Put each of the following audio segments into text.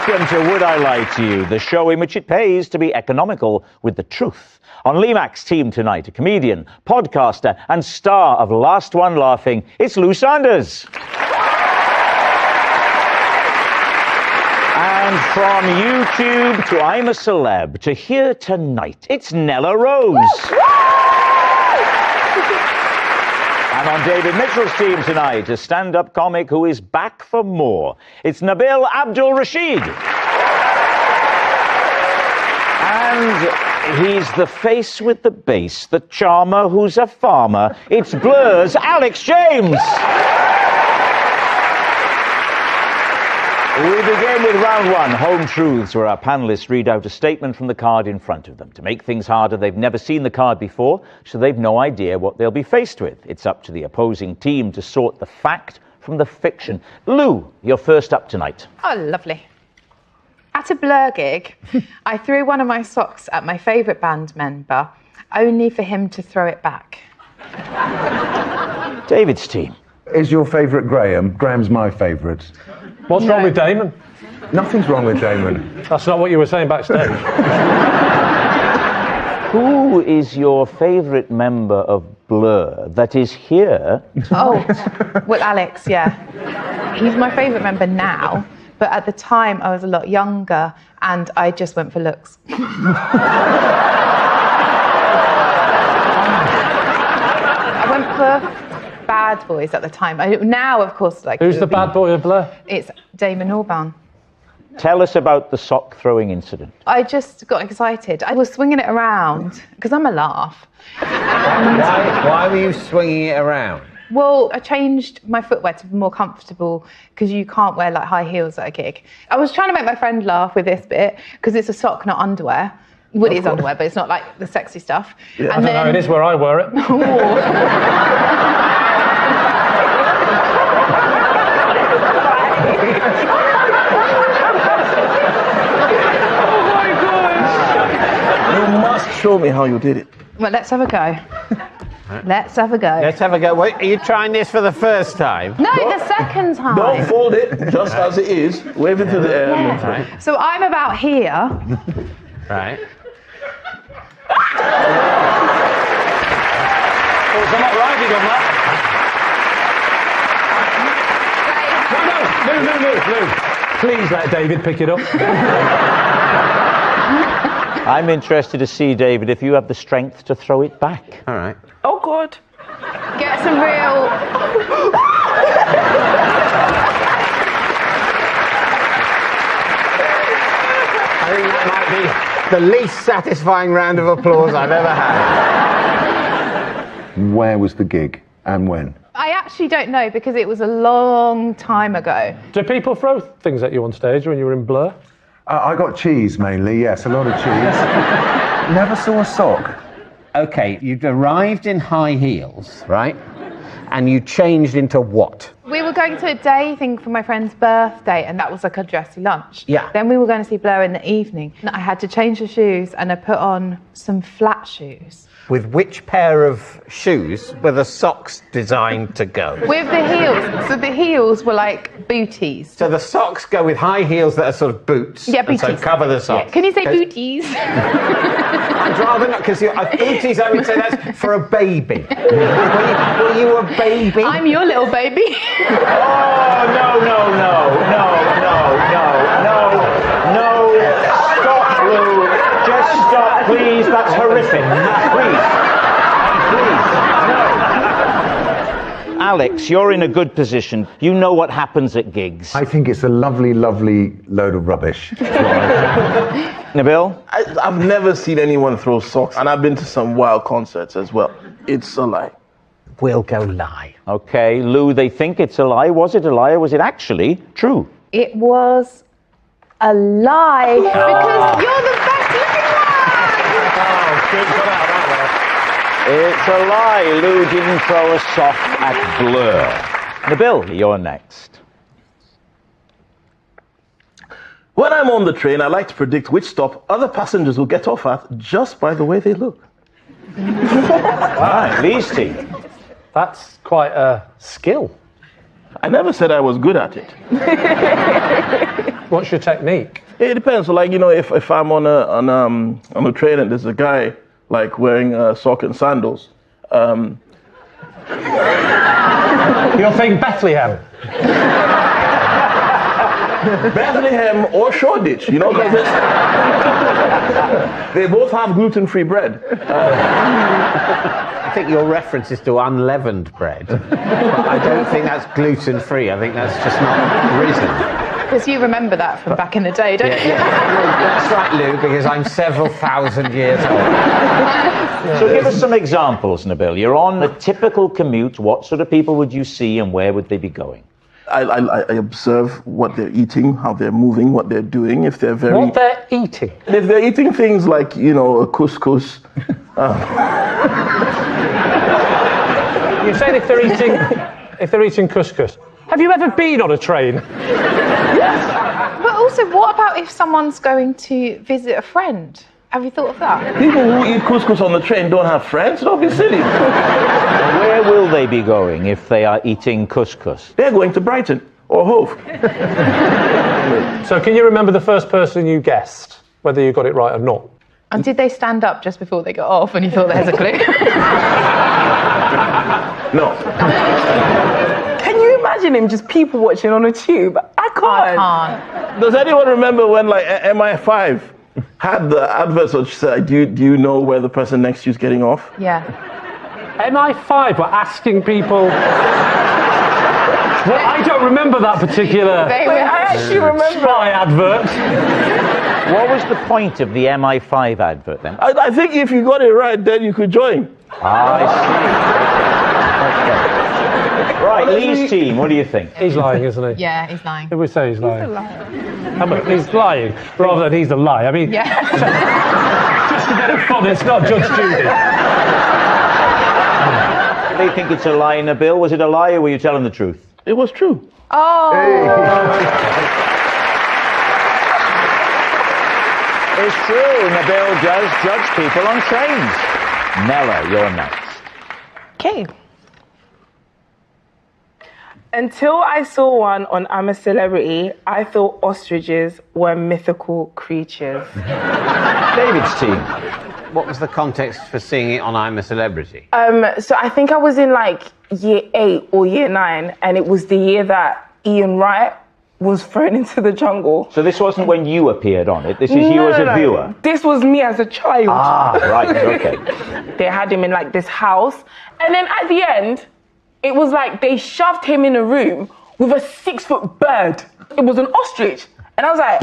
Welcome to Would I Lie to You, the show in which it pays to be economical with the truth. On Lee Mack's team tonight, a comedian, podcaster, and star of Last One Laughing, it's Lou Sanders. And from YouTube to I'm a Celeb to Here Tonight, it's Nella Rose. And on David Mitchell's team tonight, a stand-up comic who is back for more. It's Nabil Abdul Rashid. And he's the face with the bass, the charmer who's a farmer. It's Blur's Alex James. We begin with round one, Home Truths, where our panellists read out a statement from the card in front of them. To make things harder, they've never seen the card before, so they've no idea what they'll be faced with. It's up to the opposing team to sort the fact from the fiction. Lou, you're first up tonight. Oh, lovely. At a Blur gig, I threw one of my socks at my favourite band member, only for him to throw it back. David's team. Is your favourite Graham? Graham's my favourite. What's wrong with Damon? Nothing's wrong with Damon. That's not what you were saying backstage. Who is your favourite member of Blur that is here? Oh, well, Alex, yeah. He's my favourite member now, but at the time I was a lot younger and I just went for looks. I went for bad boys at the time. Now, of course, like... Who's the bad boy of Blur? It's Damon Albarn. Tell us about the sock throwing incident. I just got excited. I was swinging it around, because I'm a laugh. Why were you swinging it around? Well, I changed my footwear to be more comfortable because you can't wear like high heels at a gig. I was trying to make my friend laugh with this bit because it's a sock, not underwear. Well, it is underwear, but it's not like the sexy stuff. Yeah, I don't know, it is where I wear it. You must show me how you did it. Well, let's have a go. Let's have a go. Let's have a go. Wait, are you trying this for the first time? No, the second time. Don't fold it, just as it is. Wave it to the air. Yeah. Right. So I'm about here. Right. There's a lot riding on that. No. Please let David pick it up. I'm interested to see, David, if you have the strength to throw it back. All right. Oh, God. Get some real... I think that might be the least satisfying round of applause I've ever had. Where was the gig and when? I actually don't know because it was a long time ago. Do people throw things at you on stage when you were in Blur? I got cheese mainly, yes, a lot of cheese. Never saw a sock. Okay, you'd arrived in high heels, right? And you changed into what? We were going to a day thing for my friend's birthday, and that was like a dressy lunch. Yeah. Then we were going to see Blur in the evening. I had to change the shoes, and I put on some flat shoes. With which pair of shoes were the socks designed to go? With the heels. So the heels were like booties. So the socks go with high heels that are sort of boots. Yeah, and booties. so cover the socks. Yeah. Can you say booties? I'd rather not, because booties, I would say that's for a baby. Were you a baby? I'm your little baby. Oh, no. Stop, Lou. Just stop, please. That's horrific. Please. No. Alex, you're in a good position. You know what happens at gigs. I think it's a lovely, lovely load of rubbish. Nabil? I've never seen anyone throw socks, and I've been to some wild concerts as well. It's a lie. We'll go lie. Okay, Lou, they think it's a lie. Was it a lie or was it actually true? It was a lie because you're the best looking one. It's a lie. Lou didn't throw a sock at Blur. Nabil, you're next. When I'm on the train, I like to predict which stop other passengers will get off at just by the way they look. Right, Lee's team. That's quite a skill. I never said I was good at it. What's your technique? It depends. So, like, you know, if I'm on a train and there's a guy like wearing sock and sandals. You'll think Bethlehem. Bethlehem or Shoreditch, you know, 'cause they both have gluten-free bread. I think your reference is to unleavened bread. But I don't think that's gluten-free. I think that's just not risen. Because you remember that from back in the day, don't you? That's right, Lou, because I'm several thousand years old. So give us some examples, Nabil. You're on a typical commute. What sort of people would you see and where would they be going? I observe what they're eating, how they're moving, what they're doing. If they're What they're eating? If they're eating things like, you know, a couscous. You're saying if they're eating couscous. Have you ever been on a train? But also, what about if someone's going to visit a friend? Have you thought of that? People who eat couscous on the train don't have friends. Don't be silly. Where will they be going if they are eating couscous? They're going to Brighton or Hove. So can you remember the first person you guessed, whether you got it right or not? And did they stand up just before they got off and you thought there's a clue? No. Can you imagine him just people watching on a tube? I can't. I can't. Does anyone remember when, like, MI5 had the adverts which said, do you know where the person next to you is getting off? Yeah. MI5 were asking people... Well, I don't remember that particular They Wait, were. I actually remember. spy advert. What was the point of the MI5 advert then? I think if you got it right, then you could join. I see. Okay. Right, Lee's team, what do you think? He's lying, isn't he? Yeah, he's lying. Who would say he's lying? He's lying, rather than he's a lie. I mean, Yeah. just a bit of fun, it's not Judge Judy. They think it's a lie, Nabil. Was it a lie or were you telling the truth? It was true. Oh. It's true, Nabil does judge people on trains. Nella, you're next. Okay. Until I saw one on I'm a Celebrity, I thought ostriches were mythical creatures. David's team. What was the context for seeing it on I'm a Celebrity? So I think I was in like year 8 or year 9, and it was the year that Ian Wright was thrown into the jungle. So this wasn't when you appeared on it. This is you as a viewer. This was me as a child. Ah, right, okay. They had him in like this house, and then at the end, it was like they shoved him in a room with a 6-foot bird. It was an ostrich, and I was like,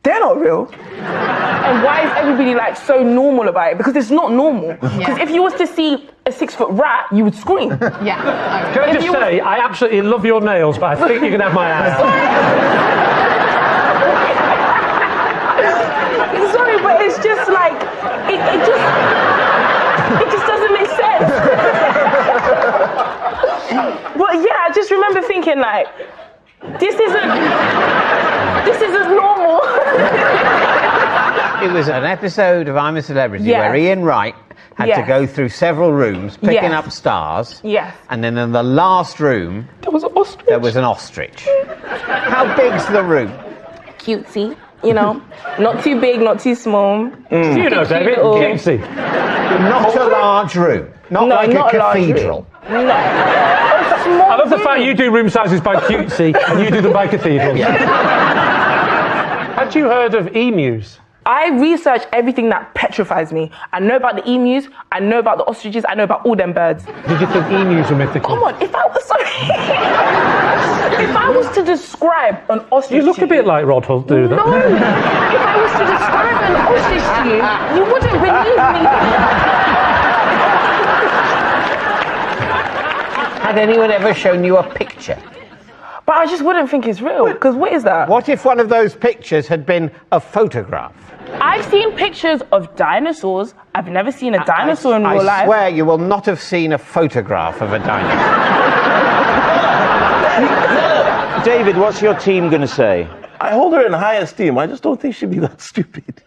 they're not real. And why is everybody like so normal about it? Because it's not normal. Because if you was to see a 6-foot rat, you would scream. Yeah. Can I just say, I absolutely love your nails, but I think you can have my ass. Sorry, but it's just like, it just doesn't make sense. But yeah, I just remember thinking like, this isn't normal. It was an episode of I'm a Celebrity Yes. where Ian Wright had to Yes. go through several rooms, picking Yes. up stars. Yes. And then in the last room, There was an ostrich. there was an ostrich. How big's the room? Cutesy, you know, not too big, not too small. You know, David, little- cutesy. Not a large room. Not No, like not a a large cathedral. No. A small I love the room. fact you do room sizes by cutesy and you do them by cathedrals. Had you heard of emus? I research everything that petrifies me. I know about the emus, I know about the ostriches, I know about all them birds. Did you think emus were mythical? Come on, if I was if I was to describe an ostrich, You look to a bit like Rod Hunt, do that. No, if I was to describe an ostrich to you, you wouldn't believe me. Had anyone ever shown you a picture? But I just wouldn't think it's real. Because what is that? What if one of those pictures had been a photograph? I've seen pictures of dinosaurs. I've never seen a dinosaur in real I life. swear you will not have seen a photograph of a dinosaur. David, what's your team going to say? I hold her in high esteem. I just don't think she'd be that stupid.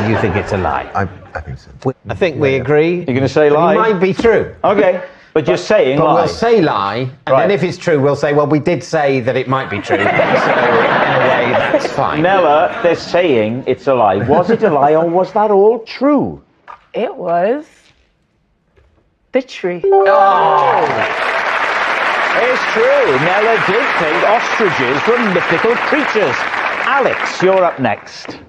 you think it's a lie? I think so. I think we agree. You're going to say lie? It might be true. Okay, but you're saying But lie. we'll say lie, and Right. then if it's true, we'll say, well, we did say that it might be true. So, in a way, that's fine. Nella, they're saying it's a lie. Was it a lie or was that all true? It was the truth. It's true. Nella did think ostriches were mythical creatures. Alex, you're up next.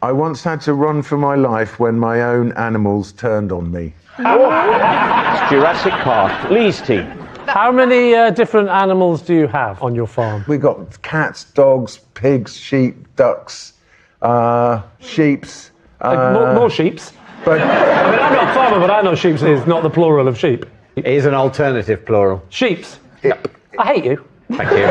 I once had to run for my life when my own animals turned on me. It's Jurassic Park. Lee's team. How many different animals do you have on your farm? We got cats, dogs, pigs, sheep, ducks, sheeps. More sheeps. But I mean, I'm not a farmer, but I know sheeps is not the plural of sheep. It is an alternative plural. Sheeps. I hate you. Thank you.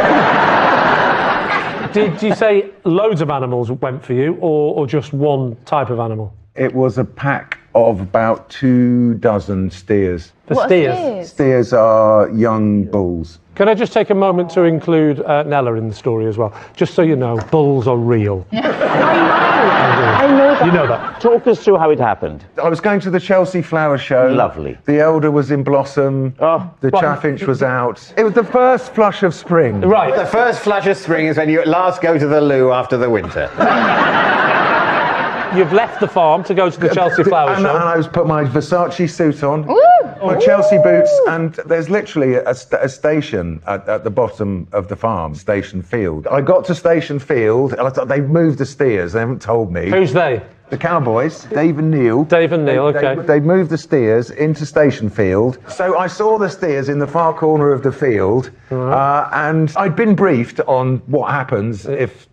Did you say loads of animals went for you, or just one type of animal? it was a pack of about 24 steers. The What are steers. steers? Steers are young bulls. Can I just take a moment to include Nella in the story as well? Just so you know, bulls are real. I know that. You know that. Talk us through how it happened. I was going to the Chelsea Flower Show. Lovely. The elder was in blossom. Oh. The What? chaffinch was out. It was the first flush of spring. Right. The first flash of spring is when you at last go to the loo after the winter. You've left the farm to go to the Chelsea Flower and Show. I was put my Versace suit on, my Chelsea boots, and there's literally a station at the bottom of the farm, Station Field. I got to Station Field, and I thought they've moved the steers. They haven't told me. Who's they? The Cowboys, Dave and Neil. Dave and Neil, okay. They moved the steers into Station Field. So I saw the steers in the far corner of the field, and I'd been briefed on what happens if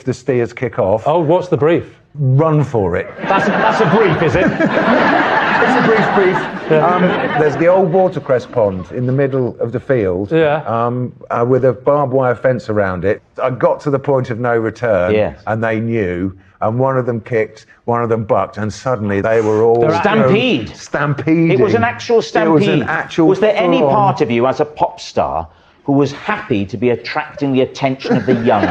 the steers kick off. Oh, what's the brief? Run for it. That's a brief, is it? It's a brief. There's the old watercress pond in the middle of the field, with a barbed wire fence around it. I got to the point of no return, Yes. and they knew. And one of them kicked, one of them bucked, and suddenly they were all Stampede. Stampeding. It was an actual stampede. It was an actual. Was there any full-on- part of you as a pop star who was happy to be attracting the attention of the young?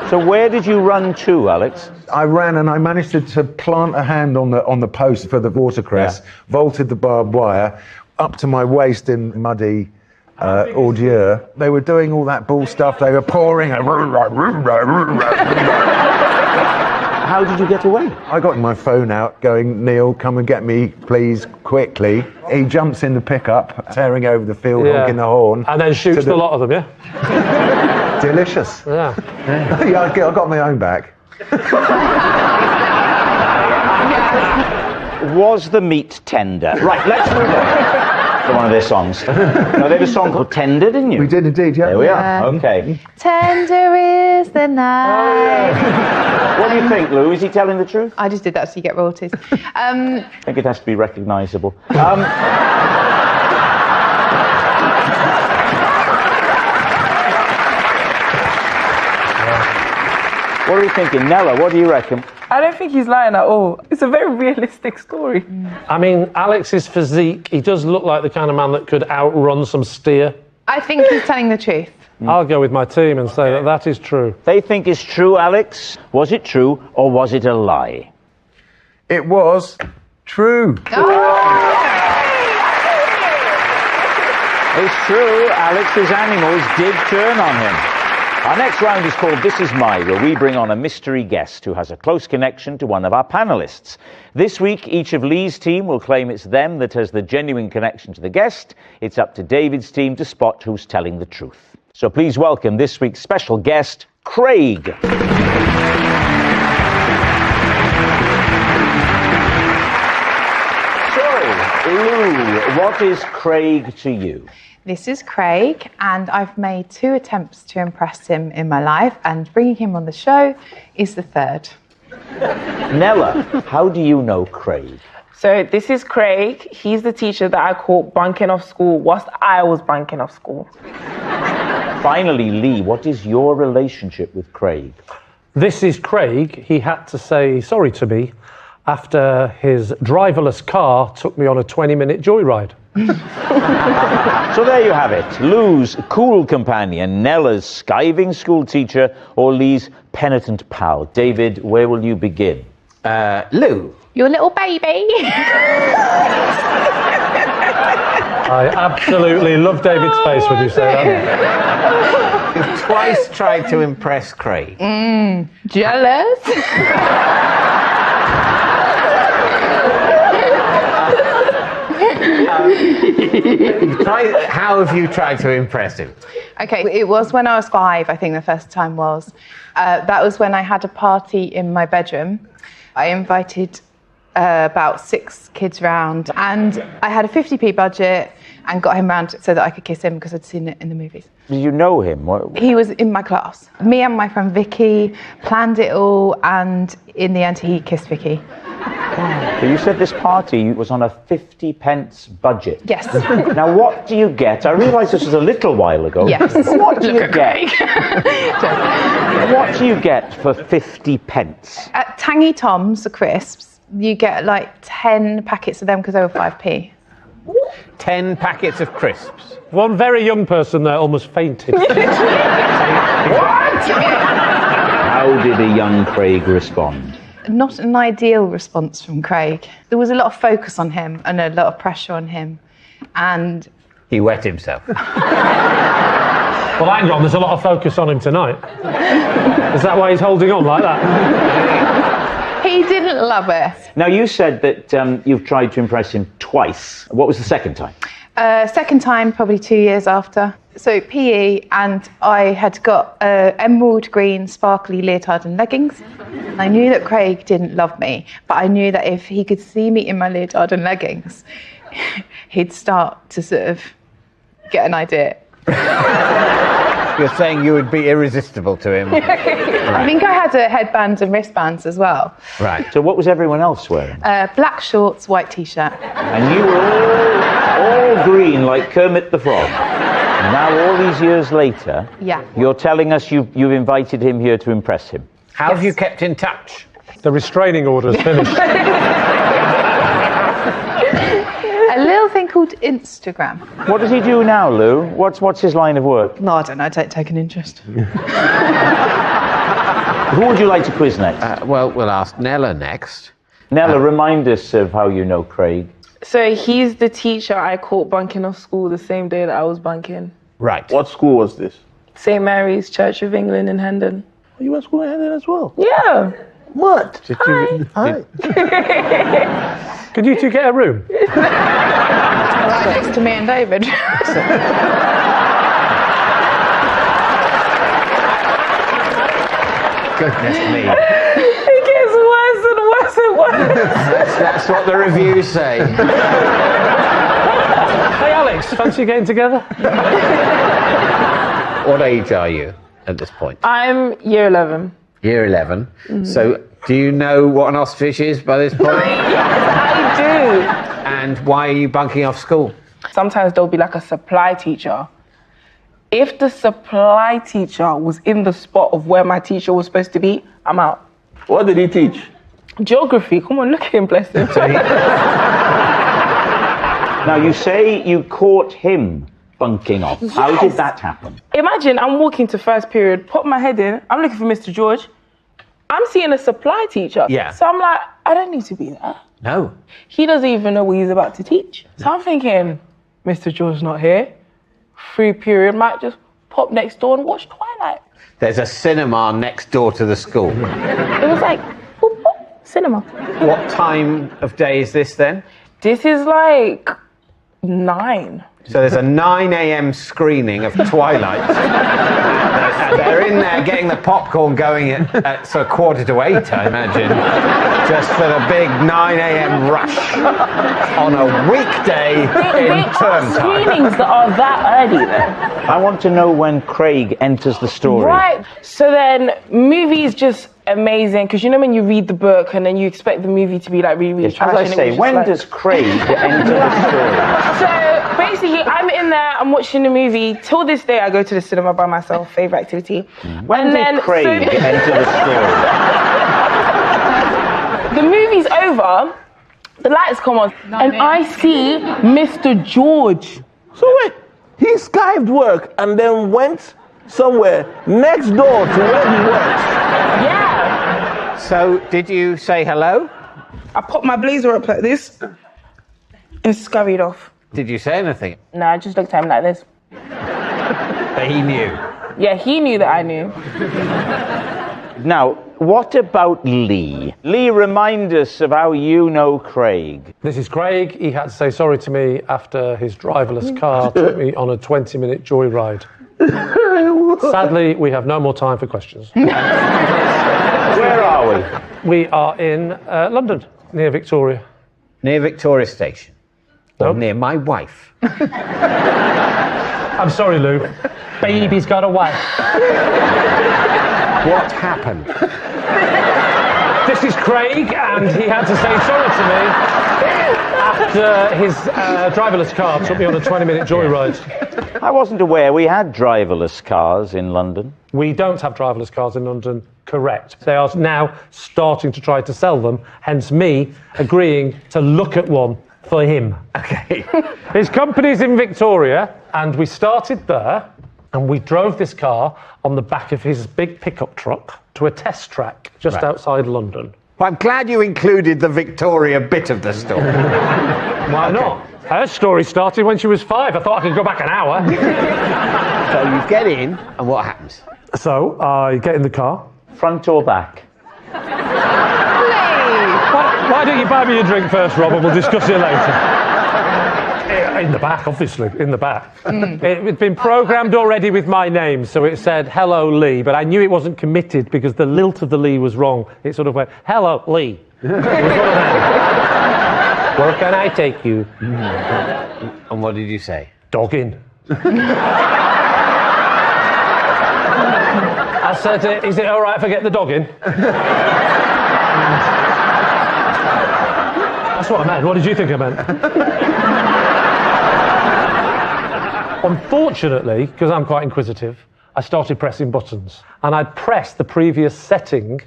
So where did you run to, Alex? I ran and I managed to plant a hand on the post for the watercress, vaulted the barbed wire up to my waist in muddy ordure. They were doing all that bull stuff. They were pouring. How did you get away? I got my phone out going, Neil, come and get me, please, quickly. He jumps in the pickup, tearing over the field, honking the horn. And then shoots the lot of them, yeah? Delicious. Yeah. Yeah, I got my own back. Was the meat tender? Right, let's move on to one of their songs. No, they have a song called Tender, didn't you? We did indeed, yeah. There we are. Okay. Tender is the night. What do you think, Lou? Is he telling the truth? I just did that so you get royalties. I think it has to be recognisable. What are we thinking? Nella, what do you reckon? I don't think he's lying at all. It's a very realistic story. I mean, Alex's physique, he does look like the kind of man that could outrun some steer. I think he's telling the truth. I'll go with my team and say that that is true. They think it's true, Alex. Was it true or was it a lie? It was true. It's true, Alex's animals did turn on him. Our next round is called This Is My, where we bring on a mystery guest who has a close connection to one of our panellists. This week, each of Lee's team will claim it's them that has the genuine connection to the guest. It's up to David's team to spot who's telling the truth. So please welcome this week's special guest, Craig. So, Lou, what is Craig to you? This is Craig, and I've made 2 attempts to impress him in my life, and bringing him on the show is the 3rd. Nella, how do you know Craig? So this is Craig. He's the teacher that I caught bunking off school whilst I was bunking off school. Finally, Lee, what is your relationship with Craig? This is Craig. He had to say sorry to me after his driverless car took me on a 20-minute joyride. So there you have it. Lou's cool companion, Nella's skiving school teacher, or Lee's penitent pal. David, where will you begin? Lou. Your little baby. I absolutely love David's face when you say that. You've twice tried to impress Craig. Jealous. How have you tried to impress him? Okay, it was when I was 5, I think the first time was. That was when I had a party in my bedroom. I invited about 6 kids round, and I had a 50p budget and got him round so that I could kiss him because I'd seen it in the movies. Did you know him? What? He was in my class. Me and my friend Vicky planned it all, and in the end he kissed Vicky. So you said this party was on a 50 pence budget. Yes. Now, what do you get? I realise this was a little while ago. Yes. What do you Look get? at What do you get for 50 pence? At Tangy Tom's, the crisps, you get like 10 packets of them because they were 5p. 10 packets of crisps. One very young person there almost fainted. How did a young Craig respond? Not an ideal response from Craig. There was a lot of focus on him and a lot of pressure on him. And He wet himself. Well, hang on, there's a lot of focus on him tonight. Is that why he's holding on like that? he didn't love it. Now, you said that you've tried to impress him twice. What was the second time? Second time, probably 2 years after. So PE, and I had got emerald green sparkly leotard and leggings. I knew that Craig didn't love me, but I knew that if he could see me in my leotard and leggings, he'd start to sort of get an idea. You're saying you would be irresistible to him. I think I had a headband and wristbands as well. Right. So what was everyone else wearing? Black shorts, white t-shirt. And you were all green like Kermit the Frog. Now, all these years later, Yeah. you're telling us you've invited him here to impress him. How have you kept in touch? The restraining order's finished. A little thing called Instagram. What does he do now, Lou? What's his line of work? No, I don't know. I don't take an interest. Who would you like to quiz next? Well, we'll ask Nella next. Nella, remind us of how you know Craig. So he's the teacher I caught bunking off school the same day that I was bunking. Right. What school was this? St. Mary's Church of England in Hendon. You went to school in Hendon as well? Yeah. What? Hi. Could you two get a room? Right next to me and David. Goodness me. It gets worse and worse and worse. That's what the reviews say. Hey, Alex, fancy getting together? What age are you at this point? I'm year 11. Year 11. So, do you know what an ostrich is by this point? I do. And why are you bunking off school? Sometimes there'll be like a supply teacher. If the supply teacher was in the spot of where my teacher was supposed to be, I'm out. What did he teach? Geography, come on, look at him, bless him. Now, you say you caught him bunking off. How did Yes. that happen? Imagine I'm walking to first period, pop my head in, I'm looking for Mr. George. I'm seeing a supply teacher. Yeah. So I'm like, I don't need to be there. No. He doesn't even know what he's about to teach. So I'm thinking, Mr. George's not here. Free period, might just pop next door and watch Twilight. There's a cinema next door to the school. It was like, boop, boop, cinema. What time of day is this then? This is like 9. So there's a 9 a.m. screening of Twilight. They're in there getting the popcorn going at sort of 7:45, I imagine. Just for the big 9 a.m. rush on a weekday They in are term time. screenings that are that early though. I want to know when Craig enters the story. Right. So then, movie is just amazing because you know when you read the book and then you expect the movie to be like really, really As trash. I and it say, was just when like- does Craig enter the story? So basically, I'm in there, I'm watching the movie. Till this day, I go to the cinema by myself, favorite activity. When And did then- Craig enter the story? The movie's over, The lights come on, and I see Mr. George. So wait, he skived work and then went somewhere next door to where he works. Yeah. So, did you say hello? I popped my blazer up like this and scurried off. Did you say anything? No, I just looked at him like this. But he knew. Yeah, he knew that I knew. Now, what about Lee? Lee, remind us of how you know Craig. This is Craig. He had to say sorry to me after his driverless car took me on a 20-minute joyride. Sadly, we have no more time for questions. Where are we? We are in London, near Victoria. Near Victoria Station. Or Nope. near my wife. I'm sorry, Lou. Baby's got a wife. What happened? This is Craig, and he had to say sorry to me after his driverless car took me on a 20-minute joyride. I wasn't aware we had driverless cars in London. We don't have driverless cars in London, correct. They are now starting to try to sell them, hence me agreeing to look at one for him. Okay. His company's in Victoria, and we started there, and we drove this car on the back of his big pickup truck to a test track just outside London. Well, I'm glad you included the Victoria bit of the story. Why not? Her story started when she was 5. I thought I could go back an hour. So you get in, and what happens? So I get in the car. Front or back? Why don't you buy me a drink first, Rob, and we'll discuss it later. In the back, obviously, in the back. It's been programmed already with my name, so it said, hello, Lee, but I knew it wasn't committed because the lilt of the Lee was wrong. It sort of went, hello, Lee. Where can I take you? And what did you say? Dog in. I said, is it all right if I get the dog in? That's what I meant. What did you think I meant? Unfortunately, because I'm quite inquisitive, I started pressing buttons. And I'd pressed the previous setting,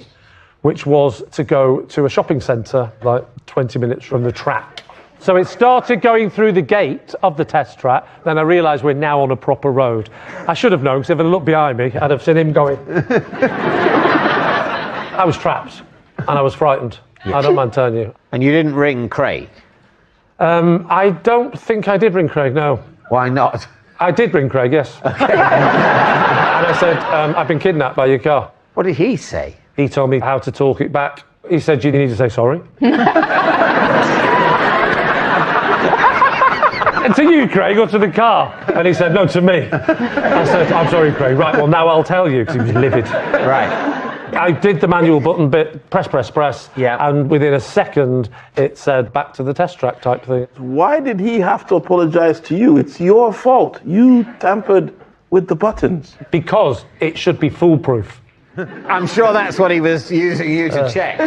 which was to go to a shopping centre, like 20 minutes from the track. So it started going through the gate of the test track, then I realised we're now on a proper road. I should have known, because if I'd looked behind me, I'd have seen him going. I was trapped, and I was frightened. I don't mind telling you. And you didn't ring Craig? I don't think I did ring Craig, no. Why not? I did ring Craig, yes. Okay. And I said, I've been kidnapped by your car. What did he say? He told me how to talk it back. He said, you need to say sorry. And to you, Craig, or to the car? And he said, no, to me. I said, I'm sorry, Craig. Right, well, now I'll tell you, because he was livid. Right. I did the manual button bit, press, press, press. Yeah. And within a second, it said back to the test track type thing. Why did he have to apologize to you? It's your fault. You tampered with the buttons. Because it should be foolproof. I'm sure that's what he was using you to check.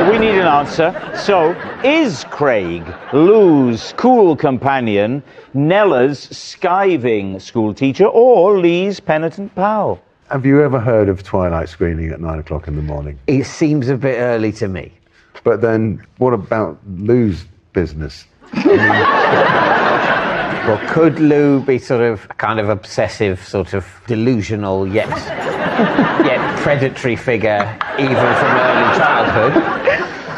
We need an answer. So, is Craig Lou's cool companion, Nella's skiving school teacher, or Lee's penitent pal? Have you ever heard of twilight screening at 9 o'clock in the morning? It seems a bit early to me. But then, what about Lou's business? Well, could Lou be sort of a kind of obsessive, sort of delusional, yet predatory figure, even from early childhood?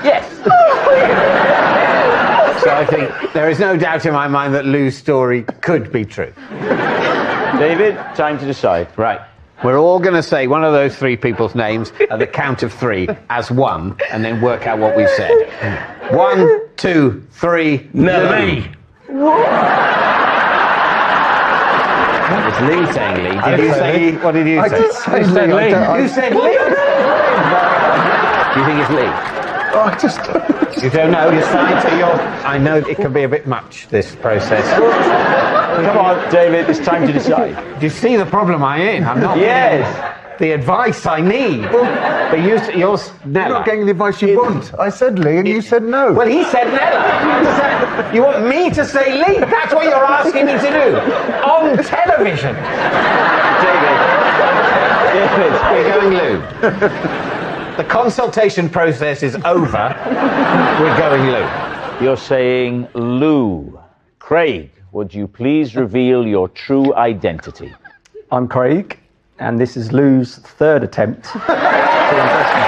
Yes. So I think there is no doubt in my mind that Lou's story could be true. David, time to decide. Right. We're all going to say one of those three people's names at the count of 3 as one, and then work out what we've said. 1, 2, 3. Lee. That was Lee saying Lee. Did you say? What did you say? did say You said Lee. You said Lee. Do you think it's Lee? I just... You don't know. You're starting to. I know it can be a bit much, this process. Come on, David, it's time to decide. Do you see the problem I'm in? I'm not. Yes. The advice I need. But you're You're Nella. not getting the advice you want. I said Lee and you said no. Well, he said Nella. You want me to say Lee? That's what you're asking me to do on television. David. We're going Lou. The consultation process is over. We're going Lou. You're saying Lou. Craig, would you please reveal your true identity? I'm Craig, and this is Lou's third attempt to impress me.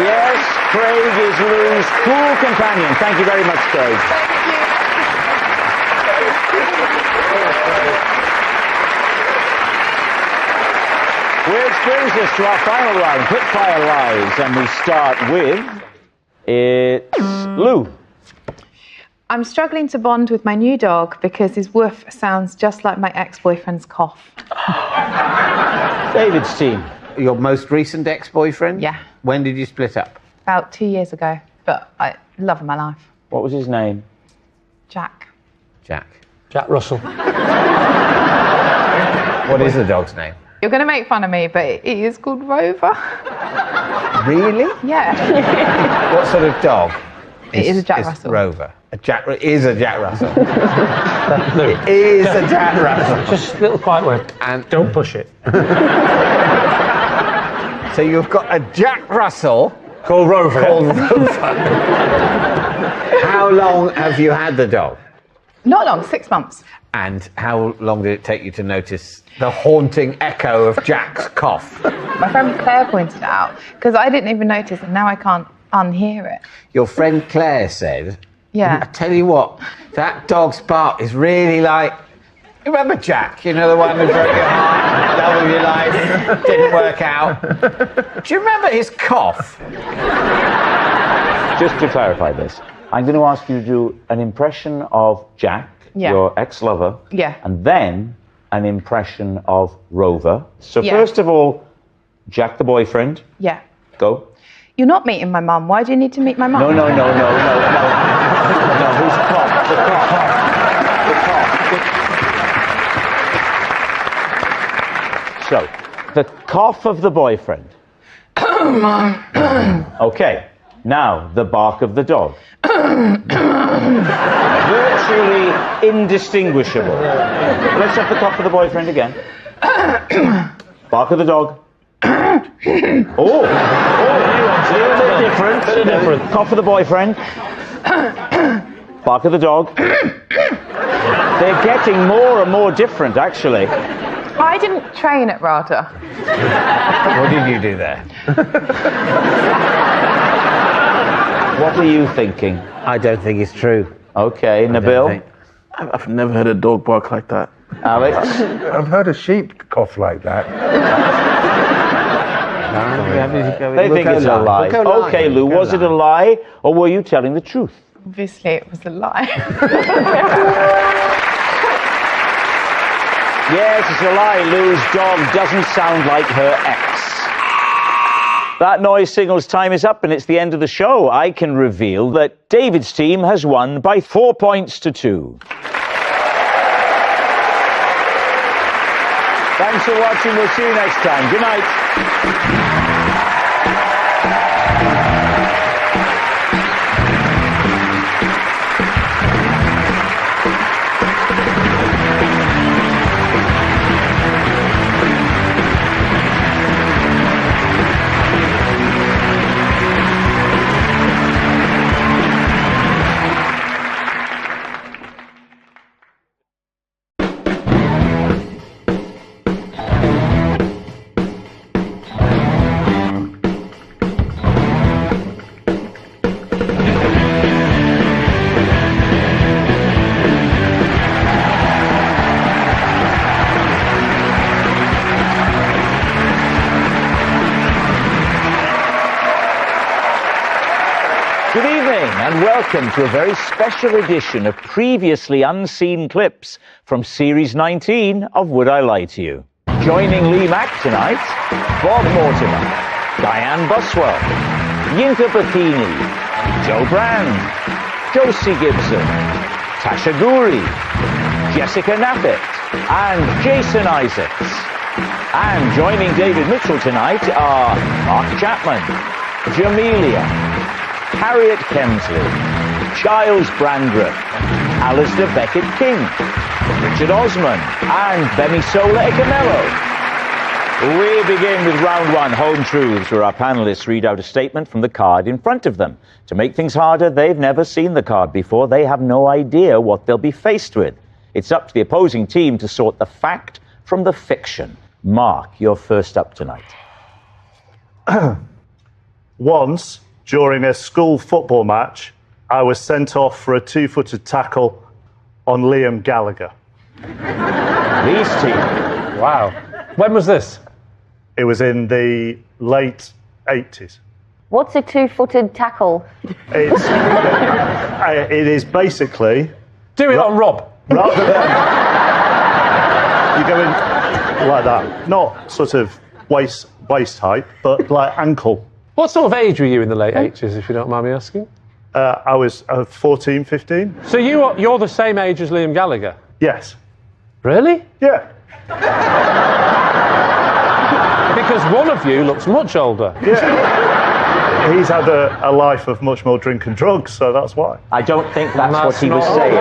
Yes, Craig is Lou's cool companion. Thank you very much, Craig. Which brings us to our final round, quickfire lives, and we start with it's Lou. I'm struggling to bond with my new dog because his woof sounds just like my ex-boyfriend's cough. David's team. Your most recent ex-boyfriend? Yeah. When did you split up? About 2 years ago, but I love my life. What was his name? Jack. Jack. Jack Russell. What is the dog's name? You're going to make fun of me, but it is called Rover. Really? Yeah. What sort of dog? It is a Jack Russell. Rover. It is a Jack Russell. It is a Jack Russell. Just a little quiet word. And Don't push it. so you've got a Jack Russell Called Rover. How long have you had the dog? Not long, 6 months. And how long did it take you to notice the haunting echo of Jack's cough? My friend Claire pointed it out because I didn't even notice, and now I can't unhear it. Your friend Claire said, Yeah. I tell you what, that dog's bark is really like... You remember Jack? You know, the one who broke your heart, love of your life, didn't work out. Do you remember his cough? Just to clarify this, I'm going to ask you to do an impression of Jack, Yeah. your ex-lover, Yeah. and then an impression of Rover. So Yeah. first of all, Jack the boyfriend, Yeah. go. You're not meeting my mum. Why do you need to meet my mum? No, who's cough? The cough. So, the cough of the boyfriend. Okay, now the bark of the dog. Virtually indistinguishable. Let's have the cough of the boyfriend again. Bark of the dog. A little bit different. Cough of the boyfriend. Bark of the dog. They're getting more and more different, actually. I didn't train at RADA. What did you do there? What are you thinking? I don't think it's true. Okay, Nabil. I've never heard a dog bark like that. Alex. I've heard a sheep cough like that. They think it's a lie. Okay, Lou, was it a lie or were you telling the truth? Obviously, it was a lie. Yes, it's a lie. Lou's dog doesn't sound like her ex. That noise signals time is up and it's the end of the show. I can reveal that David's team has won by 4 points to 2. Thanks for watching. We'll see you next time. Good night. Good evening and welcome to a very special edition of previously unseen clips from Series 19 of Would I Lie to You? Joining Lee Mack tonight, Bob Mortimer, Diane Buswell, Yinka Bikini, Joe Brand, Josie Gibson, Tasha Ghouri, Jessica Knappett, and Jason Isaacs. And joining David Mitchell tonight are Mark Chapman, Jamelia, Harriet Kemsley, Giles Brandreth, Alistair Beckett-King, Richard Osman, and Bemisola Ekamelo. We begin with round one, Home Truths, where our panellists read out a statement from the card in front of them. To make things harder, they've never seen the card before. They have no idea what they'll be faced with. It's up to the opposing team to sort the fact from the fiction. Mark, you're first up tonight. Once, during a school football match, I was sent off for a 2-footed tackle on Liam Gallagher. Lee's team. Wow. When was this? It was in the late 80s. What's a 2-footed tackle? It's, it is basically... Do it on Rob. Rather than... You go in like that. Not sort of waist height, but like ankle. What sort of age were you in the late 80s, if you don't mind me asking? I was 14, 15. So you're the same age as Liam Gallagher? Yes. Really? Yeah. Because one of you looks much older. Yeah. He's had a life of much more drink and drugs, so that's why. I don't think that's what he was saying.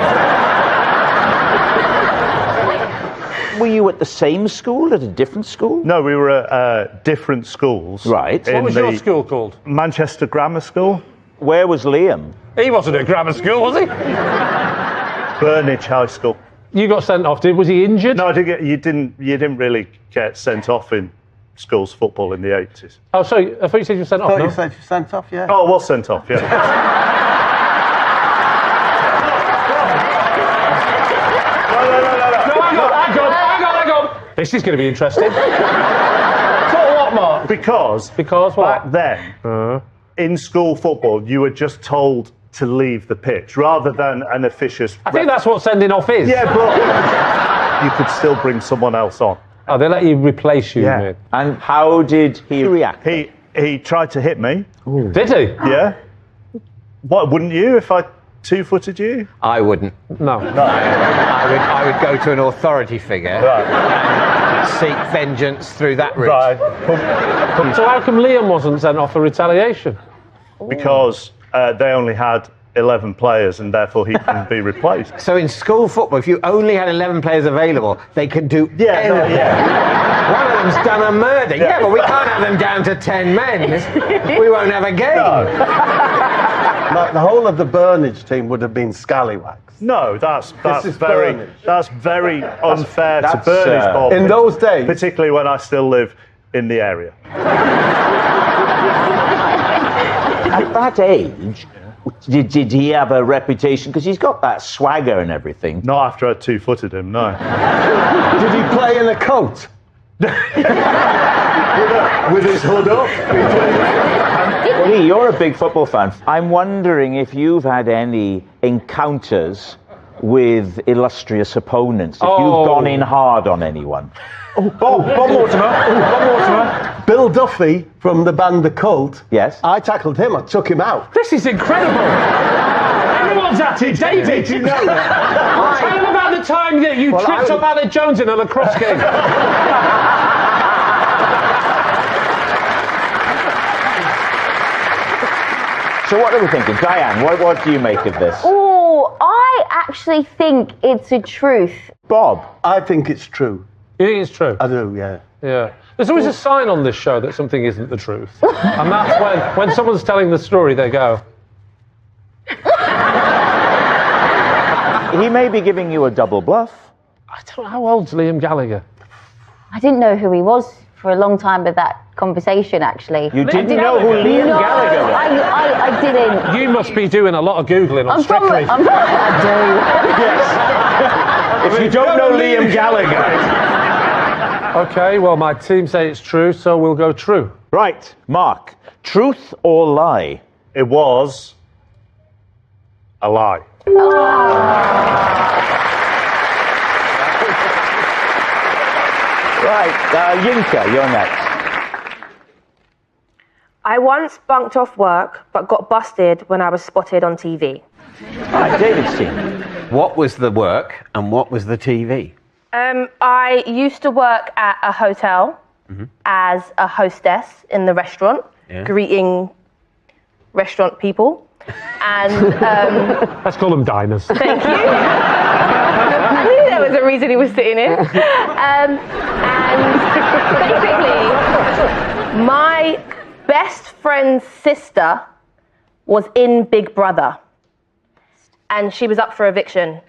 Were you at the same school, at a different school? No, we were at different schools. Right. What was your school called? Manchester Grammar School. Where was Liam? He wasn't at grammar school, was he? Burnage High School. You got sent off, was he injured? No, you didn't really get sent off in schools football in the 80s. Oh, sorry, I thought you said you were sent off, no? You said you sent off, yeah. Oh, I was sent off, yeah. Hang on. This is going to be interesting. For what, Mark? Because what? Back then, in school football, you were just told to leave the pitch rather than an officious... I think that's what sending off is. Yeah, but you could still bring someone else on. Oh, they let you replace you, Yeah. mate. And how did he react? He tried to hit me. Ooh. Did he? Yeah. What, wouldn't you if I 2-footed you? I wouldn't. No. I would go to an authority figure and seek vengeance through that route. Right. So how come Liam wasn't sent off for retaliation? Because they only had 11 players and therefore he couldn't be replaced. So in school football, if you only had 11 players available, they could do anything. One of them's done a murder. Yeah, but we can't have them down to 10 men. We won't have a game. Like, the whole of the Burnage team would have been scallywags. No, that's is very Burnage. unfair to That's, Burnage, Bob. In those days. Particularly when I still live in the area. At that age, did he have a reputation? Because he's got that swagger and everything. Not after I 2-footed him, no. Did he play in a coat? With his hood up. Lee, you're a big football fan. I'm wondering if you've had any encounters with illustrious opponents, if you've gone in hard on anyone. Bob Mortimer. Bill Duffy from the band The Cult. Yes. I tackled him. I took him out. This is incredible. Everyone's at it, David. Did you know that? Tell him about the time that you tripped up Alec Jones in a lacrosse game. So what are we thinking? Diane, what do you make of this? Oh, I actually think it's a truth. Bob? I think it's true. You think it's true? I do, yeah. Yeah. There's always a sign on this show that something isn't the truth. And that's when someone's telling the story, they go... He may be giving you a double bluff. I don't know, how old's Liam Gallagher? I didn't know who he was for a long time with that conversation, actually. You didn't know who Liam Gallagher was? I didn't. You must be doing a lot of Googling on Strictly. I do. Yes. If you don't know Liam Gallagher. Okay, well, my team say it's true, so we'll go true. Right, Mark. Truth or lie? It was a lie. Right, Yinka, you're next. I once bunked off work, but got busted when I was spotted on TV. Right, David's team. What was the work and what was the TV? I used to work at a hotel as a hostess in the restaurant, greeting restaurant people. And let's call them diners. Thank you. there was a reason he was sitting here. And basically, my best friend's sister was in Big Brother. And she was up for eviction.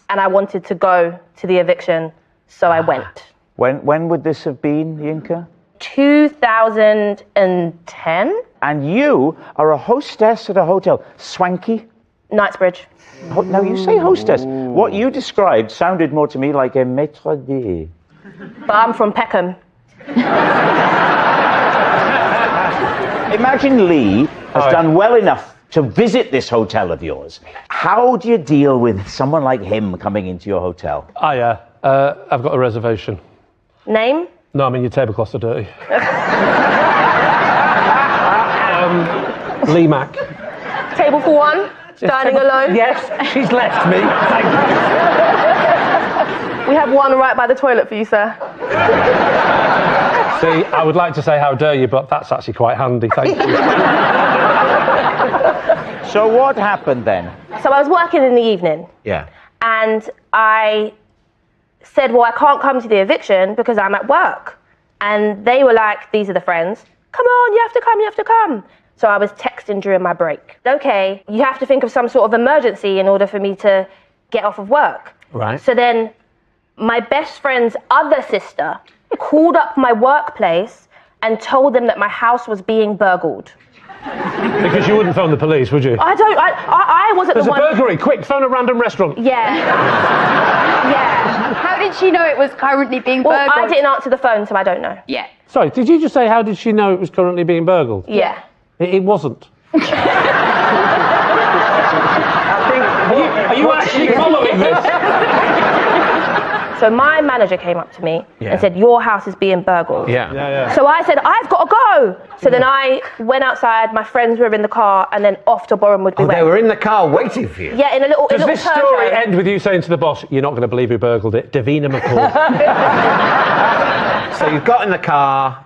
And I wanted to go to the eviction, so I went. When would this have been, Yinka? 2010. And you are a hostess at a hotel. Swanky? Knightsbridge. Now, you say hostess. What you described sounded more to me like a maître d'. But I'm from Peckham. Imagine Lee has done well enough to visit this hotel of yours. How do you deal with someone like him coming into your hotel? I've got a reservation. Name? No, I mean your tablecloths are dirty. Lee Mack. Table for one? Dining alone? Yes, she's left me. Thank you. We have one right by the toilet for you, sir. See, I would like to say how dare you, but that's actually quite handy. Thank you. So what happened then? So I was working in the evening. Yeah. And I said, well, I can't come to the eviction because I'm at work. And they were like, these are the friends. Come on, you have to come, you have to come. So I was texting during my break. Okay, you have to think of some sort of emergency in order for me to get off of work. Right. So then my best friend's other sister called up my workplace and told them that my house was being burgled. Because you wouldn't phone the police, would you? I wasn't There's the one. There's a burglary, quick, phone a random restaurant. Yeah. Yeah. How did she know it was currently being burgled? Well, I didn't answer the phone, so I don't know. Yeah. Sorry, did you just say how did she know it was currently being burgled? Yeah. It wasn't. Are you actually following this? So my manager came up to me and said, your house is being burgled. Yeah. So I said, I've got to go. So then I went outside, my friends were in the car, and then off to Bournemouth we went. They were in the car waiting for you? Yeah, in a little Does this Peugeot. story end with you saying to the boss, you're not going to believe who burgled it, Davina McCall? So you got in the car.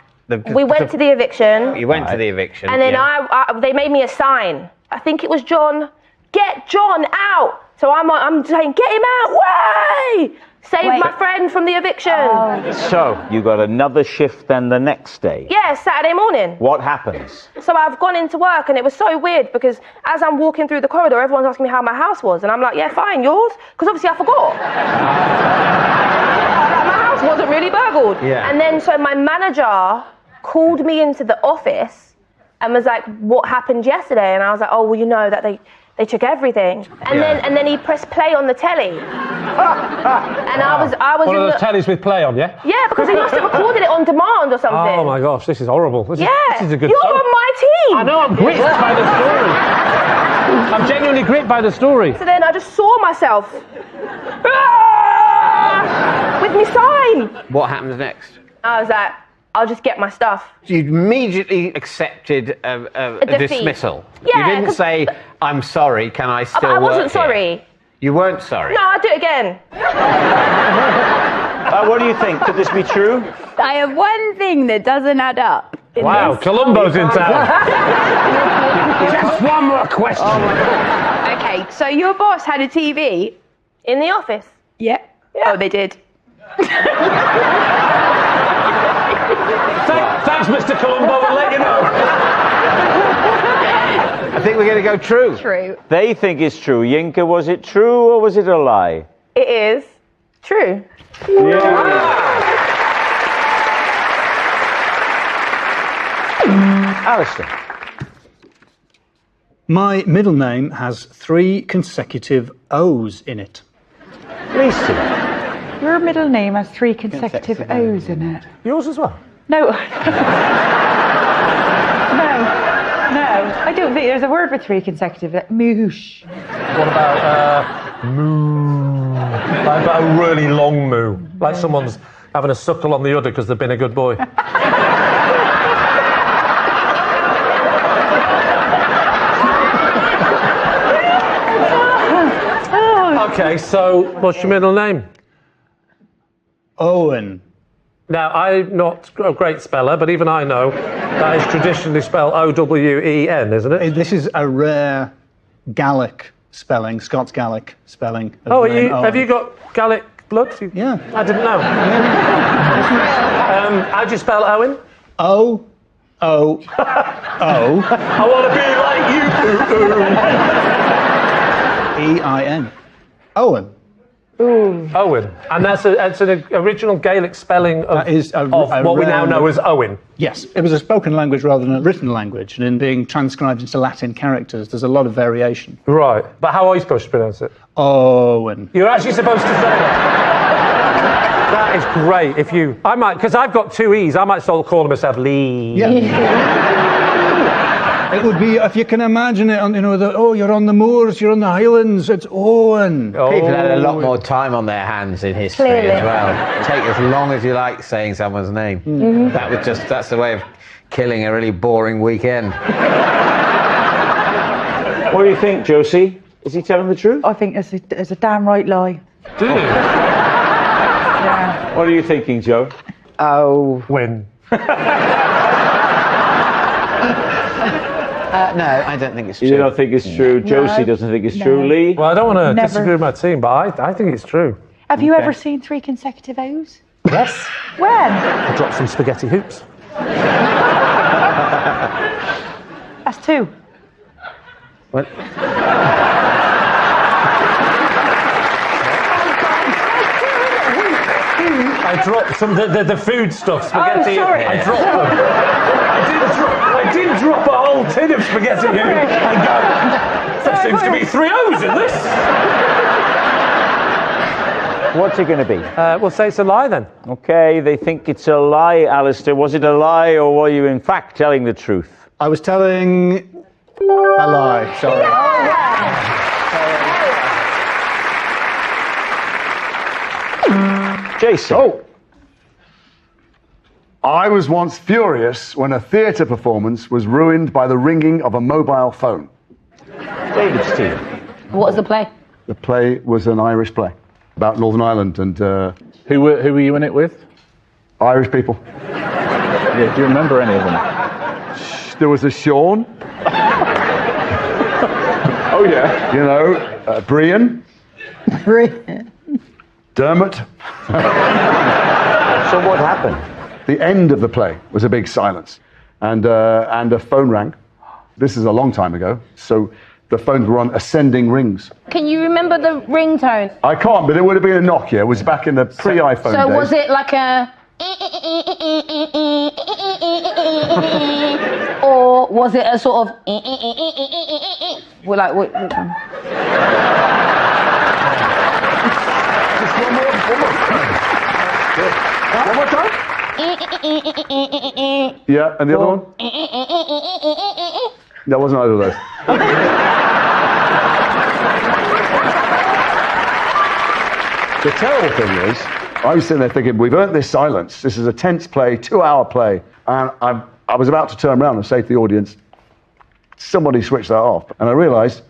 We went to the eviction. You went to the eviction. And then they made me a sign. I think it was John. Get John out. So I'm saying, get him out. Way! Save my friend from the eviction. So, you got another shift then the next day? Yeah, Saturday morning. What happens? So I've gone into work and it was so weird because as I'm walking through the corridor, everyone's asking me how my house was. And I'm like, yeah, fine, yours? Because obviously I forgot. My house wasn't really burgled. Yeah. And then so my manager called me into the office and was like, what happened yesterday? And I was like, oh, well, you know that they took everything. And then he pressed play on the telly. And I was One of those tellies with play on, yeah? Yeah, because he must have recorded it on demand or something. Oh my gosh, this is horrible. This is a good You're story. on my team. I know, I'm gripped by the story. I'm genuinely gripped by the story. So then I just saw myself with me sign. What happens next? I was like, I'll just get my stuff. You immediately accepted a defeat. dismissal. Yeah, You didn't say, I'm sorry, can I still I work wasn't here? sorry. You weren't sorry? No, I'll do it again. What do you think? Could this be true? I have one thing that doesn't add up. Wow, Columbo's in town. Just one more question. Okay, so your boss had a TV? In the office? Yeah. Oh, they did. Thanks, Mr. Columbo, we'll let you know. I think we're going to go true. True. They think it's true. Yinka, was it true or was it a lie? It is true. Alistair. My middle name has 3 consecutive O's in it. Lucy. Your middle name has 3 consecutive O's in it. Yours as well? No. No, I don't think there's a word with 3 consecutive. Moosh. What about moo? Like about a really long moo. Like someone's having a suckle on the udder because they've been a good boy. Okay, so what's your middle name? Owen. Now, I'm not a great speller, but even I know that is traditionally spelled O-W-E-N, isn't it? This is a rare Gaelic spelling, Scots Gaelic spelling. Of Oh, the name Owen. have you got Gaelic blood? Yeah. I didn't know. How do you spell Owen? O. I want to be like you. E-I-N. Owen. Owen. And that's an original Gaelic spelling of, what we now know as Owen. Yes, it was a spoken language rather than a written language, and in being transcribed into Latin characters, there's a lot of variation. Right, but how are you supposed to pronounce it? Owen. You're actually supposed to say that. That is great. I might, because I've got 2 E's, I might start calling myself Lee. Yeah. It would be, if you can imagine it, you're on the moors, you're on the highlands, it's Owen. People had a lot more time on their hands in history as well. Take as long as you like saying someone's name. Mm-hmm. That's the way of killing a really boring weekend. What do you think, Josie? Is he telling the truth? I think it's a damn right lie. Do you? Yeah. What are you thinking, Joe? Oh. Win. No, I don't think it's true. You don't think it's true? Josie doesn't think it's true. Lee? Well, I don't want to disagree with my team, but I think it's true. Have you ever seen 3 consecutive O's? Yes. When? I dropped some spaghetti hoops. That's 2. What? I dropped some the food stuff, spaghetti. Oh, sorry. I dropped them. I didn't drop a whole tin of spaghetti and go, there seems to be 3 O's in this. What's it going to be? We'll say it's a lie then. Okay, they think it's a lie, Alistair. Was it a lie or were you in fact telling the truth? I was telling a lie, sorry. Jason. Oh. I was once furious when a theatre performance was ruined by the ringing of a mobile phone. David's team. What was the play? The play was an Irish play about Northern Ireland and... Who were you in it with? Irish people. Yeah, do you remember any of them? There was a Sean. Oh, yeah. You know, Brian. Dermot. So what happened? The end of the play was a big silence, and a phone rang. This is a long time ago, so the phones were on ascending rings. Can you remember the ringtone? I can't, but it would have been a Nokia. It was back in the pre-iPhone So days. was it like a... or was it a sort of... Well, like, what? One more time? Yeah, and the other one? That wasn't either of those. The terrible thing is, I was sitting there thinking, we've earned this silence. This is a tense play, 2-hour play. And I was about to turn around and say to the audience, somebody switch that off. And I realised it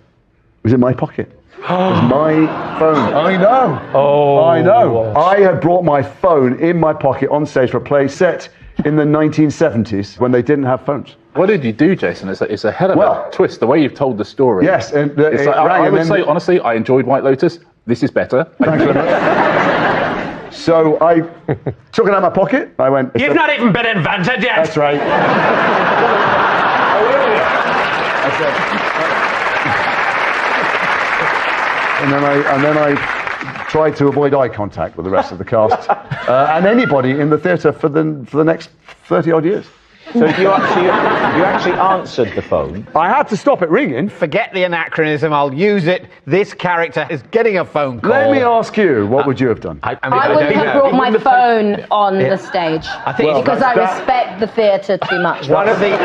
was in my pocket. It was my phone. I know. Oh. I know. I had brought my phone in my pocket on stage for a play set in the 1970s when they didn't have phones. What did you do, Jason? It's a hell of a twist, the way you've told the story. Yes. And it's like, I would say, honestly, I enjoyed White Lotus. This is better. Thanks very much. So I took it out of my pocket. I went... You've not even been invented yet. That's right. And then I tried to avoid eye contact with the rest of the cast and anybody in the theatre for the next 30-odd years. So you actually answered the phone? I had to stop it ringing. Forget the anachronism, I'll use it. This character is getting a phone call. Let me ask you, what would you have done? I wouldn't have brought my phone on the stage because I respect the theatre too much. One of the...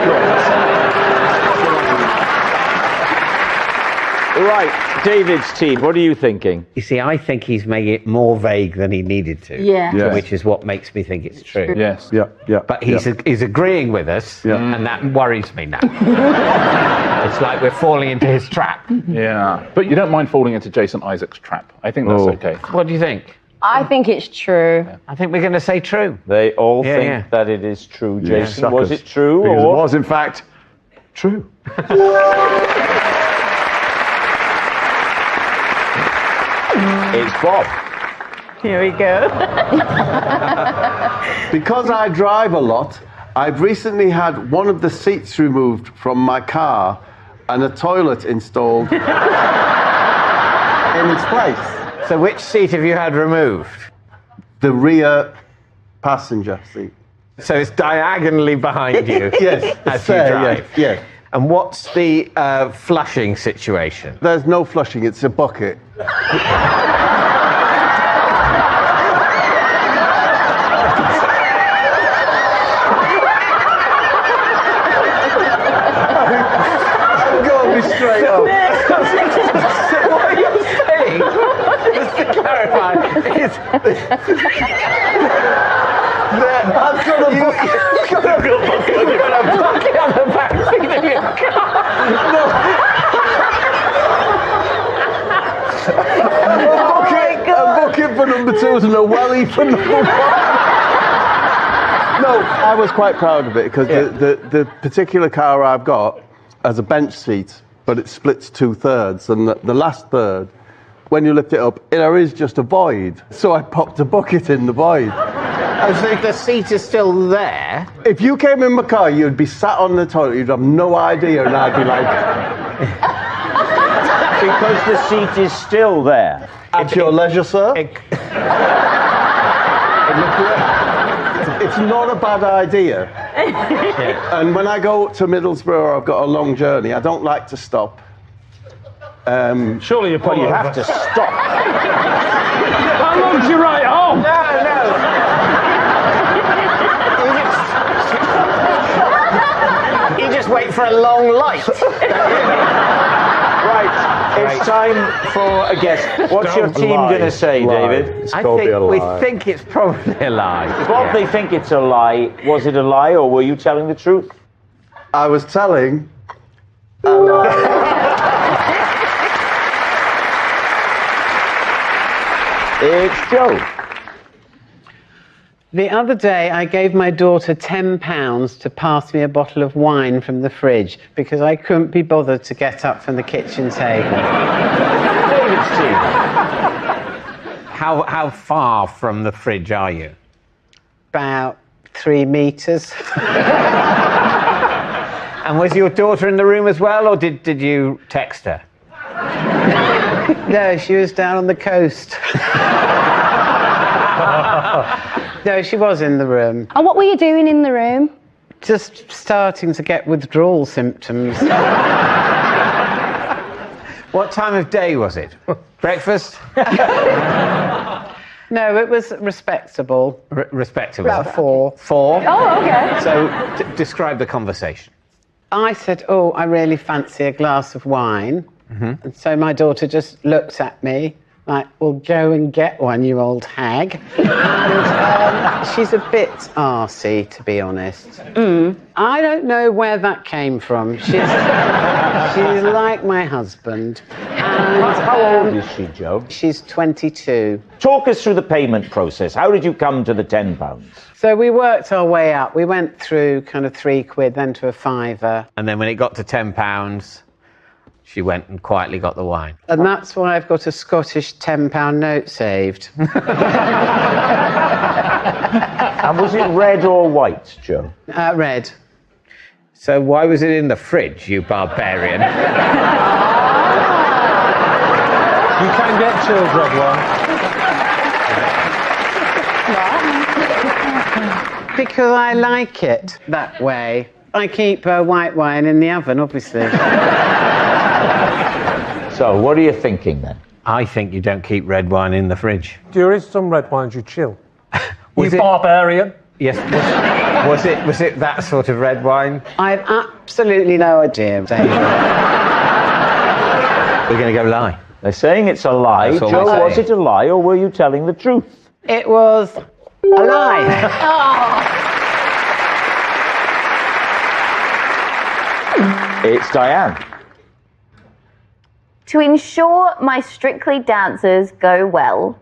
Right, David's team, what are you thinking? You see, I think he's made it more vague than he needed to. Yeah. Yes. Which is what makes me think it's true. Yes. Yeah. But he's agreeing with us, and that worries me now. It's like we're falling into his trap. Yeah. But you don't mind falling into Jason Isaacs' trap. I think that's okay. What do you think? I think it's true. I think we're going to say true. They all think that it is true, Jason. Yeah, was it true? Because or? it was, in fact, true. It's Bob. Here we go. Because I drive a lot, I've recently had one of the seats removed from my car and a toilet installed in its place. So which seat have you had removed? The rear passenger seat. So it's diagonally behind you. Yes, as it's there, you drive. yes. And what's the flushing situation? There's no flushing, it's a bucket. Straight up. What are you saying? Just to clarify, I've got a bucket. You've got a bucket on the back seat of your car. A bucket for number 2 and a welly for number 1. No, I was quite proud of it because the particular car I've got has a bench seat, but it splits 2/3, and the last third, when you lift it up, there is just a void. So I popped a bucket in the void. Oh, so if the seat is still there? If you came in my car, you'd be sat on the toilet, you'd have no idea, and I'd be like... Because the seat is still there. At your leisure, sir. It's not a bad idea. And when I go to Middlesbrough, I've got a long journey, I don't like to stop. Surely you have to stop. How long do you write home? No. You just wait for a long light. Right, it's time for a guess. What's your team going to say, David? I think we think it's probably a lie. Bob, they think it's a lie. Was it a lie, or were you telling the truth? I was telling a lie. It's Joe. The other day, I gave my daughter £10 to pass me a bottle of wine from the fridge because I couldn't be bothered to get up from the kitchen table. David's team. How far from the fridge are you? About 3 metres. And was your daughter in the room as well, or did you text her? No, she was down on the coast. No, she was in the room. And what were you doing in the room? Just starting to get withdrawal symptoms. What time of day was it? Breakfast? No, it was respectable. Respectable? About 4. 4? Oh, okay. So, describe the conversation. I said, oh, I really fancy a glass of wine. Mm-hmm. And so my daughter just looked at me like, well, go and get one, you old hag. And she's a bit arsey, to be honest. I don't know where that came from. She's like my husband. And, How old is she, Joe? She's 22. Talk us through the payment process. How did you come to the £10? So we worked our way up. We went through kind of £3, then to a £5. And then when it got to £10, she went and quietly got the wine. And that's why I've got a Scottish £10 note saved. And was it red or white, Joe? Red. So why was it in the fridge, you barbarian? You can get chilled red wine. Because I like it that way. I keep white wine in the oven, obviously. So, what are you thinking then? I think you don't keep red wine in the fridge. There is some red wines you chill. Was you it- barbarian. Yes. Was it that sort of red wine? I've absolutely no idea, David. We're going to go lie. They're saying it's a lie. That's all Joe, I'm was saying. it a lie, or were you telling the truth? It was a lie. It's Diane. To ensure my Strictly dancers go well,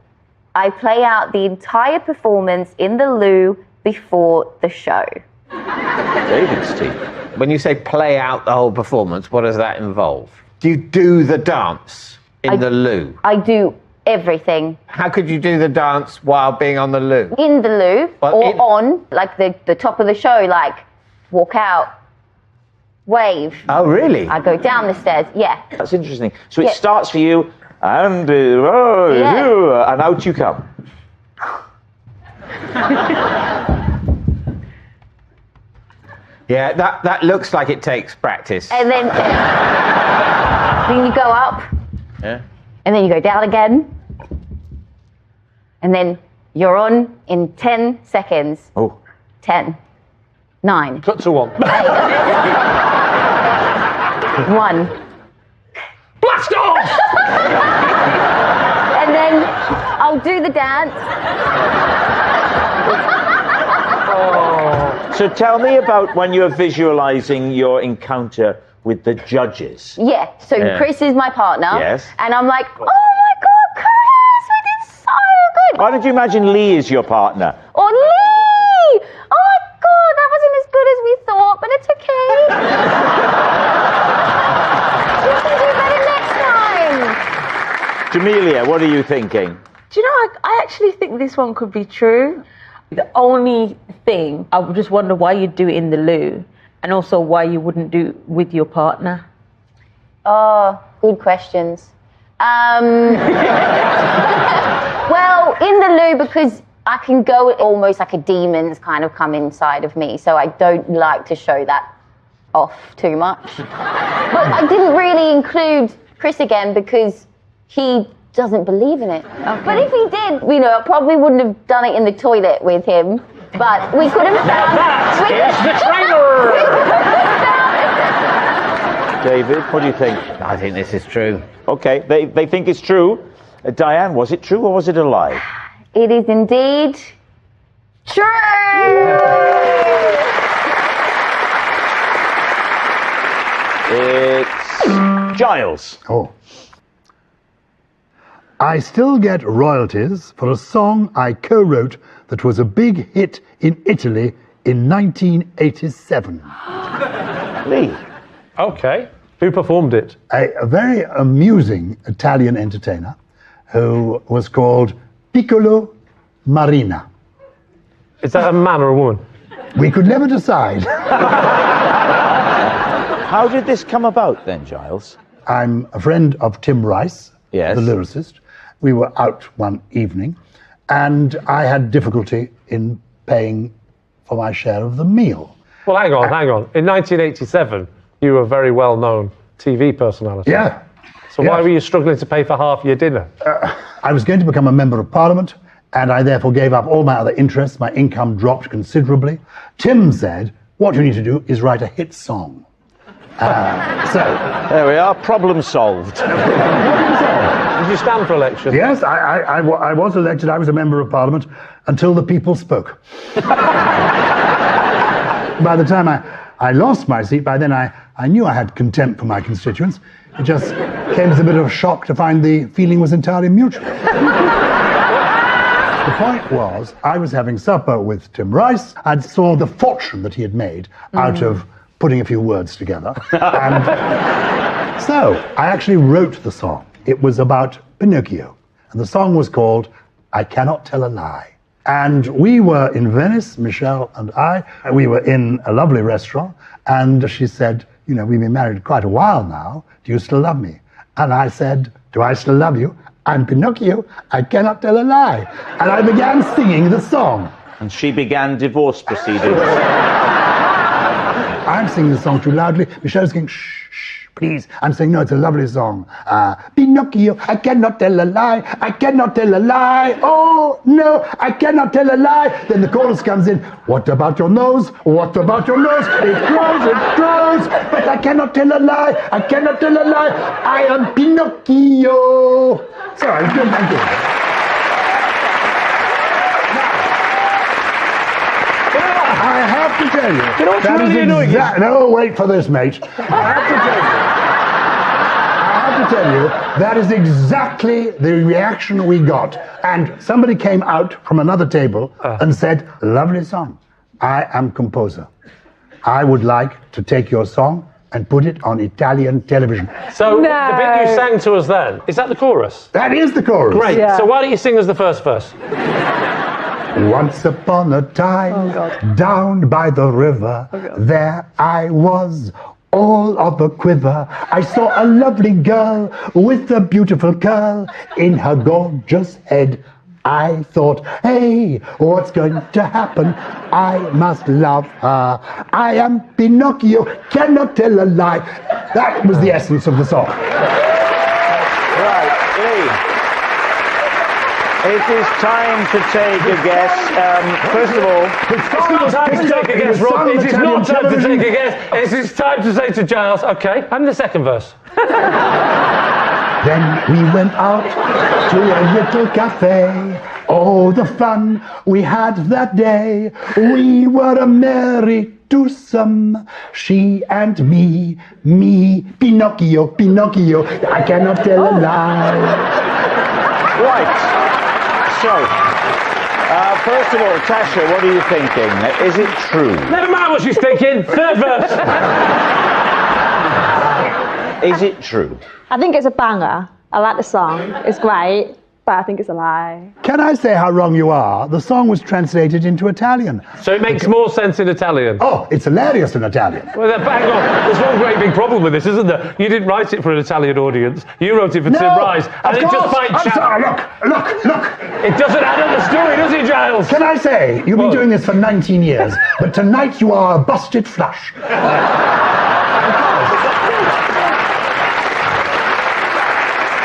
I play out the entire performance in the loo before the show. David's team. When you say play out the whole performance, what does that involve? Do you do the dance in the loo? I do everything. How could you do the dance while being on the loo? In the loo, Well, or in- on, like the top of the show, like walk out, wave. Oh, really? I go down the stairs, yeah. That's interesting. So it Yeah. starts for you, and Yeah. and out you come. Yeah, that looks like it takes practice. And then you go up, Yeah. and then you go down again, and then you're on in 10 seconds. Oh. 10, 9. Cut to 1. 1. Blast off! And then I'll do the dance. So tell me about when you're visualizing your encounter with the judges. Yeah, so Yeah. Chris is my partner. Yes. And I'm like, oh my God, Chris, we did so good. Why did you imagine Lee is your partner? Or Lee! Oh my God, that wasn't as good as we thought, but it's okay. We can do better next time. Jamelia, what are you thinking? Do you know, I actually think this one could be true. The only thing, I would just wonder why you'd do it in the loo, and also why you wouldn't do it with your partner. Oh, good questions. Well, in the loo, because I can go almost like a demon's kind of come inside of me, so I don't like to show that off too much. But I didn't really include Chris again because he doesn't believe in it. Okay. But if he did, you know, I probably wouldn't have done it in the toilet with him. But we could have found the trainer! David, what do you think? I think this is true. Okay, they think it's true. Diane, was it true or was it a lie? It is indeed true! It's Giles. Oh. I still get royalties for a song I co-wrote that was a big hit in Italy in 1987. Lee. Okay. Who performed it? A very amusing Italian entertainer who was called Piccolo Marina. Is that a man or a woman? We could never decide. How did this come about then, Giles? I'm a friend of Tim Rice, Yes. the lyricist. We were out one evening, and I had difficulty in paying for my share of the meal. Well, hang on. In 1987, you were a very well-known TV personality. Yeah. So why were you struggling to pay for half your dinner? I was going to become a member of Parliament, and I therefore gave up all my other interests. My income dropped considerably. Tim said, what you need to do is write a hit song. So there we are, problem solved. Did you stand for election? Yes, I was elected. I was a member of Parliament until the people spoke. By the time I lost my seat, by then I knew I had contempt for my constituents. It just came as a bit of a shock to find the feeling was entirely mutual. The point was, I was having supper with Tim Rice. I saw the fortune that he had made out of putting a few words together. And so I actually wrote the song. It was about Pinocchio. And the song was called I Cannot Tell a Lie. And we were in Venice, Michelle and I. We were in a lovely restaurant. And she said, you know, we've been married quite a while now. Do you still love me? And I said, do I still love you? I'm Pinocchio. I cannot tell a lie. And I began singing the song. And she began divorce proceedings. I'm singing the song too loudly. Michelle's going, shh, shh, please. I'm saying, no, it's a lovely song. Pinocchio, I cannot tell a lie. I cannot tell a lie. Oh, no, I cannot tell a lie. Then the chorus comes in. What about your nose? What about your nose? It grows, but I cannot tell a lie. I cannot tell a lie. I am Pinocchio. Sorry, good, thank you. I have to tell you. You know what's really annoying? No, wait for this, mate. I have to tell you, that is exactly the reaction we got. And somebody came out from another table and said, lovely song. I am composer. I would like to take your song and put it on Italian television. So the bit you sang to us then, is that the chorus? That is the chorus. Great. Yeah. So why don't you sing us the first verse? Once upon a time, down by the river, there I was, all of a quiver. I saw a lovely girl with a beautiful curl in her gorgeous head. I thought, hey, what's going to happen? I must love her. I am Pinocchio, cannot tell a lie. That was the essence of the song. Right, Lee. It is time to take a guess. First of all, it's not time to take a guess, Rob. It is not time to take a guess. It is time to say to Giles, okay, and the second verse. Then we went out to a little cafe. Oh, the fun we had that day. We were a merry twosome, she and me, Pinocchio, Pinocchio, I cannot tell a lie. Right. So, first of all, Tasha, what are you thinking? Is it true? Never mind what she's thinking. Third verse. Is it true? I think it's a banger. I like the song. It's great, but I think it's a lie. Can I say how wrong you are? The song was translated into Italian. So it makes more sense in Italian? Oh, it's hilarious in Italian. Well, hang on. There's one great big problem with this, isn't there? You didn't write it for an Italian audience. You wrote it for Tim Rice. And it just might Look. It doesn't add up the story, does it, Giles? Can I say, you've been doing this for 19 years, but tonight you are a busted flush.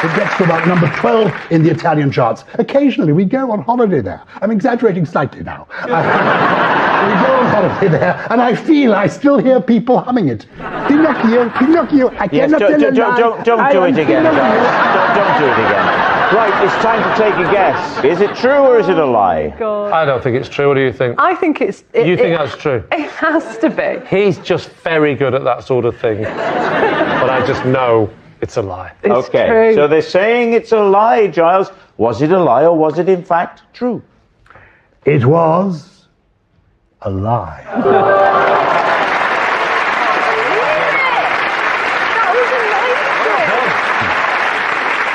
It gets to about number 12 in the Italian charts. Occasionally, we go on holiday there. I'm exaggerating slightly now. We go on holiday there, and I feel I still hear people humming it. Pinocchio, Pinocchio, I cannot tell a lie. Don't do it again, Giles. Don't do it again. Right, it's time to take a guess. Is it true or is it a lie? I don't think it's true. What do you think? I think it's... You think that's true? It has to be. He's just very good at that sort of thing. But I just know it's a lie. Okay, true. so they're saying it's a lie, Giles. Was it a lie or was it in fact true? It was a lie.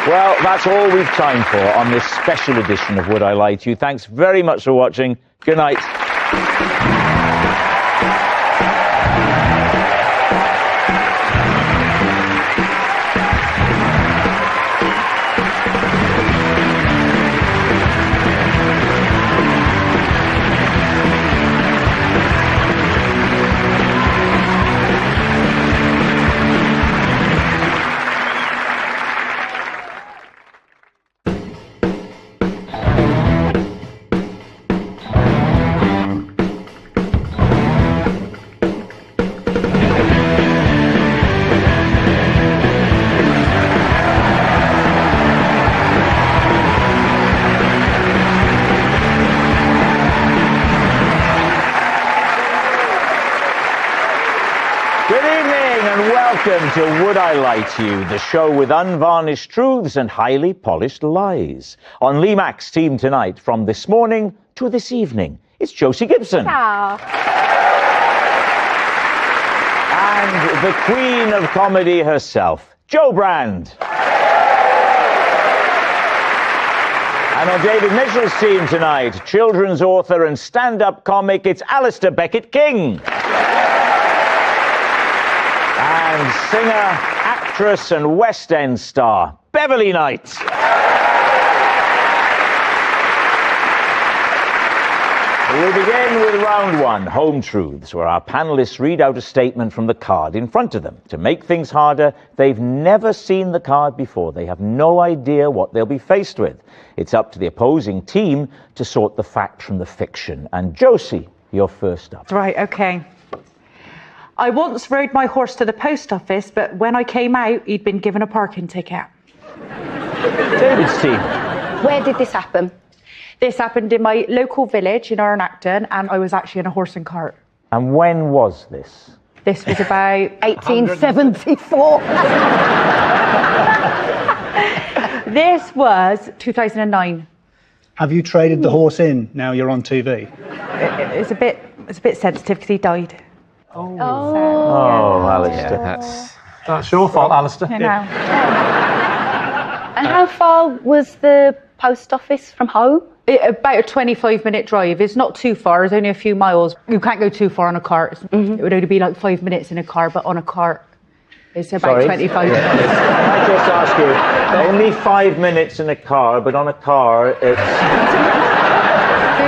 Well, that's all we've time for on this special edition of Would I Lie to You. Thanks very much for watching. Good night. Welcome to Would I Lie to You, the show with unvarnished truths and highly polished lies. On Lee Mack's team tonight, from this morning to this evening, it's Josie Gibson. Ciao. And the queen of comedy herself, Jo Brand. And on David Mitchell's team tonight, children's author and stand-up comic, it's Alistair Beckett-King. And singer, actress and West End star, Beverly Knight. We begin with round one, Home Truths, where our panellists read out a statement from the card in front of them. To make things harder, they've never seen the card before. They have no idea what they'll be faced with. It's up to the opposing team to sort the fact from the fiction. And Josie, you're first up. Right, okay. I once rode my horse to the post office, but when I came out, he'd been given a parking ticket. David's team. Where did this happen? This happened in my local village in Iron Acton, and I was actually in a horse and cart. And when was this? This was about 1874. This was 2009. Have you traded the horse in now you're on TV? It's a bit sensitive because he died. Oh, Alistair. That's your fault, Alistair. You know. And how far was the post office from home? About a 25-minute drive. It's not too far. It's only a few miles. You can't go too far on a cart. It would only be like 5 minutes in a car, but on a cart, it's about 25 minutes. Can I just ask you, only 5 minutes in a car, but on a car, it's...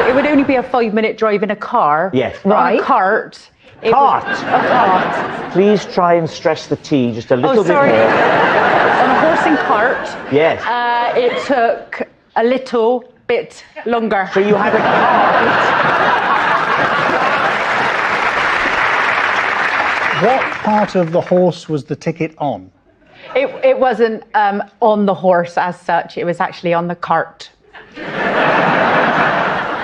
It would only be a 5-minute drive in a car. Yes. On a cart. A cart. Please try and stress the T just a little bit more. On a horse and cart. Yes. It took a little bit longer. So you had a What part of the horse was the ticket on? It wasn't on the horse as such. It was actually on the cart.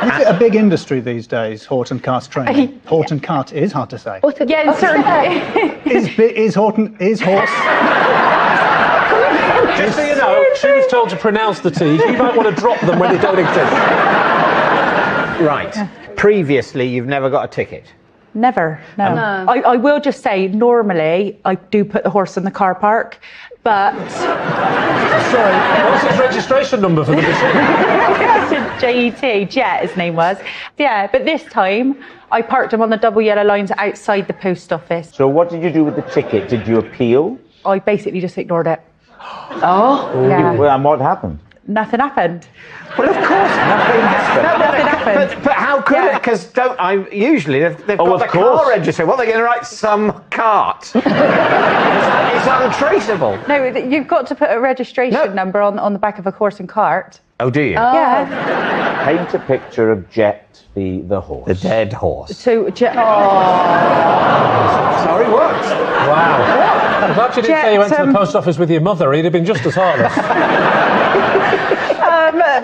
Is it a big industry these days, Horton Cart training? Horton Cart is hard to say. Yeah, certainly. Is horse? Just so you know, she was told to pronounce the T's. You might want to drop them when they don't exist. Right. Previously, you've never got a ticket. Never, no. I will just say, normally, I do put the horse in the car park, but... Sorry, what's his registration number for the machine? JET, Jet, his name was. Yeah, but this time, I parked him on the double yellow lines outside the post office. So what did you do with the ticket? Did you appeal? I basically just ignored it. Oh? Yeah. Well, and what happened? Nothing happened. Well, of course, nothing happened. Nothing happened. But how could it? Because usually they've got the car registry. What are they going to write? Some cart. It's untraceable. No, you've got to put a registration number on the back of a horse and cart. Oh, do you? Yeah. Paint a picture of Jet, the horse. The dead horse. So, Jet... Sorry, what? Wow. I'm glad you didn't say you went to the post office with your mother. He'd have been just as heartless.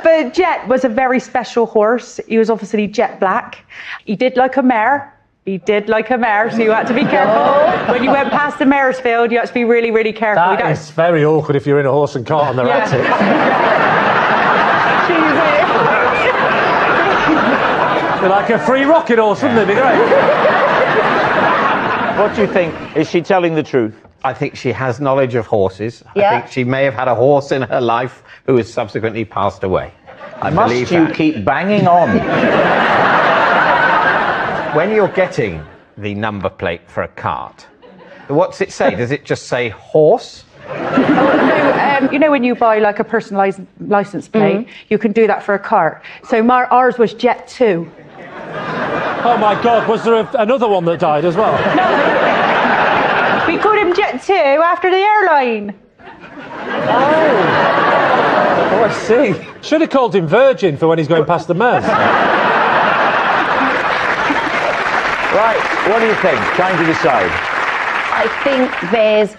But Jet was a very special horse. He was obviously jet black. He did like a mare. So you had to be careful. When you went past the mare's field, you had to be really, really careful. That is very awkward if you're in a horse and cart on the attic. You're like a free rocket horse, wouldn't it? Be great. What do you think? Is she telling the truth? I think she has knowledge of horses. Yeah. I think she may have had a horse in her life who has subsequently passed away. I Must believe you that. keep banging on? When you're getting the number plate for a cart, what's it say? Does it just say horse? No, you know when you buy like a personalised licence plate, you can do that for a cart. So ours was Jet 2. Oh my God, was there another one that died as well? We called him Jet 2 after the airline. Oh, I see. Should have called him Virgin for when he's going past the Meuse. Right, what do you think? Trying to decide. I think there's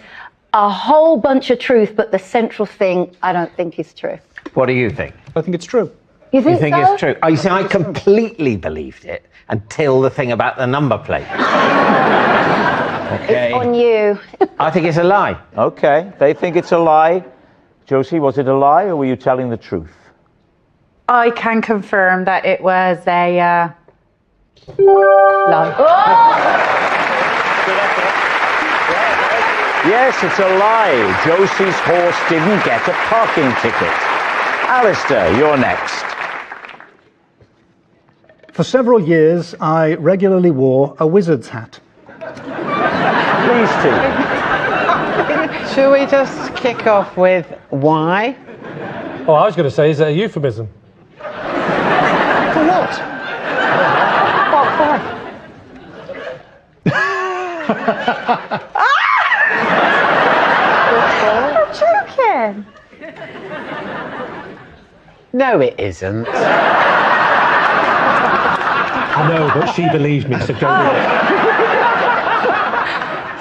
a whole bunch of truth, but the central thing I don't think is true. What do you think? I think it's true. You think so? it's true? I see. I completely believed it until the thing about the number plate. Okay. It's on you. I think it's a lie. Okay, they think it's a lie. Josie, was it a lie or were you telling the truth? I can confirm that it was a lie. Yes, it's a lie. Josie's horse didn't get a parking ticket. Alistair, you're next. For several years, I regularly wore a wizard's hat. Please do. Shall we just kick off with why? Oh, I was going to say, is it a euphemism? For what? What for? I'm joking. No, it isn't. I know, but she believed me, so go with it.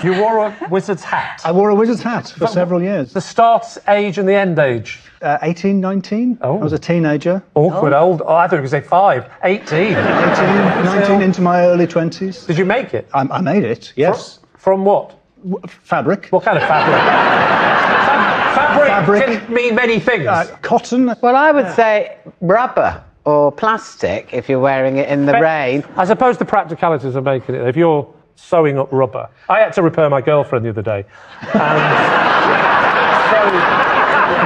You wore a wizard's hat? I wore a wizard's hat for several years. The start age and the end age? 18, 19. Oh. I was a teenager. Awkward old. Oh, I thought you were going to say 5. 18. 19 into my early 20s. Did you make it? I made it, yes. From what? Fabric. What kind of fabric? Fabric can mean many things. Cotton. Well, I would say rubber or plastic if you're wearing it in the rain. I suppose the practicalities of making it. If you're sewing up rubber. I had to repair my girlfriend the other day. And so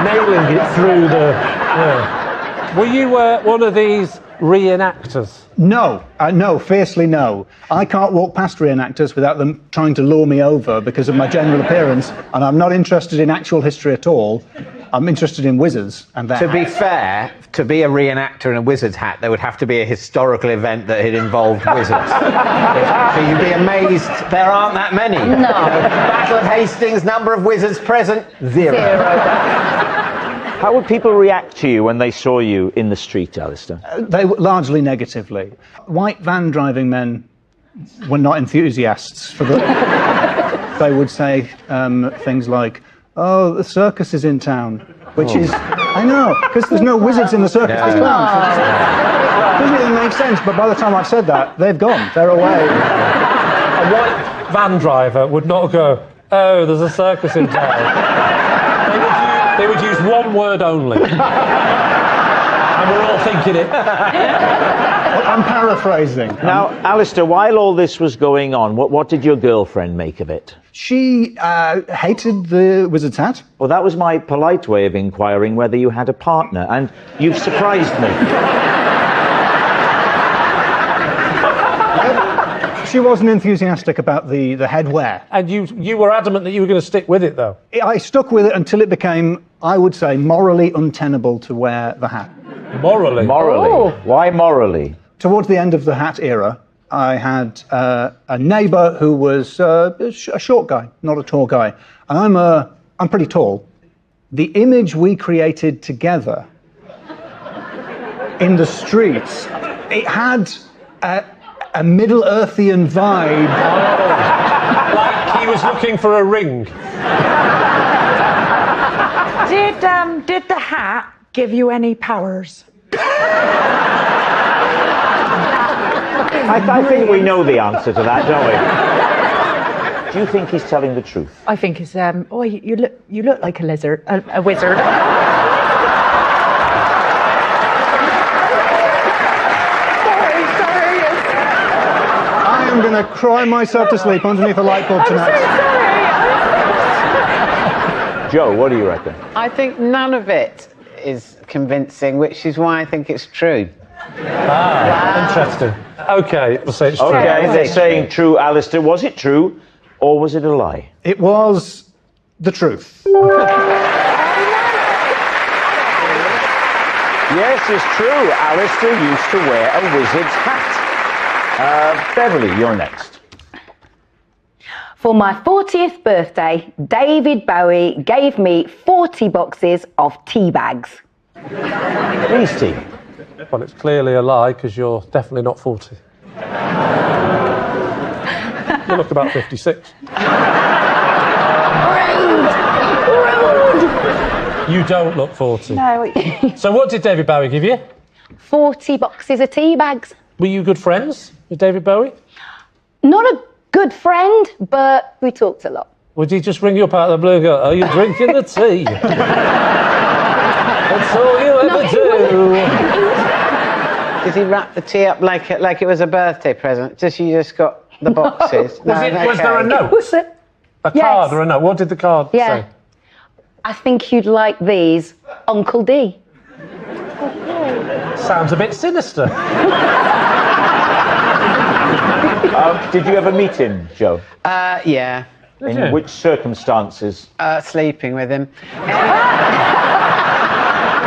nailing it through the... Yeah. Were you one of these reenactors? No, no, fiercely no. I can't walk past reenactors without them trying to lure me over because of my general appearance, and I'm not interested in actual history at all. I'm interested in wizards and that. To be fair, to be a reenactor in a wizard's hat, there would have to be a historical event that had involved wizards. So you'd be amazed there aren't that many. No. Battle of Hastings, number of wizards present, zero. How would people react to you when they saw you in the street, Alistair? They were largely negatively. White van driving men were not enthusiasts for the... They would say things like, "Oh, the circus is in town," which is... I know, because there's no wizards in the circus. Yeah. There's clowns. Doesn't even make sense, but by the time I've said that, they've gone. They're away. A white van driver would not go, "Oh, there's a circus in town." They would use one word only. And we're all thinking it. I'm paraphrasing. Now, Alistair, while all this was going on, what did your girlfriend make of it? She hated the wizard's hat. Well, that was my polite way of inquiring whether you had a partner, and you've surprised me. She wasn't enthusiastic about the headwear. And you were adamant that you were going to stick with it, though? I stuck with it until it became, I would say, morally untenable to wear the hat. Morally? Morally? Oh. Why morally? Towards the end of the hat era, I had a neighbour who was a short guy, not a tall guy. And I'm pretty tall. The image we created together in the streets, it had a Middle-earthian vibe. Oh, like he was looking for a ring. Did the hat give you any powers? I think we know the answer to that, don't we? Do you think he's telling the truth? I think it's you look like a lizard, a wizard. I'm going to cry myself to sleep underneath a light bulb tonight. Joe, what do you reckon? I think none of it is convincing, which is why I think it's true. Interesting. Okay, we'll say it's true. Okay, they're saying true, Alistair. Was it true, or was it a lie? It was the truth. Yes, it's true. Alistair used to wear a wizard's hat. Beverly, you're next. For my 40th birthday, David Bowie gave me 40 boxes of tea bags. Please, tea. Well, it's clearly a lie, because you're definitely not 40. You look about 56. You don't look 40. No. So what did David Bowie give you? 40 boxes of tea bags. Were you good friends with David Bowie? Not a good friend, but we talked a lot. Would he just ring you up out of the blue and go, "Are you drinking the tea?" That's all you ever do. Did he wrap the tea up like it was a birthday present? You just got the boxes? Was there a note? Was it? A card or a note? What did the card say? I think you'd like these, Uncle D. Sounds a bit sinister. Did you ever meet him, Joe? Yeah. In which circumstances? Sleeping with him.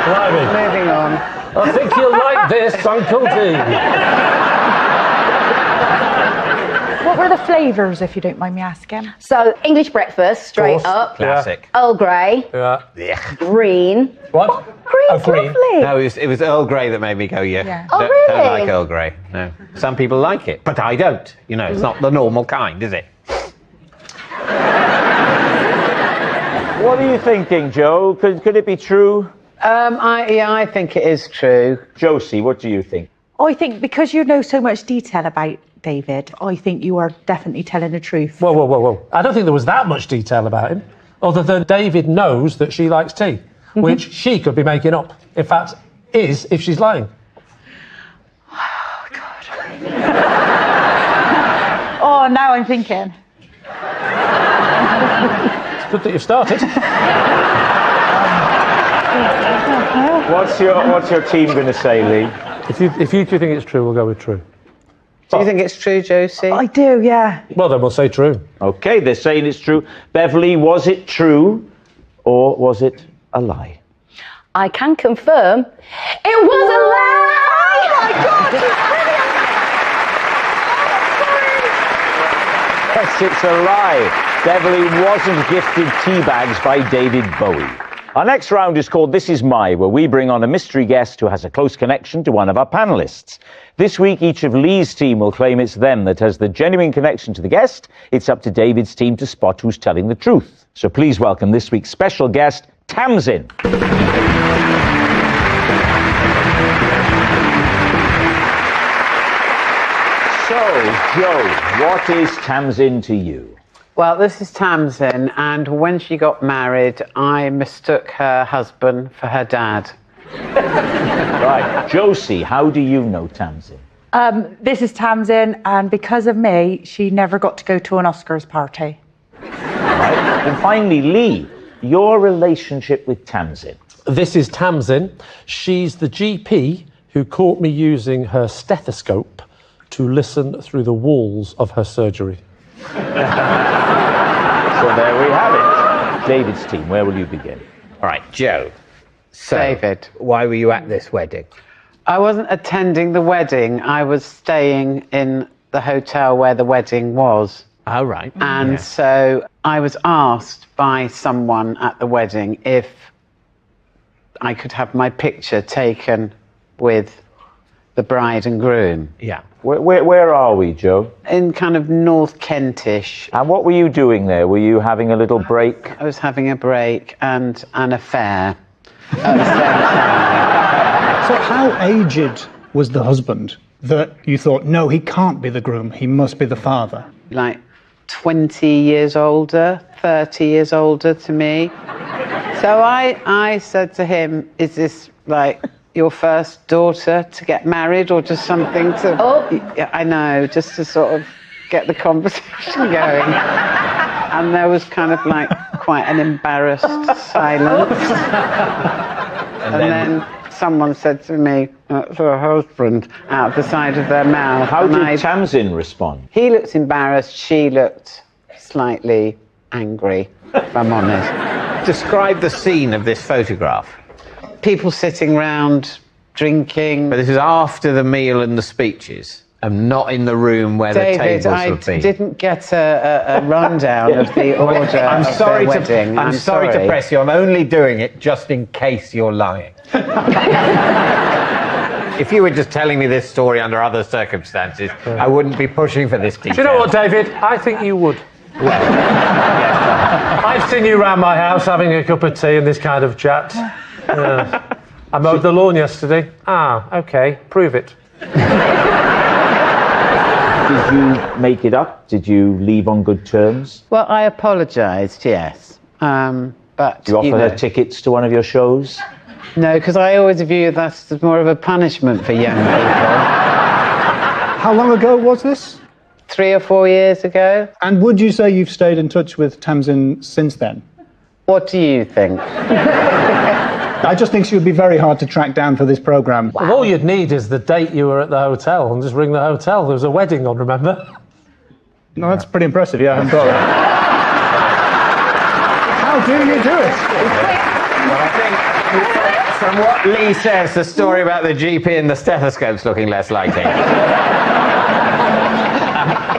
Blimey. Moving on. I think you'll like this, Uncle D. What were the flavours, if you don't mind me asking? So, English breakfast, straight up. Classic. Earl Grey. Yeah. Green. What? Green's green. lovely. No, it was Earl Grey that made me go, yeah. Oh, Don't really? like Earl Grey, no. Some people like it, but I don't. You know, it's not the normal kind, is it? What are you thinking, Joe? Could it be true? I think it is true. Josie, what do you think? I think because you know so much detail about David, I think you are definitely telling the truth. Whoa. I don't think there was that much detail about him, other than David knows that she likes tea, which she could be making up. In fact, is if she's lying. Oh, on, now I'm thinking. It's good that you've started. What's your team going to say, Lee? If you two think it's true, we'll go with true. Do you think it's true, Josie? I do, yeah. Well, then we'll say true. Okay, they're saying it's true. Beverly, was it true or was it a lie? I can confirm it was a lie! Oh my God, Yes, it's a lie. Beverly wasn't gifted tea bags by David Bowie. Our next round is called This Is My, where we bring on a mystery guest who has a close connection to one of our panellists. This week, each of Lee's team will claim it's them that has the genuine connection to the guest. It's up to David's team to spot who's telling the truth. So please welcome this week's special guest, Tamsin. So, Joe, what is Tamsin to you? Well, this is Tamsin, and when she got married, I mistook her husband for her dad. Right, Josie, how do you know Tamsin? This is Tamsin, and because of me, she never got to go to an Oscars party. Right. And finally, Lee, your relationship with Tamsin. This is Tamsin. She's the GP who caught me using her stethoscope to listen through the walls of her surgery. So there we have it. David's team, where will you begin? All right, Joe. So, David. why were you at this wedding? I wasn't attending the wedding. I was staying in the hotel where the wedding was. Oh, right. And so I was asked by someone at the wedding if I could have my picture taken with the bride and groom. Yeah. Where are we, Joe? In kind of North Kentish. And what were you doing there? Were you having a little break? I was having a break and an affair at the same time. So how aged was the husband that you thought, no, he can't be the groom, he must be the father? Like 20 years older, 30 years older to me. So I said to him, is this like your first daughter to get married or just something to... Oh. Yeah, I know, just to sort of get the conversation going. And there was kind of like quite an embarrassed silence. And then someone said to me, that's her husband, out the side of their mouth. How did Tamsin respond? He looked embarrassed, she looked slightly angry, if I'm honest. Describe the scene of this photograph. People sitting round, drinking. But this is after the meal and the speeches, and not in the room where David, the tables would be. I didn't get a rundown of the order of their wedding. I'm sorry to press you. I'm only doing it just in case you're lying. If you were just telling me this story under other circumstances, I wouldn't be pushing for this detail. Do you know what, David? I think you would. I've seen you round my house having a cup of tea and this kind of chat. I mowed the lawn yesterday. Ah, OK. Prove it. Did you make it up? Did you leave on good terms? Well, I apologised, yes. But Did you offer her tickets to one of your shows? No, because I always view that as more of a punishment for young people. How long ago was this? 3 or 4 years ago. And would you say you've stayed in touch with Tamsin since then? What do you think? I just think she would be very hard to track down for this programme. Well, all you'd need is the date you were at the hotel and just ring the hotel. There was a wedding on, remember? No, that's pretty impressive. Yeah, I haven't thought of that. How do you do it? Well, I think from what Lee says, the story about the GP and the stethoscope's looking less likely.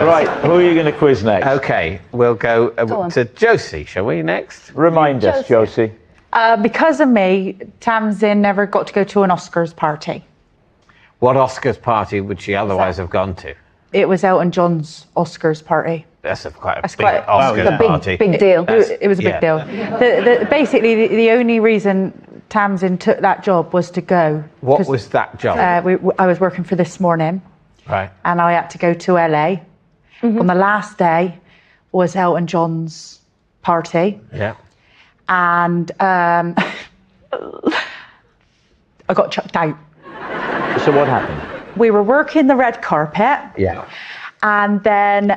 Right, who are you going to quiz next? OK, we'll go to Josie, shall we, next? Remind us, Josie. Because of me, Tamsin never got to go to an Oscars party. What Oscars party would she otherwise have gone to? It was Elton John's Oscars party. That's quite a That's big quite Oscars party. Big deal. It was a big deal. Basically, the only reason Tamsin took that job was to go. What was that job? I was working for This Morning. Right. And I had to go to LA. On the last day was Elton John's party. Yeah. And I got chucked out. So what happened? We were working the red carpet. Yeah. And then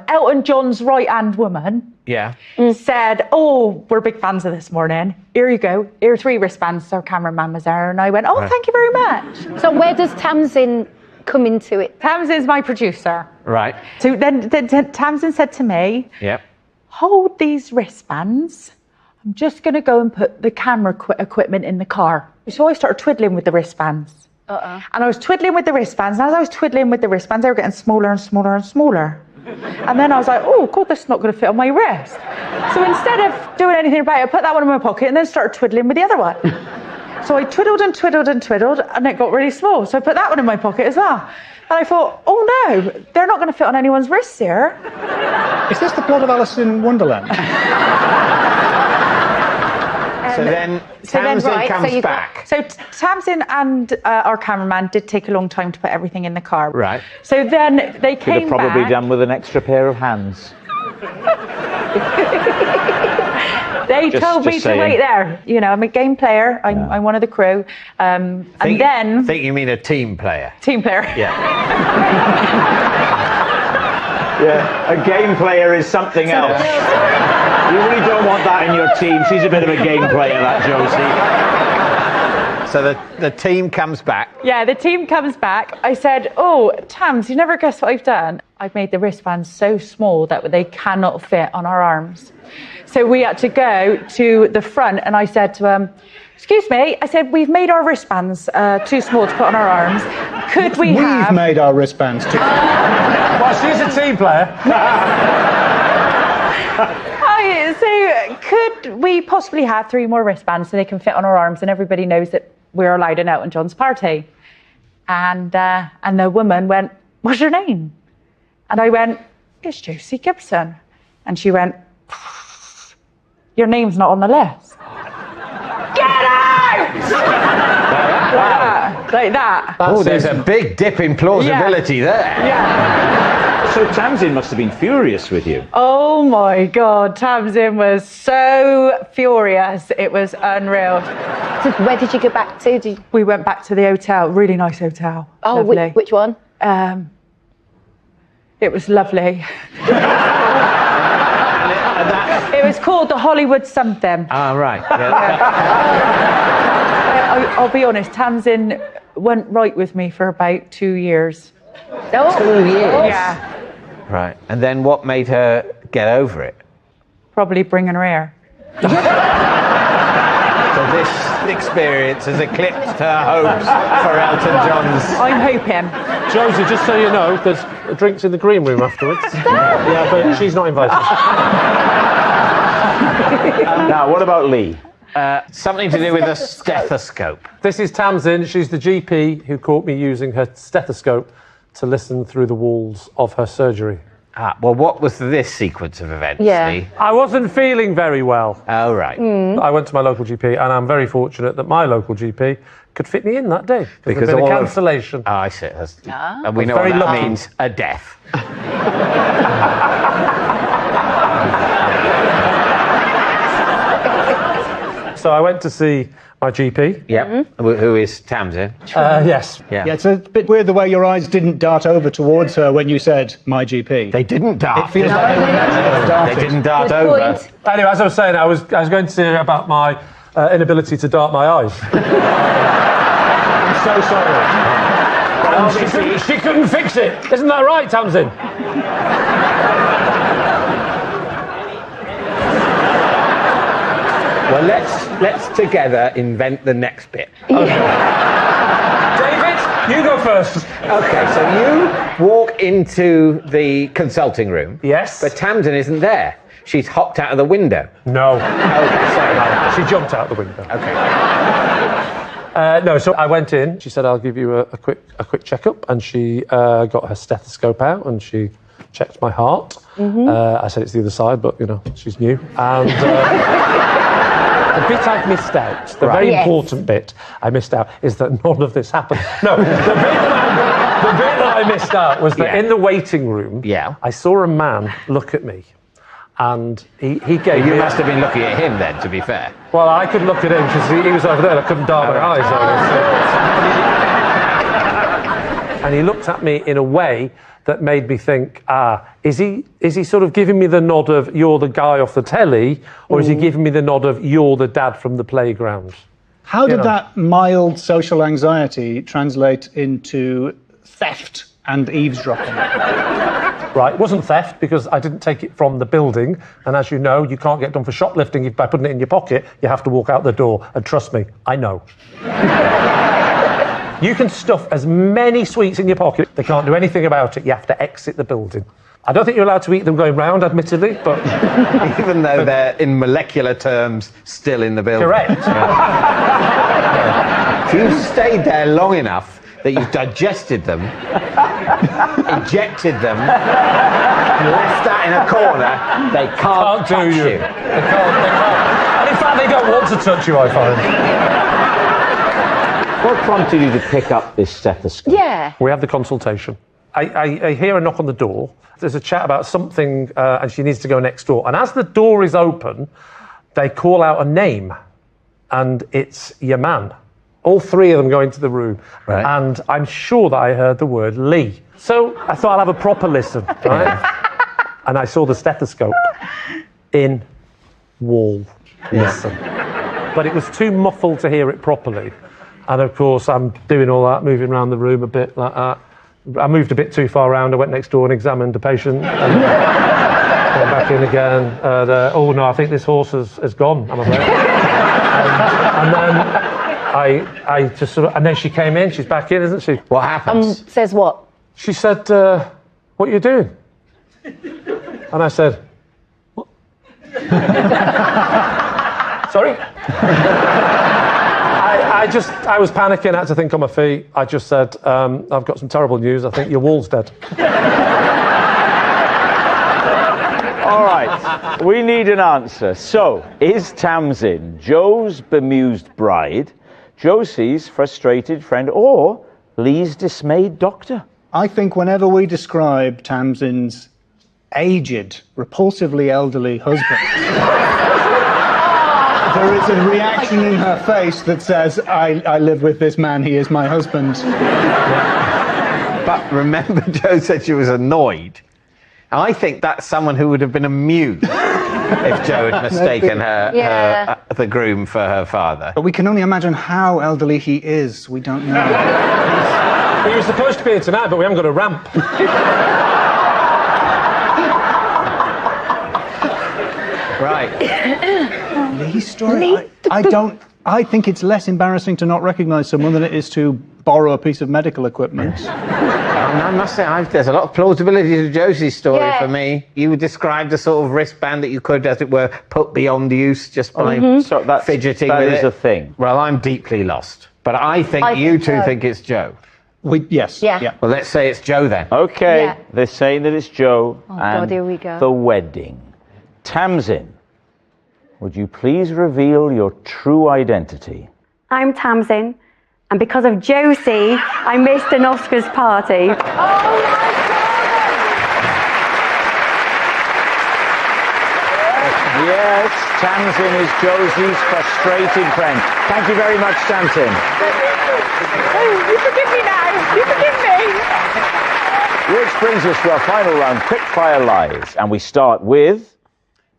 Elton John's right-hand woman Yeah. said, "Oh, we're big fans of this morning. Here you go. Here are 3 wristbands." So our cameraman was there, and I went, "Oh, thank you very much." So where does Tamsin come into it? Tamsin's my producer. Right. So then Tamsin said to me, Yep. "Hold these wristbands. I'm just going to go and put the camera equipment in the car." So I started twiddling with the wristbands. And I was twiddling with the wristbands, and as I was twiddling with the wristbands, they were getting smaller and smaller and smaller. And then I was like, "Oh, God, this is not going to fit on my wrist." So instead of doing anything about it, I put that one in my pocket and then started twiddling with the other one. So I twiddled and twiddled and twiddled, and it got really small. So I put that one in my pocket as well. And I thought, "Oh no, they're not going to fit on anyone's wrists here." Is this the plot of Alice in Wonderland? So then Tamsin comes back. So Tamsin and our cameraman did take a long time to put everything in the car. Right. So then they Could came have probably back. done with an extra pair of hands. They Just told me to saying. wait there. You know, I'm a game player. I'm one of the crew. And then think you mean a team player? team player. Yeah. Yeah, a game player is something else. You really don't want that in your team. She's a bit of a game player, that Josie. So the team comes back. Yeah, the team comes back. I said, "Oh, Tams, you never guess what I've done? I've made the wristbands so small that they cannot fit on our arms." So we had to go to the front, and I said to them, "Excuse me," I said, "we've made our wristbands too small to put on our arms. Could we have..." We've made our wristbands too. Well, she's a team player. So could we possibly have 3 more wristbands so they can fit on our arms and everybody knows that we're allowed in Elton John's party? And the woman went, "What's your name?" And I went, "It's Josie Gibson." And she went, "Your name's not on the list." Get out! Like that. Oh, there's a big dip in plausibility there. Yeah. So Tamsin must have been furious with you. Oh my God, Tamsin was so furious. It was unreal. So where did you go back to? We went back to the hotel, really nice hotel. Oh, lovely. which one? It was lovely. It was called the Hollywood something. Ah, right. I'll be honest, Tamsin went right with me for about 2 years. Oh. 2 years? Yeah. Right. And then what made her get over it? Probably bringing her here. So this experience has eclipsed her hopes for Elton John's. I'm hoping. Josie, just so you know, there's drinks in the green room afterwards. Yeah, but she's not invited. Now, what about Lee? Something to do with a stethoscope. This is Tamsin. She's the GP who caught me using her stethoscope to listen through the walls of her surgery. Ah, well, what was this sequence of events, Yeah. Lee? I wasn't feeling very well. Oh, right. I went to my local GP, and I'm very fortunate that my local GP could fit me in that day. Because there's been all a of- cancellation. Oh, I see. And we I'm know what very that lucky. means. A death. So I went to see my GP. Yep. Who is Tamsin? Yes. Yeah. Yeah, it's a bit weird the way your eyes didn't dart over towards her when you said, "My GP." They didn't dart. It feels like they darted. They didn't dart Good over. point. Anyway, as I was saying, I was going to see her about my inability to dart my eyes. I'm so sorry. And she couldn't fix it. Isn't that right, Tamsin? Well, let's together invent the next bit. David, you go first. Okay, so you walk into the consulting room. Yes. But Tamsin isn't there. She's hopped out of the window. No. Okay, sorry. She jumped out the window. Okay. No, so I went in. She said, "I'll give you a quick checkup," and she got her stethoscope out and she checked my heart. I said it's the other side, but you know she's new. And the bit I've missed out, the very important bit I missed out, is that none of this happened. No, the bit that I missed out was that in the waiting room, I saw a man look at me. And he gave me... You must have been looking at him then, to be fair. Well, I could look at him because he was over there. I couldn't dart my eyes. And he looked at me in a way that made me think, is he sort of giving me the nod of you're the guy off the telly, or is he giving me the nod of you're the dad from the playground? How did that mild social anxiety translate into theft and eavesdropping? Right, it wasn't theft because I didn't take it from the building, and as you know, you can't get done for shoplifting by putting it in your pocket. You have to walk out the door, and trust me, I know. You can stuff as many sweets in your pocket, they can't do anything about it. You have to exit the building. I don't think you're allowed to eat them going round, admittedly, but... Even though they're, in molecular terms, still in the building. Correct. If you've stayed there long enough that you've digested them, ejected them, and left that in a corner, they can't touch you. They can't. And in fact, they don't want to touch you, I find. What prompted you to pick up this stethoscope? Yeah. We have the consultation. I hear a knock on the door. There's a chat about something, and she needs to go next door. And as the door is open, they call out a name, and it's your man. All three of them go into the room, and I'm sure that I heard the word Lee. So I thought I'll have a proper listen, right? And I saw the stethoscope in wall. Listen. But it was too muffled to hear it properly. And of course, I'm doing all that, moving around the room a bit like that. I moved a bit too far around. I went next door and examined the patient. And went back in again. And, oh no, I think this horse has gone, I'm afraid. And then I just sort of, and then she came in. She's back in, isn't she? What happens? Says what? She said, "What are you doing?" And I said, "What?" Sorry. I was panicking, I had to think on my feet. I just said, I've got some terrible news. I think your wall's dead. All right, we need an answer. So, is Tamsin Joe's bemused bride, Josie's frustrated friend, or Lee's dismayed doctor? I think whenever we describe Tamsin's aged, repulsively elderly husband, there is a reaction in her face that says, I live with this man, he is my husband. But remember, Joe said she was annoyed. I think that's someone who would have been amused if Joe had mistaken the groom for her father. But we can only imagine how elderly he is. We don't know. He was supposed to be here tonight, but we haven't got a ramp. Right. Lee's story? I think it's less embarrassing to not recognise someone than it is to borrow a piece of medical equipment. I must say, there's a lot of plausibility to Josie's story for me. You described a sort of wristband that you could, as it were, put beyond use just by fidgeting with it. That is a thing. Well, I'm deeply lost. But I think you two think it's Joe. Yes. Yeah. Well, let's say it's Joe then. Okay, they're saying that it's Joe and God, here we go. the wedding. Tamsin, would you please reveal your true identity? I'm Tamsin, and because of Josie, I missed an Oscars party. Yes, Tamsin is Josie's frustrated friend. Thank you very much, Tamsin. You forgive me now. You forgive me. Which brings us to our final round, Quickfire Lies. And we start with...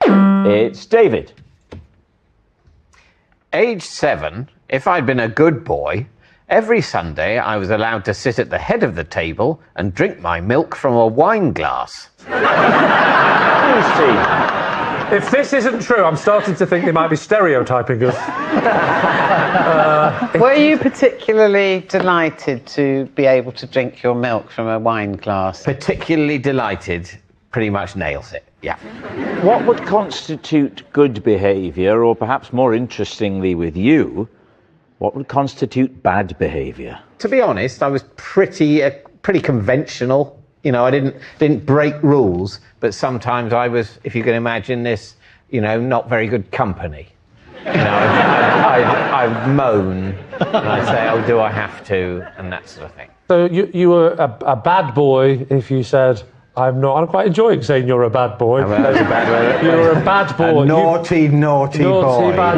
It's David. Age 7, if I'd been a good boy, every Sunday I was allowed to sit at the head of the table and drink my milk from a wine glass. If this isn't true, I'm starting to think they might be stereotyping us. Were you particularly delighted to be able to drink your milk from a wine glass? Particularly delighted, pretty much nails it, yeah. What would constitute good behaviour, or perhaps more interestingly with you, what would constitute bad behaviour? To be honest, I was pretty conventional. You know, I didn't break rules, but sometimes I was, if you can imagine this, you know, not very good company. You know, I'd moan, and I'd say, oh, do I have to, and that sort of thing. So you were a bad boy if you said, I'm quite enjoying saying you're a bad boy. That's a bad way. You were a bad boy. A naughty boy. Bad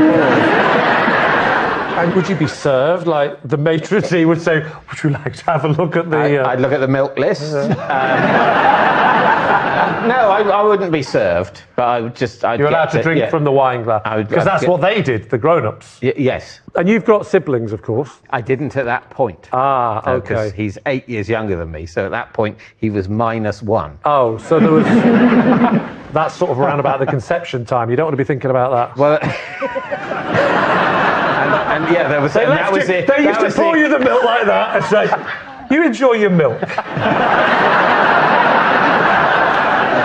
boy. And would you be served? Like the maitre d' would say, would you like to have a look at the... I'd look at the milk list. No, I wouldn't be served, but I would just... You're allowed to drink from the wine glass. Because that's what they did, the grown-ups. Yes. And you've got siblings, of course. I didn't at that point. Ah, okay. Because he's 8 years younger than me, so at that point he was -1. Oh, so there was... That's sort of around about the conception time. You don't want to be thinking about that. Well... and yeah, there was... They used to pour you the milk like that and say, you enjoy your milk.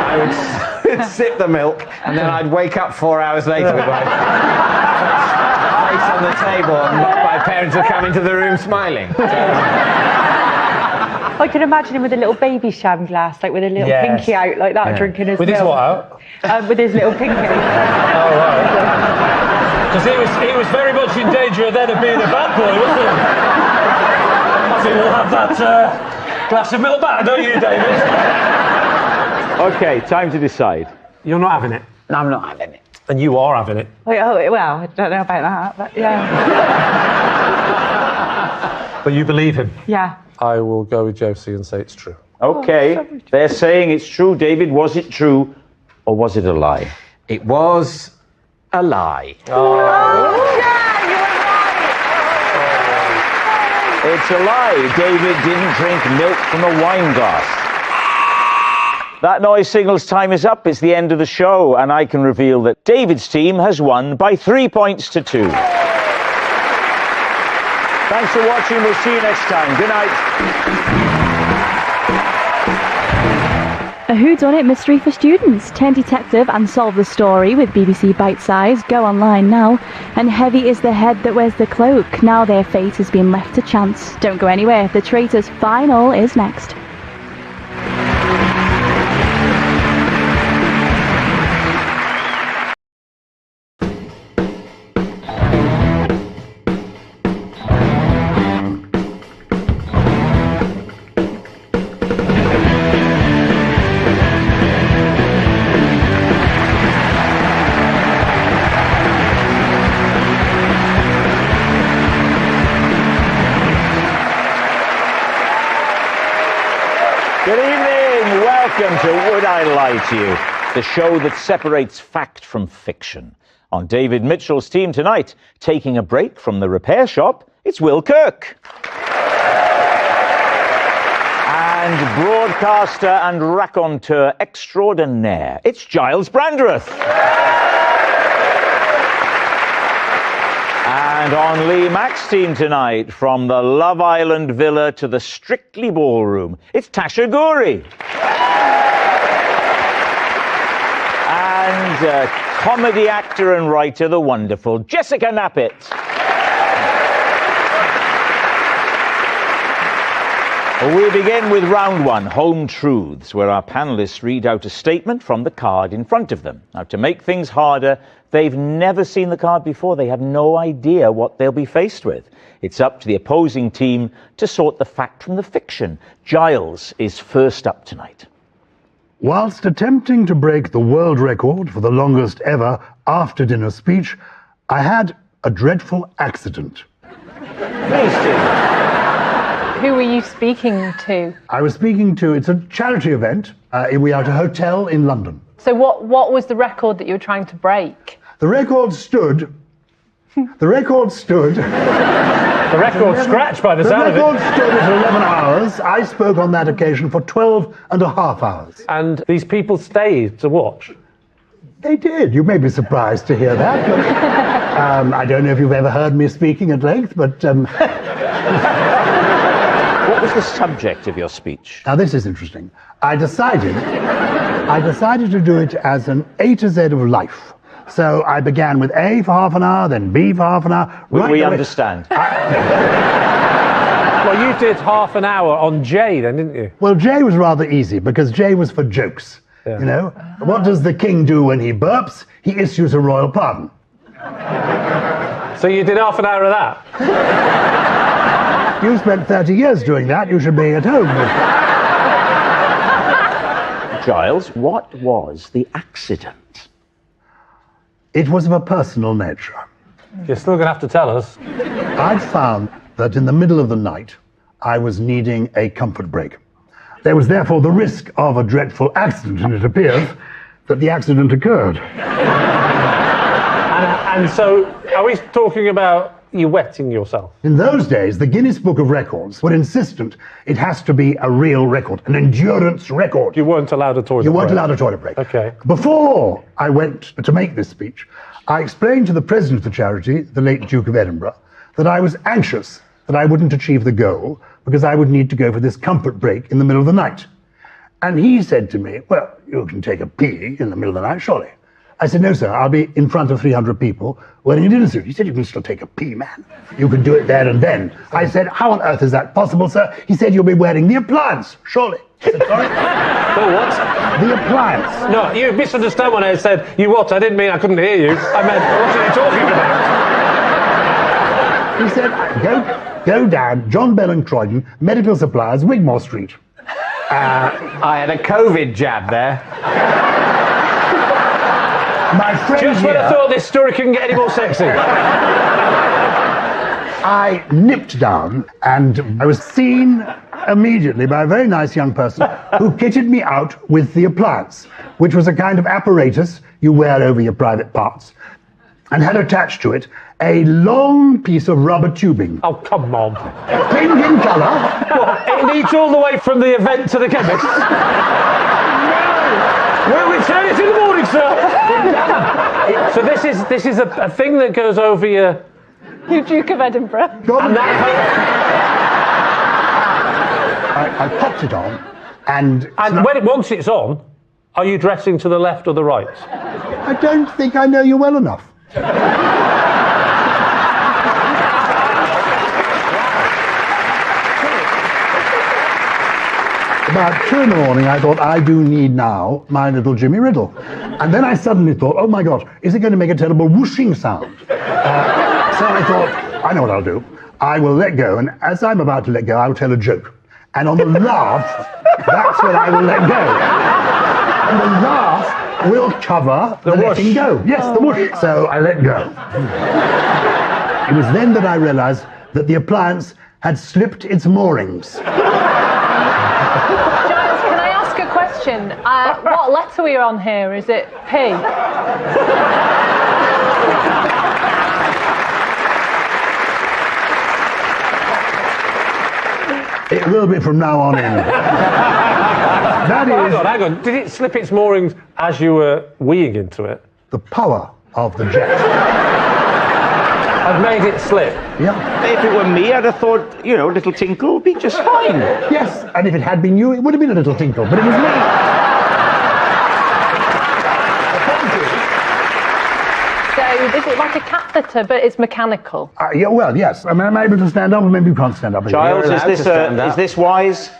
I would sip the milk, and then I'd wake up 4 hours later with my face on the table, and my parents would come into the room smiling. I can imagine him with a little baby sham glass, like with a little pinky out like that, drinking his milk. With his what out? With his little pinky. Oh, right. Because he was very much in danger then of being a bad boy, wasn't he? I think we'll have that glass of milk back, don't you, David? OK, time to decide. You're not having it? No, I'm not having it. And you are having it? Well, I don't know about that, but yeah. But you believe him? Yeah. I will go with Josie and say it's true. OK, they're saying it's true. David, was it true or was it a lie? It was a lie. It's a lie. David didn't drink milk from a wine glass. That noise signals time is up. It's the end of the show, and I can reveal that David's team has won by 3 points to 2. Thanks for watching. We'll see you next time. Good night. A whodunit mystery for students. Turn detective and solve the story with BBC Bite Size. Go online now. And heavy is the head that wears the cloak. Now their fate has been left to chance. Don't go anywhere. The Traitors Final is next. Welcome to Would I Lie to You, the show that separates fact from fiction. On David Mitchell's team tonight, taking a break from the repair shop, it's Will Kirk. And broadcaster and raconteur extraordinaire, it's Giles Brandreth. And on Lee Mack's team tonight, from the Love Island villa to the Strictly ballroom, it's Tasha Ghouri. And comedy actor and writer, the wonderful Jessica Knappett. We begin with round one, Home Truths, where our panellists read out a statement from the card in front of them. Now, to make things harder, they've never seen the card before. They have no idea what they'll be faced with. It's up to the opposing team to sort the fact from the fiction. Giles is first up tonight. Whilst attempting to break the world record for the longest ever after-dinner speech, I had a dreadful accident. Who were you speaking to? I was speaking to, it's a charity event. We are at a hotel in London. So what was the record that you were trying to break? The record stood... The record stood... The record scratched by the sound of it. The record stood at 11 hours. I spoke on that occasion for 12 and a half hours. And these people stayed to watch? They did. You may be surprised to hear that. But, I don't know if you've ever heard me speaking at length, but... What was the subject of your speech? Now, this is interesting. I decided to do it as an A to Z of life. So I began with A for half an hour, then B for half an hour. We understand. Well, you did half an hour on J then, didn't you? Well, J was rather easy because J was for jokes. Yeah. You know, what does the king do when he burps? He issues a royal pardon. So you did half an hour of that? You spent 30 years doing that. You should be at home. Giles, what was the accident? It was of a personal nature. You're still going to have to tell us. I'd found that in the middle of the night, I was needing a comfort break. There was therefore the risk of a dreadful accident, and it appears that the accident occurred. And so, are we talking about you wetting yourself? In those days, the Guinness Book of Records were insistent it has to be a real record, an endurance record. You weren't allowed a toilet break? You weren't allowed a toilet break. Okay. Before I went to make this speech, I explained to the president of the charity, the late Duke of Edinburgh, that I was anxious that I wouldn't achieve the goal because I would need to go for this comfort break in the middle of the night. And he said to me, well, you can take a pee in the middle of the night, surely. I said, no, sir, I'll be in front of 300 people wearing a dinner suit. He said, you can still take a pee, man. You can do it there and then. I said, how on earth is that possible, sir? He said, you'll be wearing the appliance, surely. I said, sorry? The what? The appliance. No, you misunderstood when I said, you what? I didn't mean I couldn't hear you. I meant, what are you talking about? He said, go down, John Bell and Croydon, Medical Supplies, Wigmore Street. I had a COVID jab there. My friend Just when I thought this story couldn't get any more sexy. I nipped down and I was seen immediately by a very nice young person who kitted me out with the appliance, which was a kind of apparatus you wear over your private parts, and had attached to it a long piece of rubber tubing. Oh, come on. Pink in colour. What, it leads all the way from the event to the chemist? We'll return it in the morning, sir. So this is a thing that goes over your... You Duke of Edinburgh. And I popped it on, and once it's on, are you dressing to the left or the right? I don't think I know you well enough. About 2 in the morning, I thought, I do need now my little Jimmy Riddle. And then I suddenly thought, oh my God, is it going to make a terrible whooshing sound? So I thought, I know what I'll do. I will let go, and as I'm about to let go, I will tell a joke. And on the laugh, that's when I will let go. And the laugh will cover the letting go. Yes, the whoosh. So I let go. It was then that I realized that the appliance had slipped its moorings. Giles, can I ask a question? What letter are we on here? Is it P? It will be from now on in. That is... Hang on. Did it slip its moorings as you were weeing into it? The power of the jet. I've made it slip. Yeah. If it were me, I'd have thought, a little tinkle would be just fine. Yes, and if it had been you, it would have been a little tinkle, but it was me. So is it like a catheter, but it's mechanical? Yeah, well, yes. I mean, I'm able to stand up, or maybe you can't stand up. Giles, is this wise?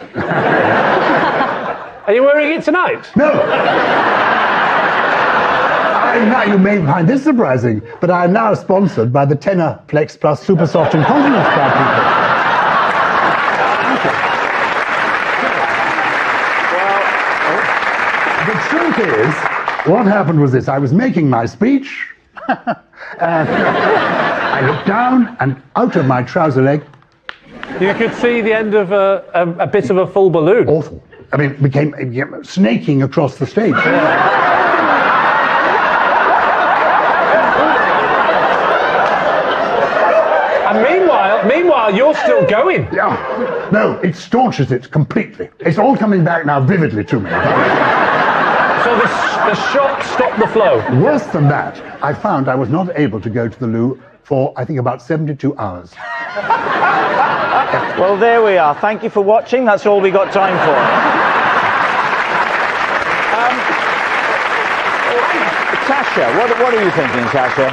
Are you wearing it tonight? No. Now you may find this surprising, but I am now sponsored by the Tenor Flex Plus Super Soft Incontinence Pad people. The truth is, what happened was this. I was making my speech, and I looked down, and out of my trouser leg... You could see the end of a bit of a full balloon. Awful. I mean, it became snaking across the stage. And meanwhile, you're still going. Yeah. No, it staunches it completely. It's all coming back now vividly to me. So the shock stopped the flow. Worse than that, I found I was not able to go to the loo for, I think, about 72 hours. Well, there we are. Thank you for watching. That's all we got time for. Tasha, what are you thinking, Tasha?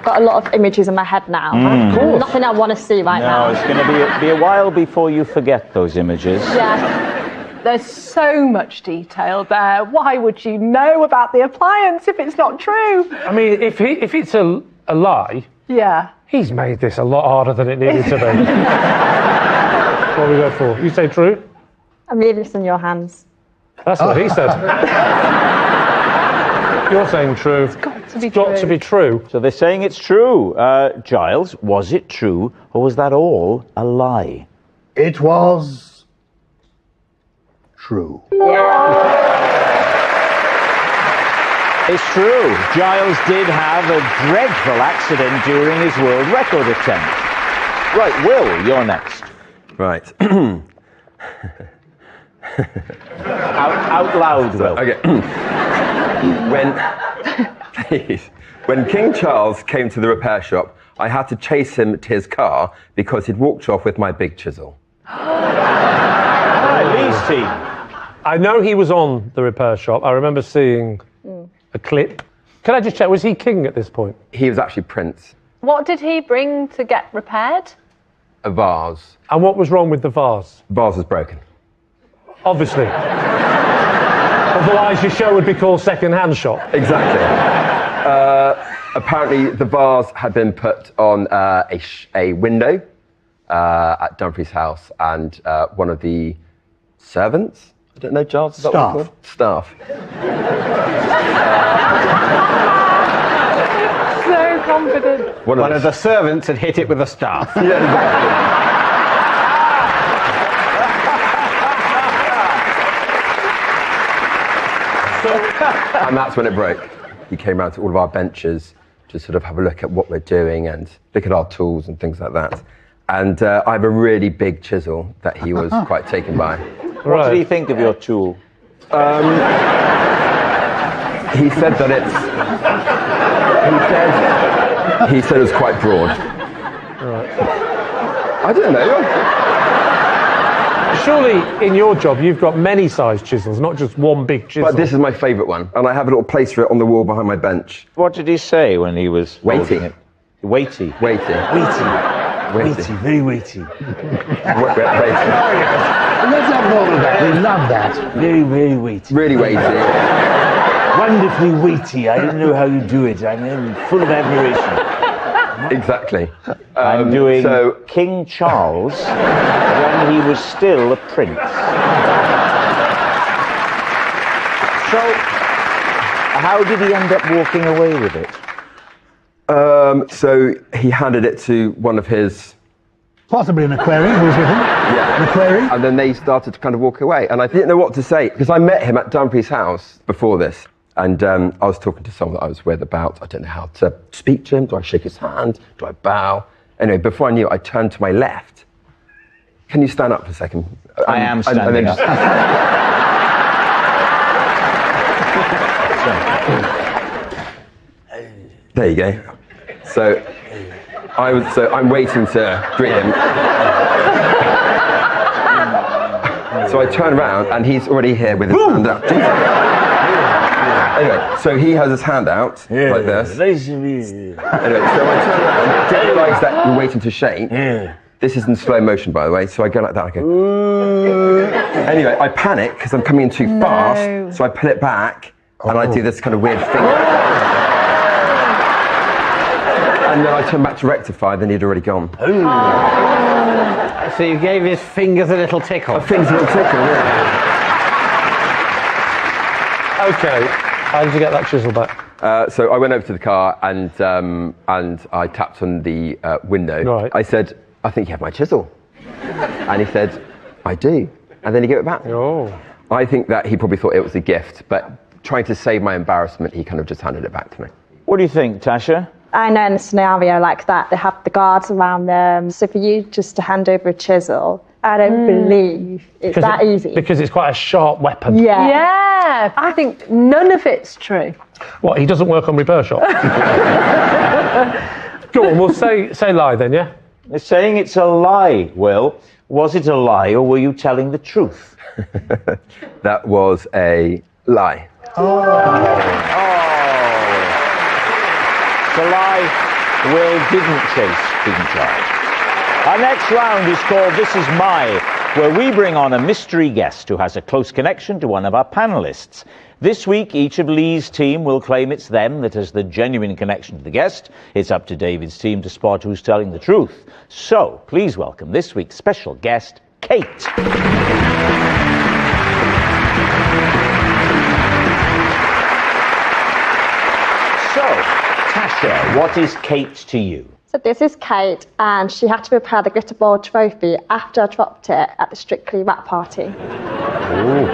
Got a lot of images in my head now. Of course. Nothing I want to see right now. No, it's going to be a while before you forget those images. Yeah. There's so much detail there. Why would you know about the appliance if it's not true? I mean, if it's a lie, Yeah. he's made this a lot harder than it needed to be. What do we go for? You say true? I'm leaving this in your hands. That's what he said. You're saying true. to be It's got to be true. So they're saying it's true. Giles, was it true, or was that all a lie? It was true. It's true. Giles did have a dreadful accident during his world record attempt. Right, Will, you're next. Right. out loud, Will. Okay. When King Charles came to the repair shop, I had to chase him to his car because he'd walked off with my big chisel. Lee's team. I know he was on the repair shop. I remember seeing a clip. Can I just check, was he king at this point? He was actually prince. What did he bring to get repaired? A vase. And what was wrong with the vase? Vase was broken. Obviously. Otherwise your show would be called Second Hand Shop. Exactly. Apparently the vase had been put on a window at Dumfries House, and one of the servants, I don't know, Giles, is that what they're called? Staff. So confident. One of the servants had hit it with a staff. And that's when it broke. He came round to all of our benches to sort of have a look at what we're doing and look at our tools and things like that. And I have a really big chisel that he was quite taken by. What did he think of your tool? He said that he said it was quite broad. I don't know. Surely, in your job, you've got many sized chisels, not just one big chisel. But this is my favourite one, and I have a little place for it on the wall behind my bench. What did he say when he was Weighty. holding it? Weighty. Weighty. Weighty, very weighty. Let's have more of that. We love that. Very, very weighty. Really weighty. Wonderfully weighty. I don't know how you do it. I'm full of admiration. Exactly. I'm doing King Charles when he was still a prince. So, how did he end up walking away with it? So he handed it to one of his... Possibly an equerry who was with him. Yeah. An equerry. And then they started to kind of walk away. And I didn't know what to say, because I met him at Dumfries House before this. And I was talking to someone that I was with about, I don't know how to speak to him. Do I shake his hand? Do I bow? Anyway, before I knew it, I turned to my left. Can you stand up for a second? I am standing up. There you go. So I'm waiting to greet him. So I turn around and he's already here with his hand up. Anyway, so he has his hand out like this. Anyway, so I turn around and didn't realise that we're waiting to shake. This is in slow motion, by the way. So I go like that. I go. Anyway, I panic because I'm coming in too fast. So I pull it back and I do this kind of weird finger. And then I turn back to rectify, then he'd already gone. So you gave his fingers a little tickle. A finger's a little tickle, yeah. Okay, how did you get that chisel back? So I went over to the car and I tapped on the window. Right. I said, I think you have my chisel. And he said, I do. And then he gave it back. Oh. I think that he probably thought it was a gift, but trying to save my embarrassment, he kind of just handed it back to me. What do you think, Tasha? I know in a scenario like that, they have the guards around them. So for you just to hand over a chisel, I don't believe it's that easy. Because it's quite a sharp weapon. Yeah, I think none of it's true. What, he doesn't work on repair shop? Go on, we'll say lie then, yeah? They're saying it's a lie, Will. Was it a lie or were you telling the truth? That was a lie. The lie, Will didn't chase King Charles. Our next round is called This Is My, where we bring on a mystery guest who has a close connection to one of our panellists. This week, each of Lee's team will claim it's them that has the genuine connection to the guest. It's up to David's team to spot who's telling the truth. So, please welcome this week's special guest, Kate. So, Michelle, what is Kate to you? So this is Kate, and she had to prepare the glitter ball trophy after I dropped it at the Strictly Rap party. Ooh.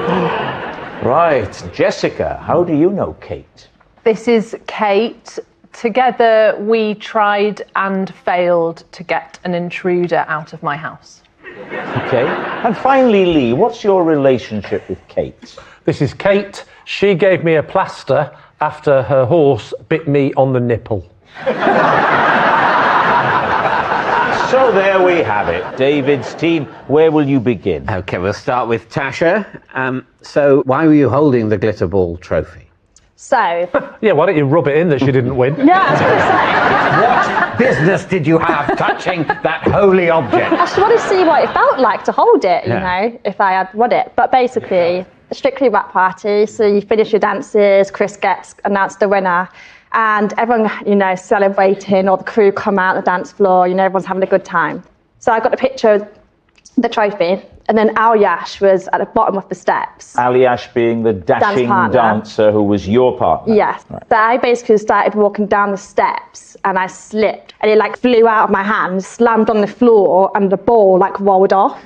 Right. Jessica, how do you know Kate? This is Kate. Together, we tried and failed to get an intruder out of my house. Okay. And finally, Lee, what's your relationship with Kate? This is Kate. She gave me a plaster after her horse bit me on the nipple. So there we have it. David's team, where will you begin? Okay, we'll start with Tasha. So why were you holding the glitter ball trophy? So... Yeah, why don't you rub it in that she didn't win? Yeah, I was going to say. What business did you have touching that holy object? I just want to see what it felt like to hold it, you know, if I had won it. But basically, the Strictly Rap party, so you finish your dances, Chris gets announced the winner, and everyone, you know, celebrating, all the crew come out on the dance floor, you know, everyone's having a good time. So I got a picture of the trophy, and then Alyash was at the bottom of the steps. Alyash being the dashing dancer who was your partner. Yes. Right. So I basically started walking down the steps and I slipped and it like flew out of my hand, slammed on the floor and the ball like rolled off.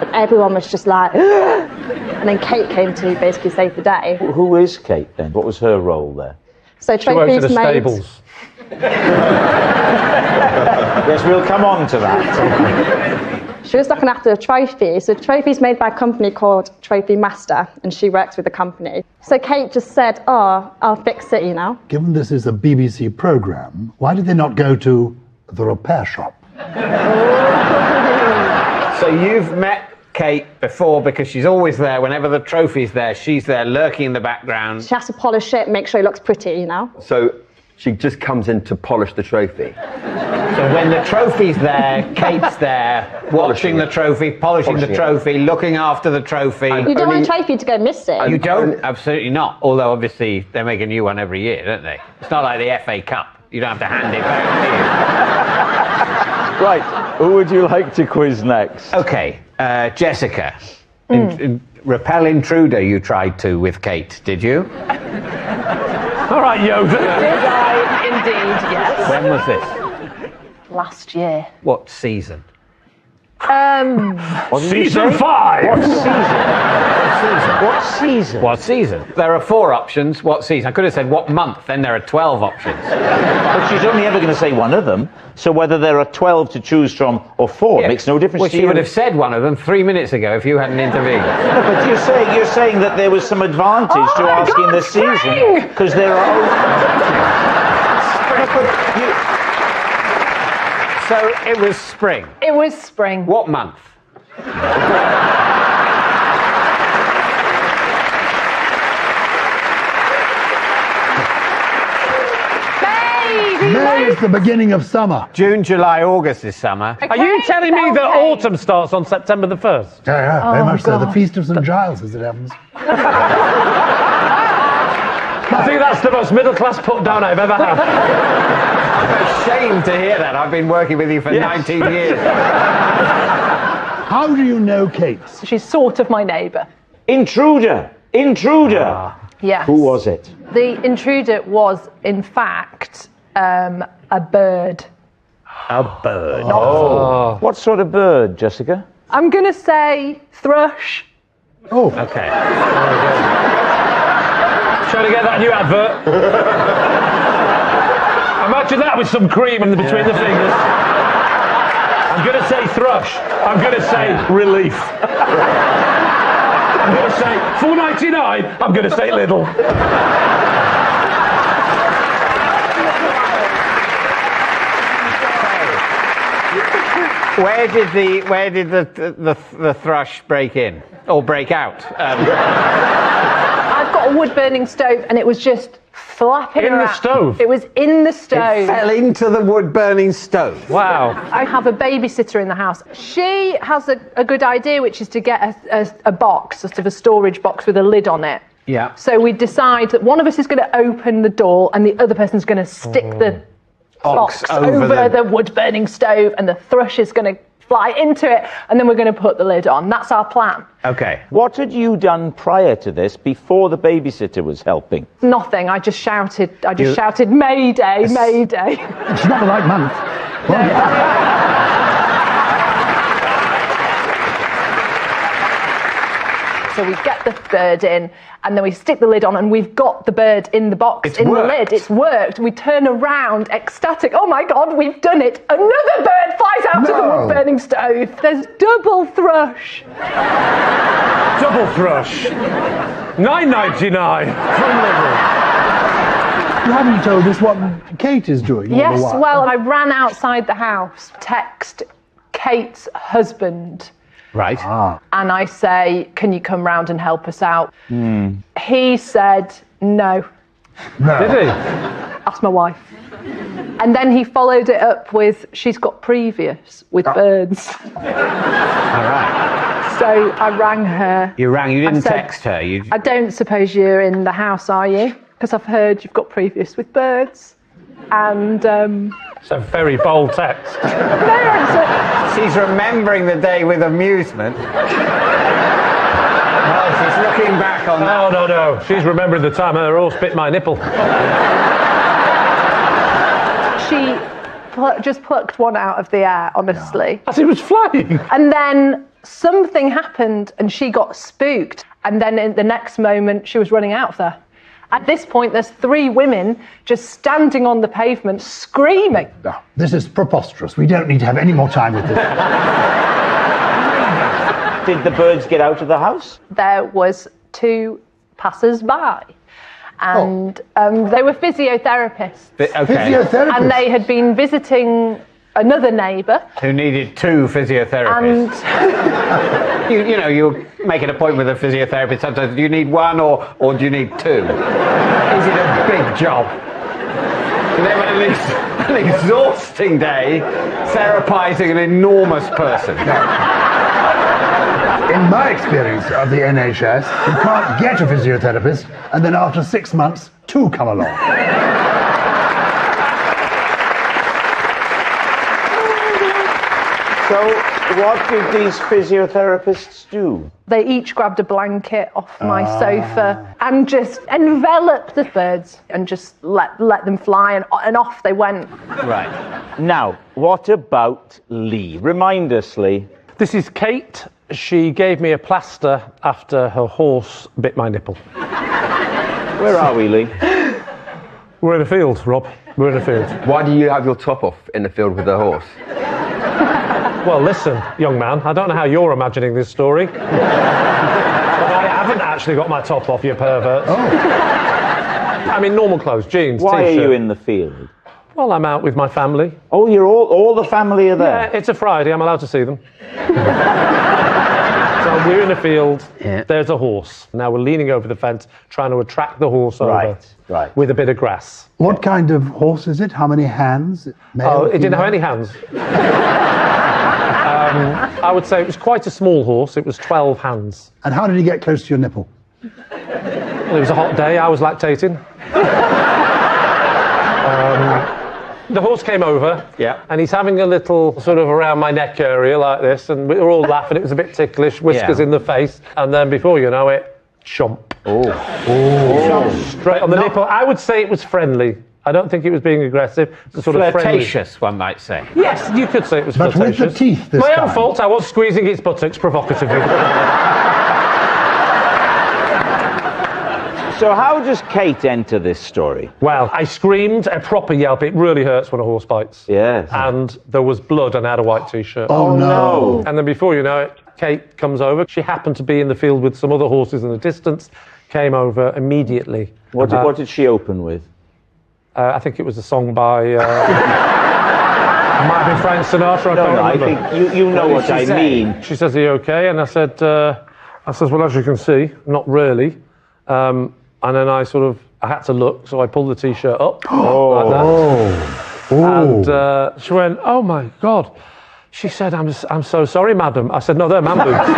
And everyone was just like, and then Kate came to basically save the day. Who is Kate then? What was her role there? So trophies at the made... stables. Yes, we'll come on to that. She was looking after the trophy. So the trophy's made by a company called Trophy Master, and she works with the company. So Kate just said, oh, I'll fix it, you know. Given this is a BBC programme, why did they not go to the repair shop? So you've met Kate before because she's always there. Whenever the trophy's there, she's there lurking in the background. She has to polish it, make sure it looks pretty, you know. So she just comes in to polish the trophy. So when the trophy's there, Kate's there, watching the trophy, polishing the trophy, looking after the trophy. You don't want a trophy to go missing. You don't? Absolutely not. Although obviously they make a new one every year, don't they? It's not like the FA Cup. You don't have to hand it back, do you? Right, who would you like to quiz next? Okay, Jessica. Repel intruder you tried to with Kate, did you? All right, Yoda. Did I indeed, yes. When was this? Last year. What season? Season 5! What season? What season? What season? There are 4 options. What season? I could have said what month, then there are 12 options. But she's only ever going to say one of them, so whether there are 12 to choose from or 4 makes no difference well, to you. She would have said one of them 3 minutes ago if you hadn't intervened. No, but you're saying that there was some advantage to asking this season, because there are... So it was spring. It was spring. What month? May is the beginning of summer. June, July, August is summer. Are you telling me that autumn starts on September the 1st? Yeah, very much so. The Feast of St. Giles, as it happens. I think that's the most middle-class put-down I've ever had. I'm ashamed to hear that. I've been working with you for 19 years. How do you know Kate? She's sort of my neighbour. Intruder! Intruder! Yes. Who was it? The intruder was, in fact, a bird. A bird. Oh. What sort of bird, Jessica? I'm going to say thrush. Oh. Okay. Trying to get that new advert. Imagine that with some cream in between the fingers. I'm going to say thrush. I'm going to say relief. I'm going to say $4.99. I'm going to say little. Where did the thrush break in or break out? I've got a wood-burning stove, and it was just flapping in around. The stove. It was in the stove. It fell into the wood-burning stove. Wow. I have a babysitter in the house. She has a good idea, which is to get a box, sort of a storage box with a lid on it. Yeah. So we decide that one of us is going to open the door, and the other person's going to stick the box over the wood-burning stove, and the thrush is going to fly into it, and then we're going to put the lid on. That's our plan. Okay. What had you done prior to this, before the babysitter was helping? Nothing. I just shouted. Shouted, Mayday, Mayday. It's not the right month. So we get the bird in, and then we stick the lid on, and we've got the bird in the box, the lid. It's worked. We turn around, ecstatic. Oh my God, we've done it. Another bird flies out of the wood-burning stove. There's double thrush. Double thrush. $9.99 from Lidl. You haven't told us what Kate is doing. all Yes, the while. well, I ran outside the house, text Kate's husband. Right. And I say, can you come round and help us out? He said, no. Did he? Ask my wife. And then he followed it up with, she's got previous with birds. All right. So I rang her. You rang, you didn't I said, text her. You... I don't suppose you're in the house, are you? Because I've heard you've got previous with birds. And it's a very bold text. She's remembering the day with amusement. Oh, she's looking back on that. No. She's remembering the time her horse bit my nipple. She just plucked one out of the air, honestly. As it was flying. And then something happened and she got spooked. And then in the next moment, she was running out of there. At this point, there's 3 women just standing on the pavement screaming. No, this is preposterous. We don't need to have any more time with this. Did the birds get out of the house? There was 2 passers-by. And they were physiotherapists. Physiotherapists? And they had been visiting another neighbour. Who needed 2 physiotherapists. And you know, you make an appointment with a physiotherapist sometimes. Do you need 1 or do you need 2? Is it a big job? And then an exhausting day therapizing an enormous person. In my experience of the NHS, you can't get a physiotherapist, and then after 6 months, 2 come along. So, what did these physiotherapists do? they each grabbed a blanket off my sofa and just enveloped the birds and just let them fly, and off they went. Right. Now, what about Lee? Remind us, Lee. This is Kate. She gave me a plaster after her horse bit my nipple. Where are we, Lee? We're in a field, Rob. We're in a field. Why do you have your top off in the field with the horse? Well, listen, young man, I don't know how you're imagining this story. But I haven't actually got my top off, you pervert. Oh. I'm in normal clothes, jeans, Why t-shirt. are you in the field? Well, I'm out with my family. Oh, you're all the family are there? Yeah, it's a Friday, I'm allowed to see them. So we're in a field, there's a horse. Now we're leaning over the fence, trying to attract the horse over with a bit of grass. What kind of horse is it? How many hands? Male, It didn't have any female? hands. I would say it was quite a small horse. It was 12 hands. And how did he get close to your nipple? Well, it was a hot day. I was lactating. The horse came over, and he's having a little sort of around my neck area like this, and we were all laughing. It was a bit ticklish, whiskers in the face, and then before you know it, chomp. Chomp straight on the nipple. I would say it was friendly. I don't think it was being aggressive. It's a sort of flirtatious, one might say. Yes, you could say it was But flirtatious. with the teeth this My time. own fault. I was squeezing its buttocks provocatively. So how does Kate enter this story? Well, I screamed a proper yelp. It really hurts when a horse bites. Yes. And there was blood, and I had a white t-shirt. Oh, no. And then before you know it, Kate comes over. She happened to be in the field with some other horses in the distance, came over immediately. What did she open with? I think it was a song by... might be Frank Sinatra, I can't remember. I think you know what I mean. She says, are you okay? And I said, well, as you can see, not really. And then I had to look, so I pulled the t-shirt up like that. And she went, oh my God. She said, I'm so sorry, madam. I said, no, they're man boobs.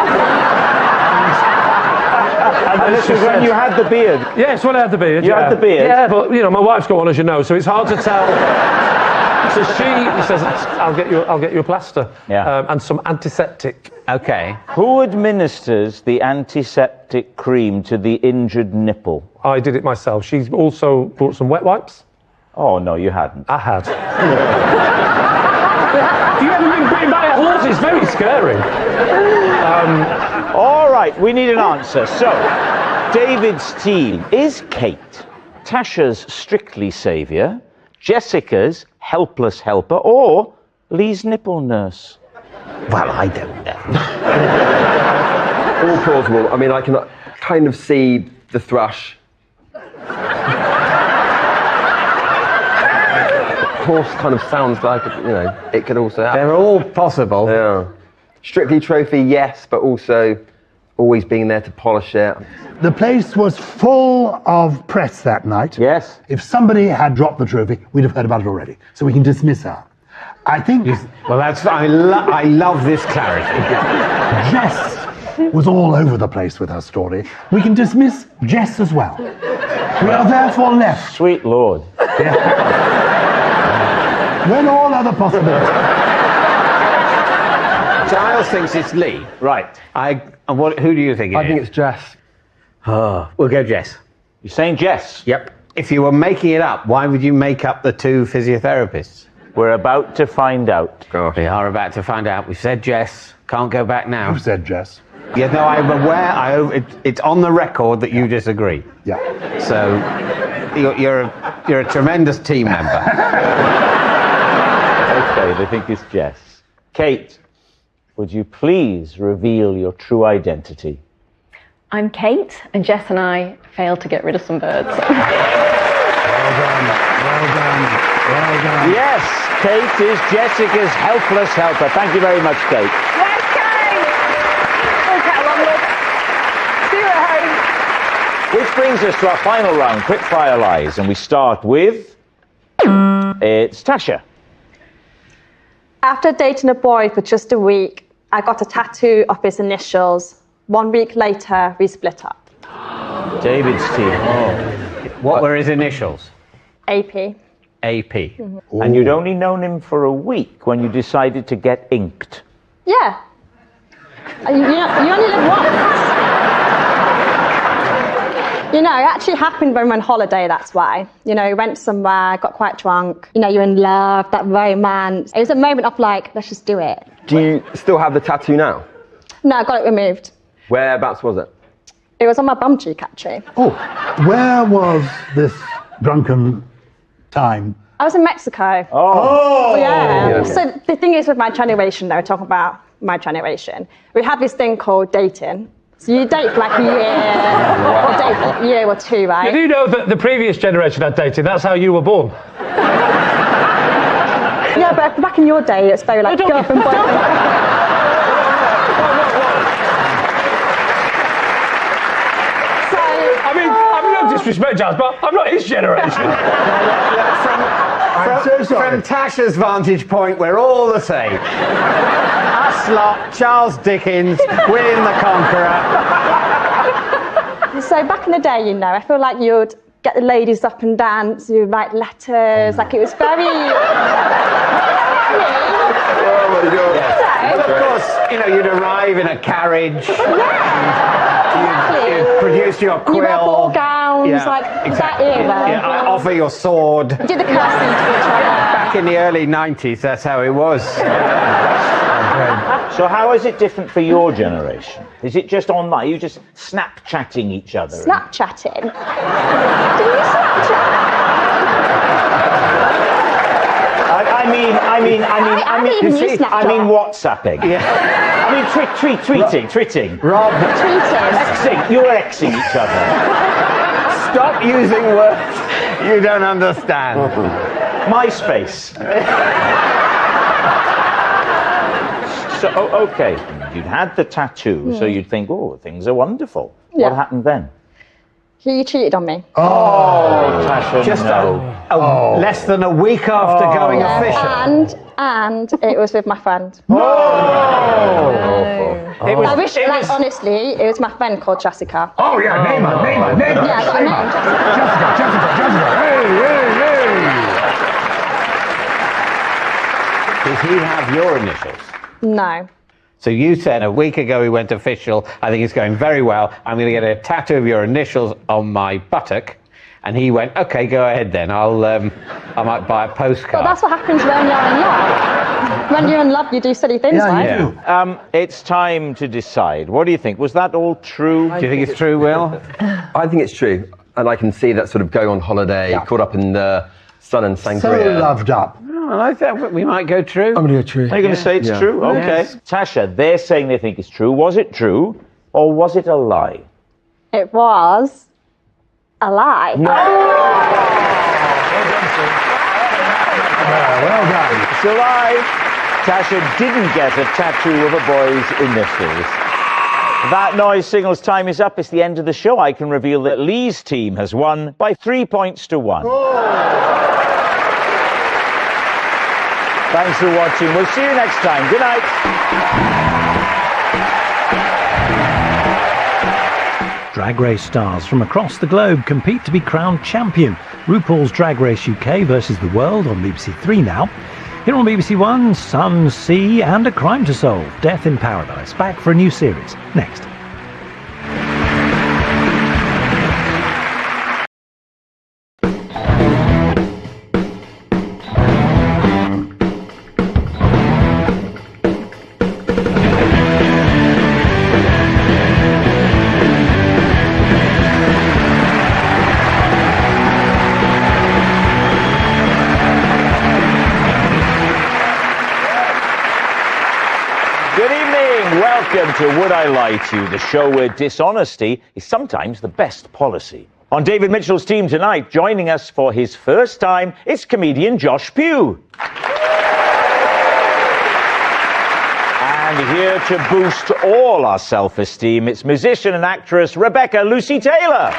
And this was when you had the beard? Yes, when I had the beard. You had the beard? Yeah, but, my wife's got one, as you know, so it's hard to tell. So she says, I'll get you a plaster. Yeah. And some antiseptic. Okay. Who administers the antiseptic cream to the injured nipple? I did it myself. She's also brought some wet wipes. Oh, no, you hadn't. I had. Have you ever been bitten by a horse? It's very scary. All right, we need an answer. So, David's team. Is Kate Tasha's strictly saviour, Jessica's helpless helper, or Lee's nipple nurse? Well, I don't know. All plausible. I mean, I can kind of see the thrush. Horse kind of sounds like, it could also happen. They're all possible. Yeah. Strictly trophy, yes, but also always being there to polish it. The place was full of press that night. Yes. If somebody had dropped the trophy, we'd have heard about it already. So we can dismiss her. I think... Well, that's... I love this clarity. Jess was all over the place with her story. We can dismiss Jess as well. We are therefore left... Sweet Lord. When all other possibilities... Giles thinks it's Lee. Right. Who do you think it is? I think it's Jess. Oh, we'll go Jess. You're saying Jess? Yep. If you were making it up, why would you make up the two physiotherapists? We're about to find out. We are about to find out. We've said Jess. Can't go back now. Who said Jess? Yeah, no, I'm aware. It's on the record that you disagree. Yeah. So you're a tremendous team member. Okay, they think it's Jess. Kate, would you please reveal your true identity? I'm Kate, and Jess and I failed to get rid of some birds. Well done. Yes, Kate is Jessica's helpless helper. Thank you very much, Kate. Yes, Kate! Okay, along with. See you at home. Which brings us to our final round, quick-fire lies, and we start with... It's Tasha. After dating a boy for just a week, I got a tattoo of his initials. 1 week later, we split up. David's team. What were his initials? AP. AP. Mm-hmm. And you'd only known him for a week when you decided to get inked. Yeah. You only live once. It actually happened when we went on holiday, that's why. We went somewhere, got quite drunk. You're in love, that romance. It was a moment of let's just do it. Do you still have the tattoo now? No, I got it removed. Whereabouts was it? It was on my bum cheek, actually. Oh, where was this drunken time? I was in Mexico. Oh! Yeah. Yeah. So the thing is with my generation, though, talking about my generation, we have this thing called dating. So you date for a year, or date for a year or two, right? Did you know that the previous generation had dated? That's how you were born. Yeah, but back in your day, it's very girlfriend, boyfriend. No disrespect, Jazz, but I'm not his generation. From Tasha's vantage point, we're all the same. Us lot, Charles Dickens, William the Conqueror. So back in the day, I feel like you'd get the ladies up and dance, you'd write letters, it was very... Oh my God. Well, of course, you'd arrive in a carriage. Exactly. You'd produce your quill. You wear ball gowns, exactly. that era. Yeah, offer your sword. You did the casting to each other. Back in the early 90s, that's how it was. So how is it different for your generation? Is it just online? Are you just Snapchatting each other? Snapchatting? Do you Snapchat? I mean, WhatsApping. Yeah. Tweeting. Rob. Xing. You were Xing each other. Stop using words you don't understand. MySpace. So, okay, you'd had the tattoo, so you'd think, things are wonderful. Yeah. What happened then? He cheated on me. Oh, Tasha, just no. Less than a week after going official. And it was with my friend. It was, I wish, honestly, it was my friend called Jessica. Oh, yeah, name her. Yeah, I got a name, Jessica. Hey. he have your initials? No. So you said a week ago we went official. I think it's going very well. I'm going to get a tattoo of your initials on my buttock. And he went, okay, go ahead then. I might buy a postcard. Well, that's what happens when you're in love. When you're in love, you do silly things, right? Yeah. It's time to decide. What do you think? Was that all true? Do you think it's true, Will? I think it's true. And I can see that sort of going on holiday, caught up in the sun and sangria. So loved up. Oh, I thought we might go true. I'm going to go true. Are you going to say it's true? Okay. Yes. Tasha, they're saying they think it's true. Was it true or was it a lie? It was a lie. No. Well done. It's a lie. Tasha didn't get a tattoo of a boy's initials. That noise signals time is up. It's the end of the show. I can reveal that Lee's team has won by 3 points to 1. Thanks for watching. We'll see you next time. Good night. Drag Race stars from across the globe compete to be crowned champion. RuPaul's Drag Race UK versus the World on BBC Three now. Here on BBC One, Sun, Sea and A Crime to Solve, Death in Paradise. Back for a new series next. Welcome to Would I Lie to You, the show where dishonesty is sometimes the best policy. On David Mitchell's team tonight, joining us for his first time, it's comedian Josh Pugh. And here to boost all our self-esteem, it's musician and actress Rebecca Lucy Taylor.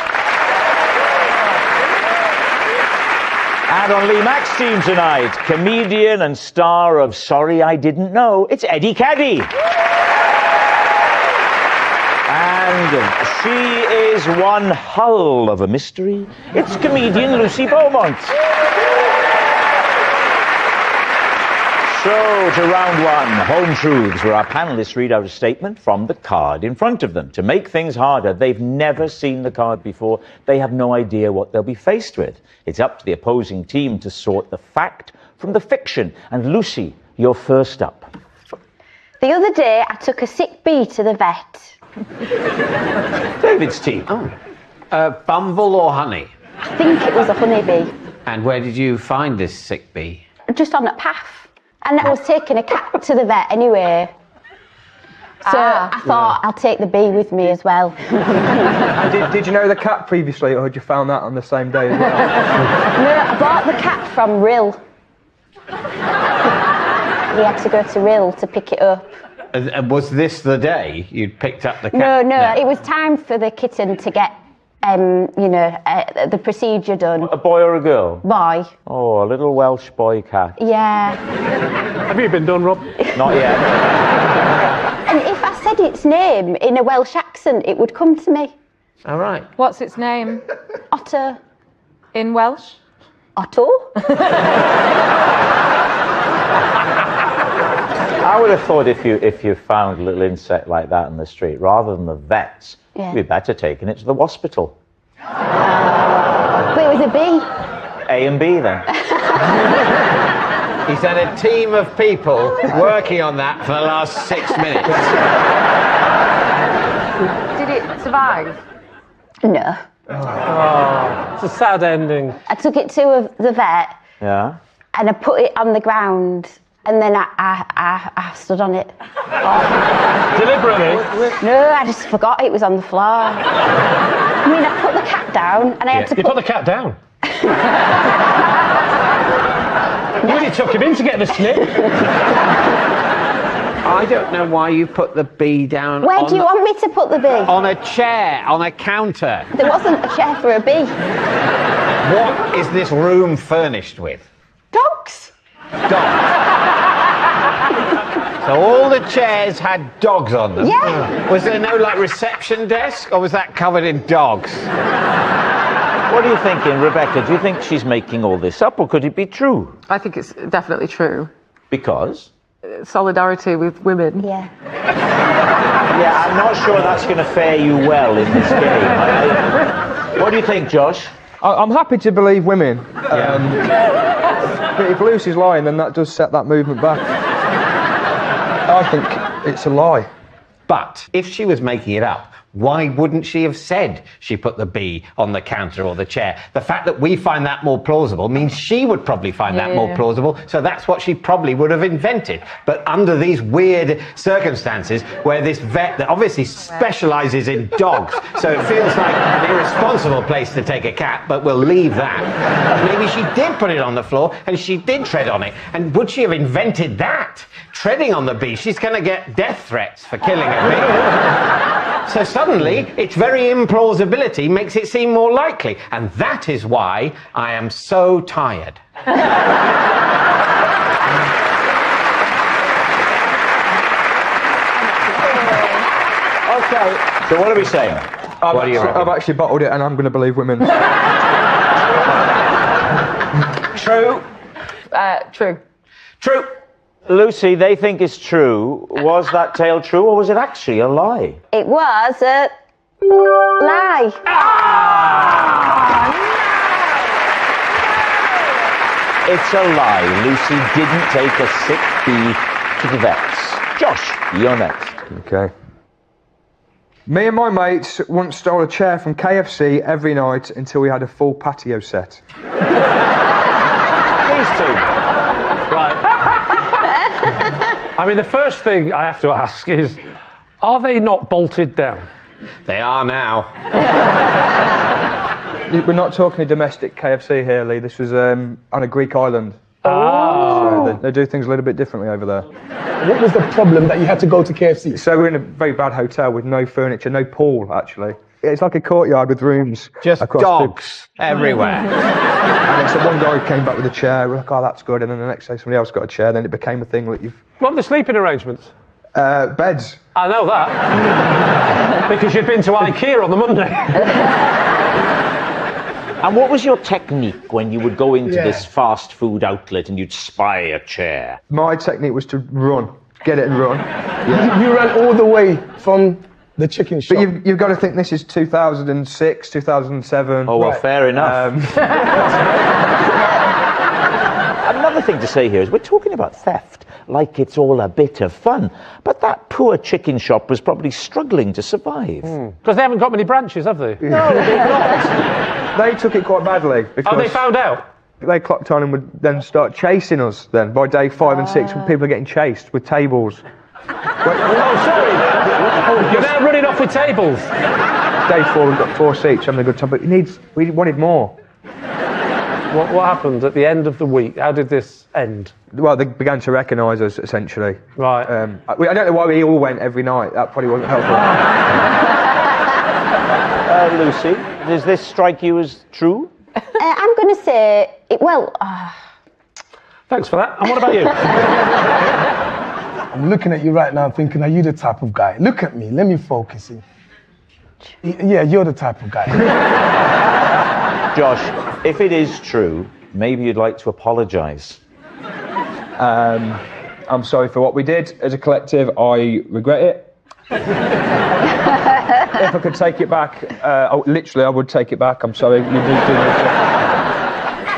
And on Lee Mack's team tonight, comedian and star of Sorry I Didn't Know, it's Eddie Caddy. And she is one hull of a mystery. It's comedian Lucy Beaumont. So, to round one, Home Truths, where our panellists read out a statement from the card in front of them. To make things harder, they've never seen the card before. They have no idea what they'll be faced with. It's up to the opposing team to sort the fact from the fiction. And Lucy, you're first up. The other day, I took a sick bee to the vet. David's team. Bumble or honey? I think it was a honeybee. And where did you find this sick bee? Just on a path. And I was taking a cat to the vet anyway. So I thought I'll take the bee with me as well. Did you know the cat previously, or had you found that on the same day as well? No, I bought the cat from Rill. We had to go to Rill to pick it up. Was this the day you'd picked up the cat? No, it was time for the kitten to get, the procedure done. A boy or a girl? Boy. Oh, a little Welsh boy cat. Yeah. Have you been done, Rob? Not yet. And if I said its name in a Welsh accent, it would come to me. All right. What's its name? Otter. In Welsh? Otto. I would have thought if you found a little insect like that in the street, rather than the vets, you'd be better taking it to the hospital. But it was a bee. A and B then. He's had a team of people working on that for the last 6 minutes. Did it survive? No. Oh, it's a sad ending. I took it to the vet. Yeah. And I put it on the ground. And then I stood on it. Deliberately? No, I just forgot it was on the floor. I mean, I put the cat down and I had to You put the cat down? You really took him in to get the snip. I don't know why you put the bee down. Where do you want me to put the bee? On a chair, on a counter. There wasn't a chair for a bee. What is this room furnished with? Dogs. Dogs. So all the chairs had dogs on them? Yeah. Was there no, reception desk, or was that covered in dogs? What are you thinking, Rebecca? Do you think she's making all this up, or could it be true? I think it's definitely true. Because? solidarity with women. Yeah. Yeah, I'm not sure that's going to fare you well in this game. What do you think, Josh? I'm happy to believe women. But if Lucy's lying, then that does set that movement back. I think it's a lie. But if she was making it up, why wouldn't she have said she put the bee on the counter or the chair? The fact that we find that more plausible means she would probably find that more plausible, so that's what she probably would have invented. But under these weird circumstances where this vet that obviously specialises in dogs, so it feels like an irresponsible place to take a cat, but we'll leave that. Maybe she did put it on the floor and she did tread on it. And would she have invented that? Treading on the bee, she's going to get death threats for killing a bee. So suddenly, its very implausibility makes it seem more likely. And that is why I am so tired. Okay. So what are we saying? I've actually bottled it and I'm going to believe women. True. True. True. Lucy, they think it's true. Was that tale true or was it actually a lie? It was a lie. It's a lie. Lucy didn't take a sick bee to the vets. Josh, you're next. Okay. Me and my mates once stole a chair from KFC every night until we had a full patio set. These two. Right. I mean, the first thing I have to ask is, are they not bolted down? They are now. We're not talking a domestic KFC here, Lee. This was on a Greek island. Oh. So they do things a little bit differently over there. What was the problem that you had to go to KFC? So we're in a very bad hotel with no furniture, no pool, actually. It's like a courtyard with rooms. Just dogs everywhere. And then so one guy came back with a chair. We're like, oh, that's good. And then the next day somebody else got a chair. Then it became a thing that you've... What were the sleeping arrangements? Beds. I know that. Because you'd been to IKEA on the Monday. And what was your technique when you would go into this fast food outlet and you'd spy a chair? My technique was to run. Get it and run. Yeah. You ran all the way from the chicken shop. But you've got to think this is 2006, 2007. Oh, well, fair enough. Another thing to say here is we're talking about theft like it's all a bit of fun. But that poor chicken shop was probably struggling to survive. Because they haven't got many branches, have they? No, they've not. They took it quite badly. Oh, they found out? They clocked on and would then start chasing us then. By day 5 and 6, when people are getting chased with tables. Oh, sorry. You're now running off with tables. Day 4, we've got 4 seats, having a good time. But we wanted more. What happened at the end of the week? How did this end? Well, they began to recognise us, essentially. Right. I don't know why we all went every night. That probably wasn't helpful. Lucy, does this strike you as true? I'm going to say, Thanks for that. And what about you? I'm looking at you right now thinking, are you the type of guy? Look at me, let me focus in. Yeah, you're the type of guy. Josh, if it is true, maybe you'd like to apologise. I'm sorry for what we did as a collective. I regret it. If I could take it back, literally, I would take it back. I'm sorry. You did do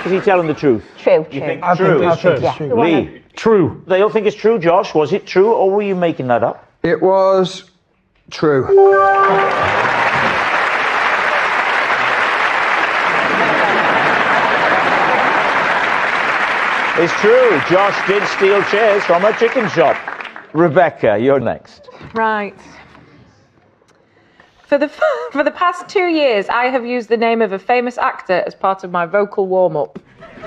Is he telling the truth? True. You think I true? think it's true. Lee? True. They all think it's true, Josh. Was it true, or were you making that up? It was true. It's true. Josh did steal chairs from a chicken shop. Rebecca, you're next. Right. For the past 2 years, I have used the name of a famous actor as part of my vocal warm-up.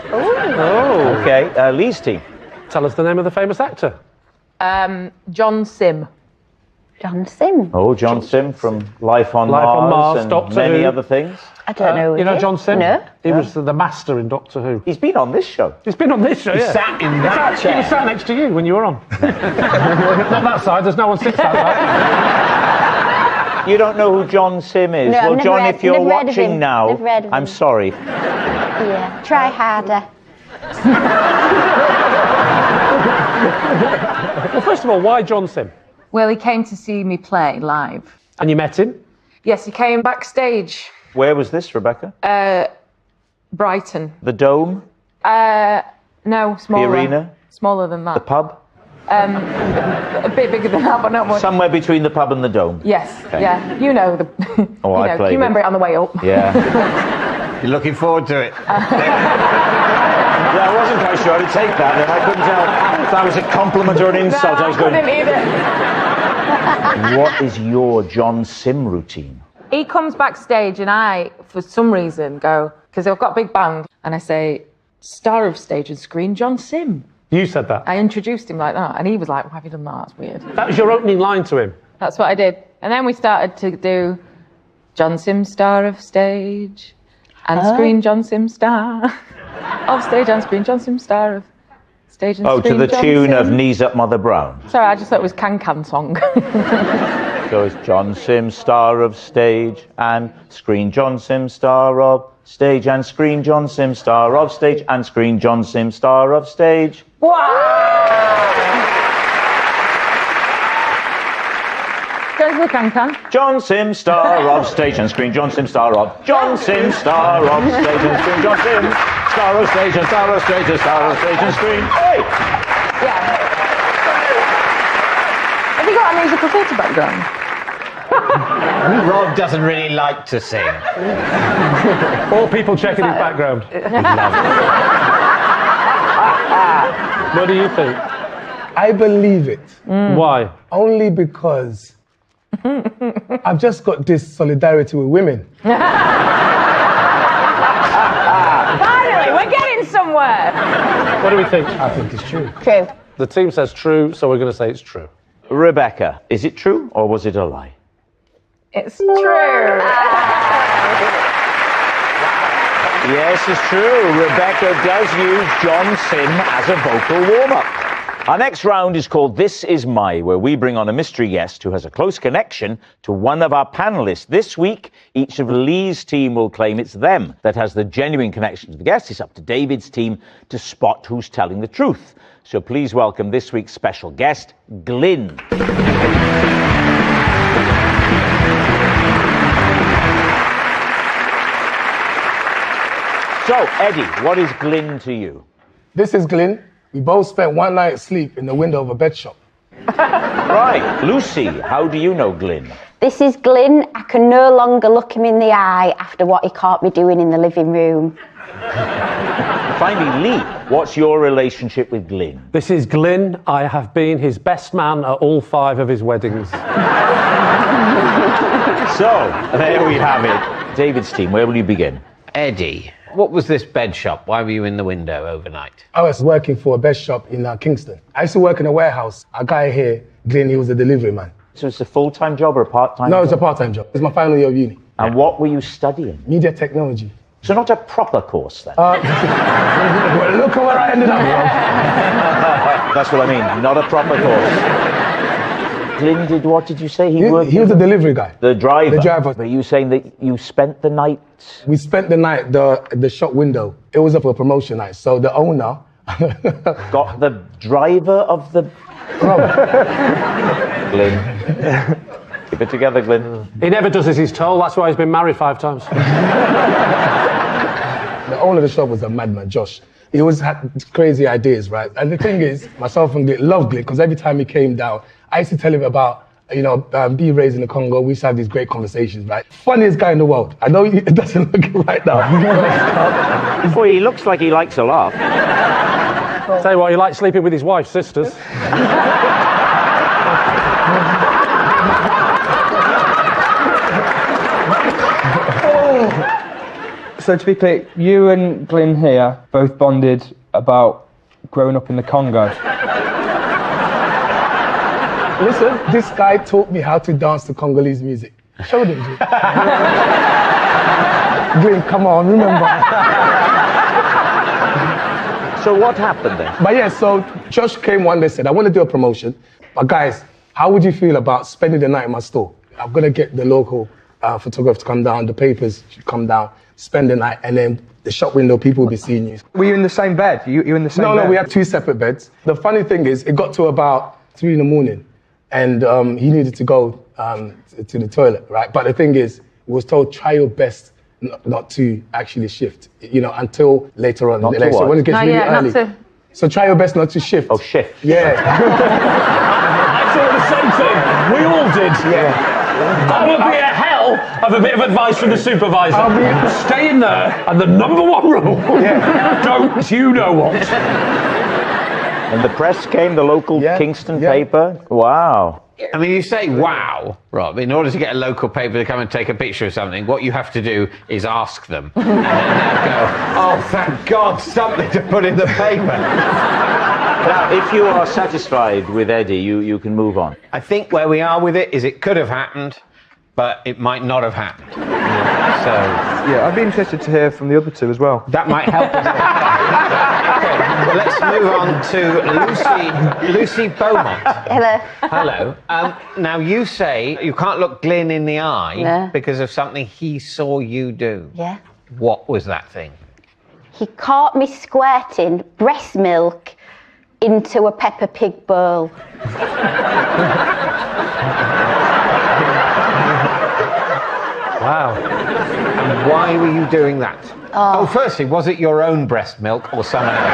Oh, okay. Lee's team. Tell us the name of the famous actor. John Sim. John Sim. Oh, John Sim from Life on Mars and Doctor many Who. other things. I don't know. You know John Sim? No. He was the master in Doctor Who. He's been on this show. He's been on this show, He yeah. sat in that chair. He was sat next to you when you were on. Not that side, there's no one sits that side. You don't know who John Sim is? No, well, John, if you're watching now, I'm sorry. Yeah, try harder. Well, first of all, why John Sim? Well, he came to see me play live. And you met him? Yes, he came backstage. Where was this, Rebecca? Brighton. The Dome? No, smaller. The arena? Smaller than that. The pub? A bit bigger than that, but not much. Somewhere between the pub and the Dome? Yes, Okay. yeah. You know the. Oh, I played You remember it on the way up. Yeah. You're looking forward to it. Yeah, I wasn't quite sure how to take that, and I couldn't tell if that was a compliment or an insult. I was going, couldn't either. what is your John Sim routine? He comes backstage and I, for some reason, go, because I've got a big band, and I say, star of stage and screen, John Sim. You said that? I introduced him like that, and he was like, why have you done that? That's weird. That was your opening line to him? That's what I did. And then we started to do John Sim, star of stage, and screen, John Sim, star of stage, and screen, John Sim, star of stage and Oh, screen, to the John tune Sim. of Knees Up Mother Brown. Sorry, I just thought it was Can song. So it's John Sim, star of stage, and screen John Sim, star of stage, and screen John Sim, star of stage, and screen John Sim, star of stage. Go to the Can. John Sim, star of stage, and screen John Sim, star of John Sim, star of stage, and screen John Sim, star of stage, and star of stage, and star of stage, and screen. Hey! Have you got a musical theatre background? Rob doesn't really like to sing. All people checking his background. What do you think? I believe it. Why? Only because I've just got this solidarity with women. Finally, we're getting somewhere. What do we think? I think it's true. True. The team says true, so we're going to say it's true. Rebecca, is it true or was it a lie? It's true. Yes, it's true. Rebecca does use John Sim as a vocal warm-up. Our next round is called This Is My, where we bring on a mystery guest who has a close connection to one of our panellists. This week, each of Lee's team will claim it's them that has the genuine connection to the guest. It's up to David's team to spot who's telling the truth. So please welcome this week's special guest, Glyn. So, Eddie, what is Glyn to you? This is Glyn. We both spent one night's sleep in the window of a bed shop. Right. Lucy, how do you know Glyn? This is Glyn. I can no longer look him in the eye after what he caught me doing in the living room. Finally, Lee, what's your relationship with Glyn? This is Glyn. I have been his best man at all 5 of his weddings. So, there we have it. David's team, where will you begin? Eddie, what was this bed shop? Why were you in the window overnight? I was working for a bed shop in Kingston. I used to work in a warehouse. A guy here, Glyn, he was a delivery man. So it's a full-time job or a part-time No, job? it's a part-time job. It's my final year of uni. And what were you studying? Media technology. So not a proper course then? Well, look at where I ended up, Rob. That's what I mean, not a proper course. Glyn did, what did you say? He was a delivery guy. The driver? The driver. But you saying that you spent the night? We spent the night, the shop window. It was up for a promotion night. So the owner... got the driver of the... Glyn. Keep it together, Glyn. He never does as he's told. That's why he's been married 5 times. The owner of the shop was a madman, Josh. He always had crazy ideas, right? And the thing is, myself and Glyn loved Glyn because every time he came down, I used to tell him about, being raised in the Congo. We used to have these great conversations, right? Funniest guy in the world. I know it doesn't look it right now. Well, he looks like he likes a laugh. Tell you what, he likes sleeping with his wife's sisters. So to be clear, you and Glyn here both bonded about growing up in the Congo. Listen, this guy taught me how to dance to Congolese music. Showed him, Glyn. Glyn, come on, remember. So what happened then? But yeah, so Josh came one day and said, I want to do a promotion. But guys, how would you feel about spending the night in my store? I'm going to get the local photographer to come down, the papers should come down. spend the night, and then the shop window, people will be seeing you. Were you in the same bed? You in the same bed? No, we had 2 separate beds. The funny thing is, it got to about 3 in the morning, and he needed to go to the toilet, right? But the thing is, he was told, try your best not to actually shift, until later on. Not to So what? when it gets really early. So try your best not to shift. Oh, shift. Yeah. I thought the same thing. We all did. Yeah. That would be a hell of a bit of advice from the supervisor. Stay in there, and the number 1 rule, don't you know what? And the press came, the local Kingston paper. Wow. I mean, you say wow, Rob. In order to get a local paper to come and take a picture of something, what you have to do is ask them. And then they'll go, oh, thank God, something to put in the paper. Now, if you are satisfied with Eddie, you can move on. I think where we are with it is it could have happened, but it might not have happened. So yeah, I'd be interested to hear from the other 2 as well. That might help us. Okay, well, let's move on to Lucy Beaumont. Hello. Hello. Now, you say you can't look Glyn in the eye because of something he saw you do. Yeah. What was that thing? He caught me squirting breast milk into a Peppa Pig bowl. Wow. And why were you doing that? Oh, firstly, was it your own breast milk or someone else's?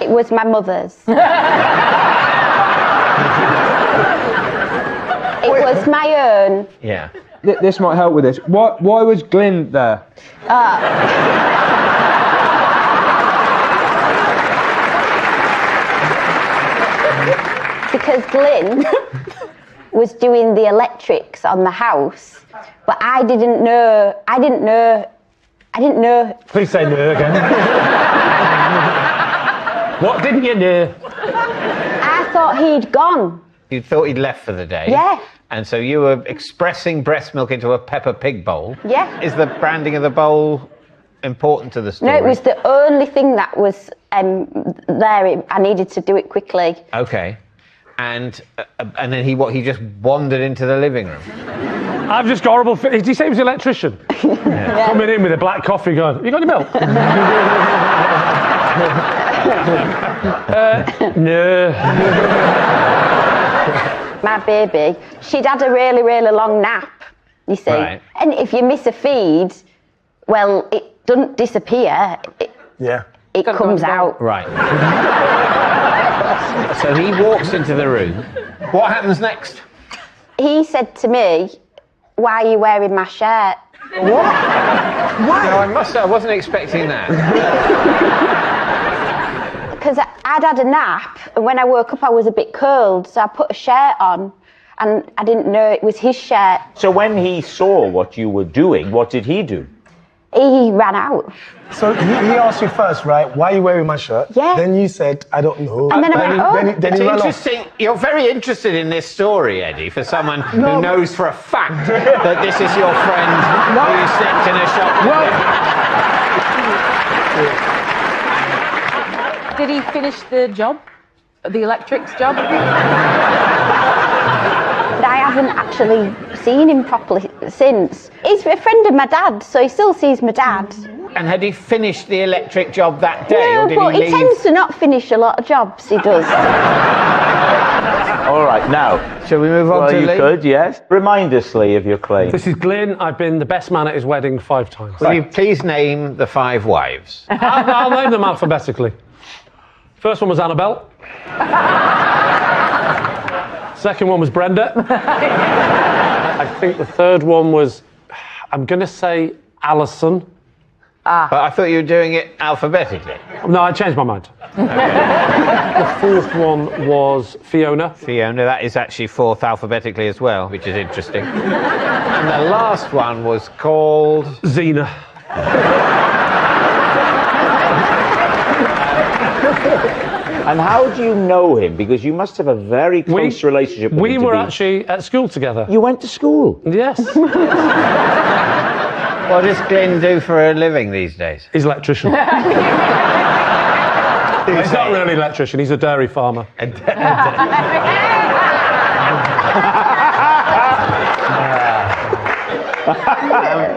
It was my mother's. It was my own. Yeah. This might help with this. Why was Glyn there? Because Glyn was doing the electrics on the house, but I didn't know. Please say no again. What didn't you know? I thought he'd gone. You thought he'd left for the day? Yeah. And so you were expressing breast milk into a Peppa Pig bowl? Yeah. Is the branding of the bowl important to the story? No, it was the only thing that was there. I needed to do it quickly. Okay. And then he just wandered into the living room. I've just got horrible. Did he say he was an electrician? Yeah. Coming in with a black coffee, going, "You got any milk?" No. My baby, she'd had a really, really long nap, you see. Right. And if you miss a feed, well, it doesn't disappear. It comes out. Right. So he walks into the room. What happens next? He said to me, "Why are you wearing my shirt?" What? Why? No, I wasn't expecting that. Because I'd had a nap, and when I woke up I was a bit cold, so I put a shirt on, and I didn't know it was his shirt. So when he saw what you were doing, what did he do? He ran out. So he asked you first, right? Why are you wearing my shirt? Yeah. Then you said, I don't know. And then I went, oh. Then It's he ran off. interesting. You're very interested in this story, Eddie, for someone who knows for a fact that this is your friend who you snipped in a shop. Did he finish the job? The electrics job? I haven't actually seen him properly since. He's a friend of my dad, so he still sees my dad. And had he finished the electric job that day, No, or did but he he leave? tends to not finish a lot of jobs, he does. All right, now. Shall we move on to you Lee? could, yes. Remind us, Lee, of your claim. This is Glyn. I've been the best man at his wedding 5 times. Will you please name the 5 wives? I'll name them alphabetically. First one was Annabelle. Second one was Brenda. I think the third one was, I'm going to say Alison. But I thought you were doing it alphabetically. No, I changed my mind. The fourth one was Fiona. Fiona, that is actually 4th alphabetically as well, which is interesting. And the last one was called... Xena. And how do you know him? Because you must have a very close relationship with him. We were actually at school together. You went to school? Yes. What does Glyn do for a living these days? He's an electrician. He's not really an electrician, he's a dairy farmer.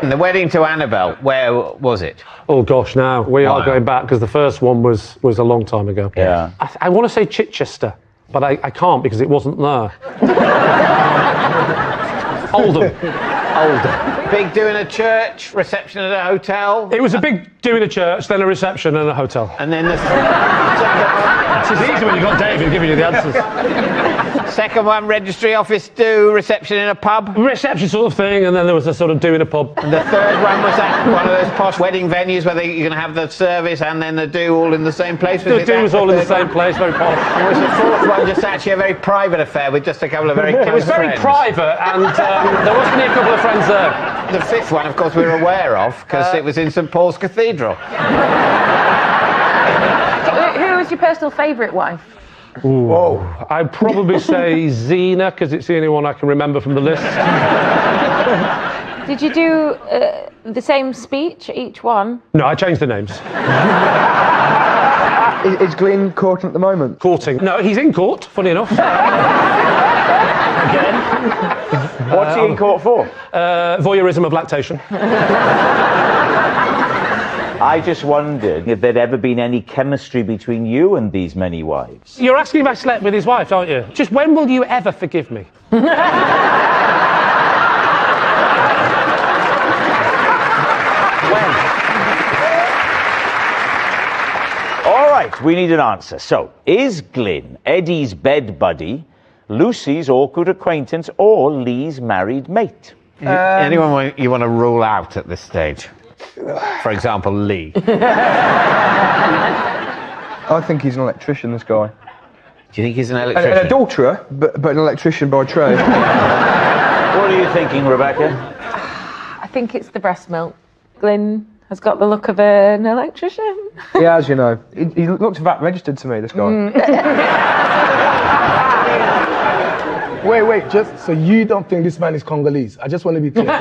The wedding to Annabelle, where was it? Oh gosh, now we are going back because the first one was a long time ago. Yeah. I want to say Chichester, but I can't because it wasn't there. Oldham. Big do in a church, reception at a hotel. It was a big do in a church, then a reception and a hotel. And then the It's easy when you've got David giving you the answers. second one, registry office do, reception in a pub. Reception sort of thing, and then there was a sort of do in a pub. And the third one was at one of those posh wedding venues where you're going to have the service and then the do all in the same place. The do was all in the same place, very posh. And was the fourth one just actually a very private affair with just a couple of very close It was very friends? private, and there was only a couple of friends there. The fifth one, of course, we were aware of because it was in St Paul's Cathedral. Who was your personal favourite wife? Whoa. I'd probably say Xena, because it's the only one I can remember from the list. Did you do the same speech each one? No, I changed the names. Is Glyn courting at the moment? Courting. No, he's in court, funny enough. Again? What's he in court for? Voyeurism of lactation. I just wondered if there'd ever been any chemistry between you and these many wives. You're asking if I slept with his wife, aren't you? Just when will you ever forgive me? When? All right, we need an answer. So, is Glyn Eddie's bed buddy, Lucy's awkward acquaintance, or Lee's married mate? Anyone you want to rule out at this stage? For example, Lee. I think he's an electrician, this guy. Do you think he's an electrician? An adulterer, but an electrician by trade. What are you thinking, Rebecca? I think it's the breast milk. Glyn has got the look of an electrician. He has, you know. He looks VAT registered to me, this guy. Wait, just so you don't think this man is Congolese? I just want to be clear.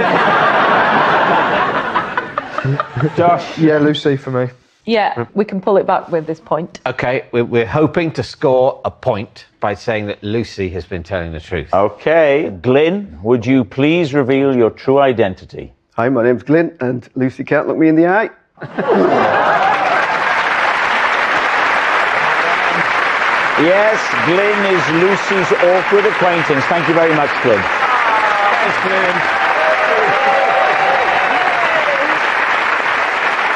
Josh? Yeah, Lucy for me. Yeah, we can pull it back with this point. Okay, we're hoping to score a point by saying that Lucy has been telling the truth. Okay, Glyn, would you please reveal your true identity? Hi, my name's Glyn, and Lucy can't look me in the eye. Yes, Glyn is Lucy's awkward acquaintance. Thank you very much, Glyn. Thanks, Glyn.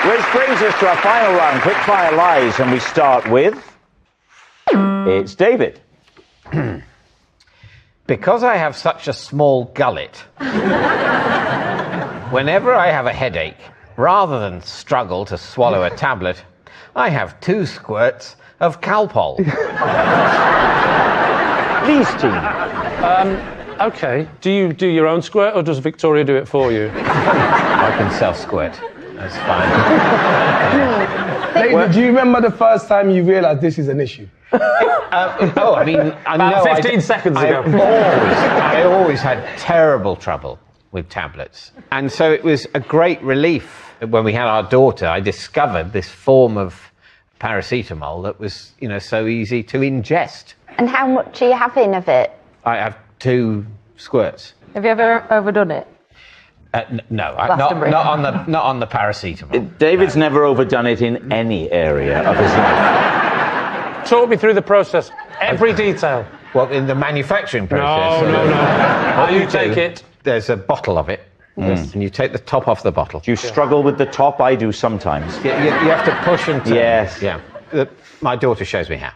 Which brings us to our final round, Quickfire Lies, and we start with... It's David. Because I have such a small gullet, whenever I have a headache, rather than struggle to swallow a tablet, I have 2 squirts of Calpol. These two. Okay. Do you do your own squirt, or does Victoria do it for you? I can self-squirt. That's fine. David, do you remember the first time you realised this is an issue? I mean, I About know 15 seconds ago. I always had terrible trouble with tablets. And so it was a great relief when we had our daughter. I discovered this form of paracetamol that was, so easy to ingest. And how much are you having of it? I have 2 squirts. Have you ever overdone it? No, Glastonbury. not on the paracetamol. David's never overdone it in any area of his life. Talk me through the process, every detail. Well, in the manufacturing process. No. How What you take it? There's a bottle of it, and you take the top off the bottle. Do you struggle with the top? I do sometimes. You have to push and turn. Yes. Yeah. My daughter shows me how.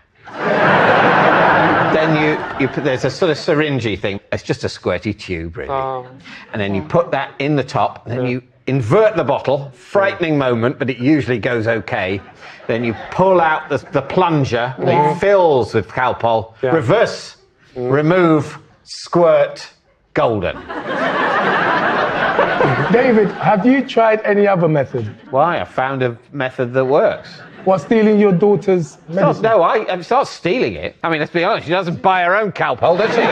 Then you put, there's a sort of syringy thing. It's just a squirty tube, really. And then you put that in the top, and then you invert the bottle. Frightening moment, but it usually goes okay. Then you pull out the plunger, and it fills with Calpol. Yeah. Reverse, remove, squirt, golden. David, have you tried any other method? Why? I found a method that works. What, stealing your daughter's medicine? It's not stealing it. I mean, let's be honest, she doesn't buy her own Calpol, does she?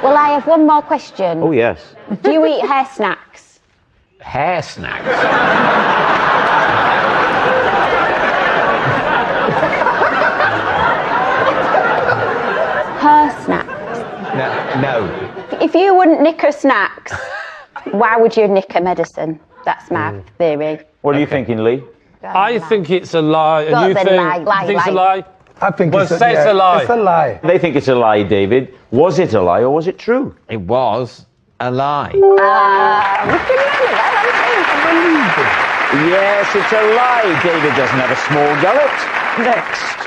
Well, I have one more question. Oh, yes. Do you eat hair snacks? Hair snacks? No. If you wouldn't nick her snacks, why would you nick her medicine? That's my theory. What are you thinking, Lee? I think it's a lie. Go And you then, think, lie, you think it's a lie. lie? I think Well, it's say it's a lie. It's a lie. They think it's a lie, David. Was it a lie or was it true? It was a lie. Yes, it's a lie. David doesn't have a small gullet. Next.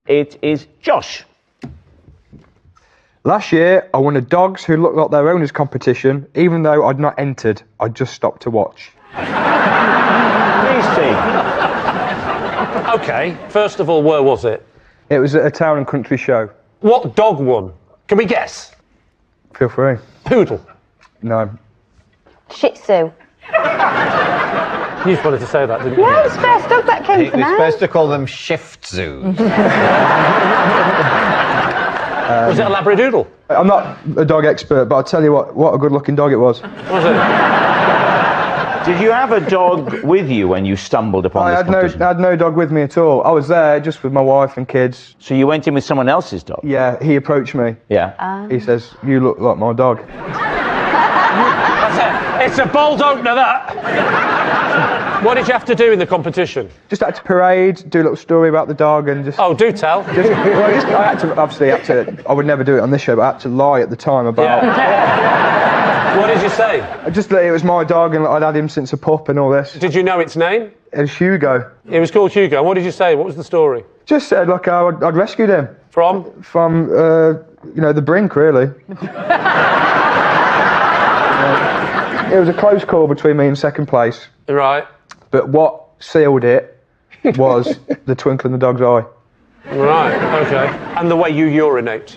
It is Josh. Last year, I won a Dogs Who Look Like Their Owners competition. Even though I'd not entered, I just stopped to watch. Please, Steve. Okay, first of all, where was it? It was at a town and country show. What dog won? Can we guess? Feel free. Poodle. No. Shih Tzu. You just wanted to say that, didn't you? No, it's the first dog that came to We're mind. supposed to call them shift zoos. Was it a Labradoodle? I'm not a dog expert, but I'll tell you what a good-looking dog it was. Was it? Did you have a dog with you when you stumbled upon this competition? I had no dog with me at all. I was there just with my wife and kids. So you went in with someone else's dog? Yeah, he approached me. Yeah. He says, "You look like my dog." That's it. It's a bold opener, that. What did you have to do in the competition? Just had to parade, do a little story about the dog, and just. Oh, do tell. I had to obviously I would never do it on this show, but I had to lie at the time about. What did you say? Just that it was my dog and I'd had him since a pup and all this. Did you know its name? It was Hugo. It was called Hugo. What did you say? What was the story? Just said like I'd rescued him. From? From the brink, really. It was a close call between me and second place. Right. But what sealed it was the twinkle in the dog's eye. Right, okay. And the way you urinate.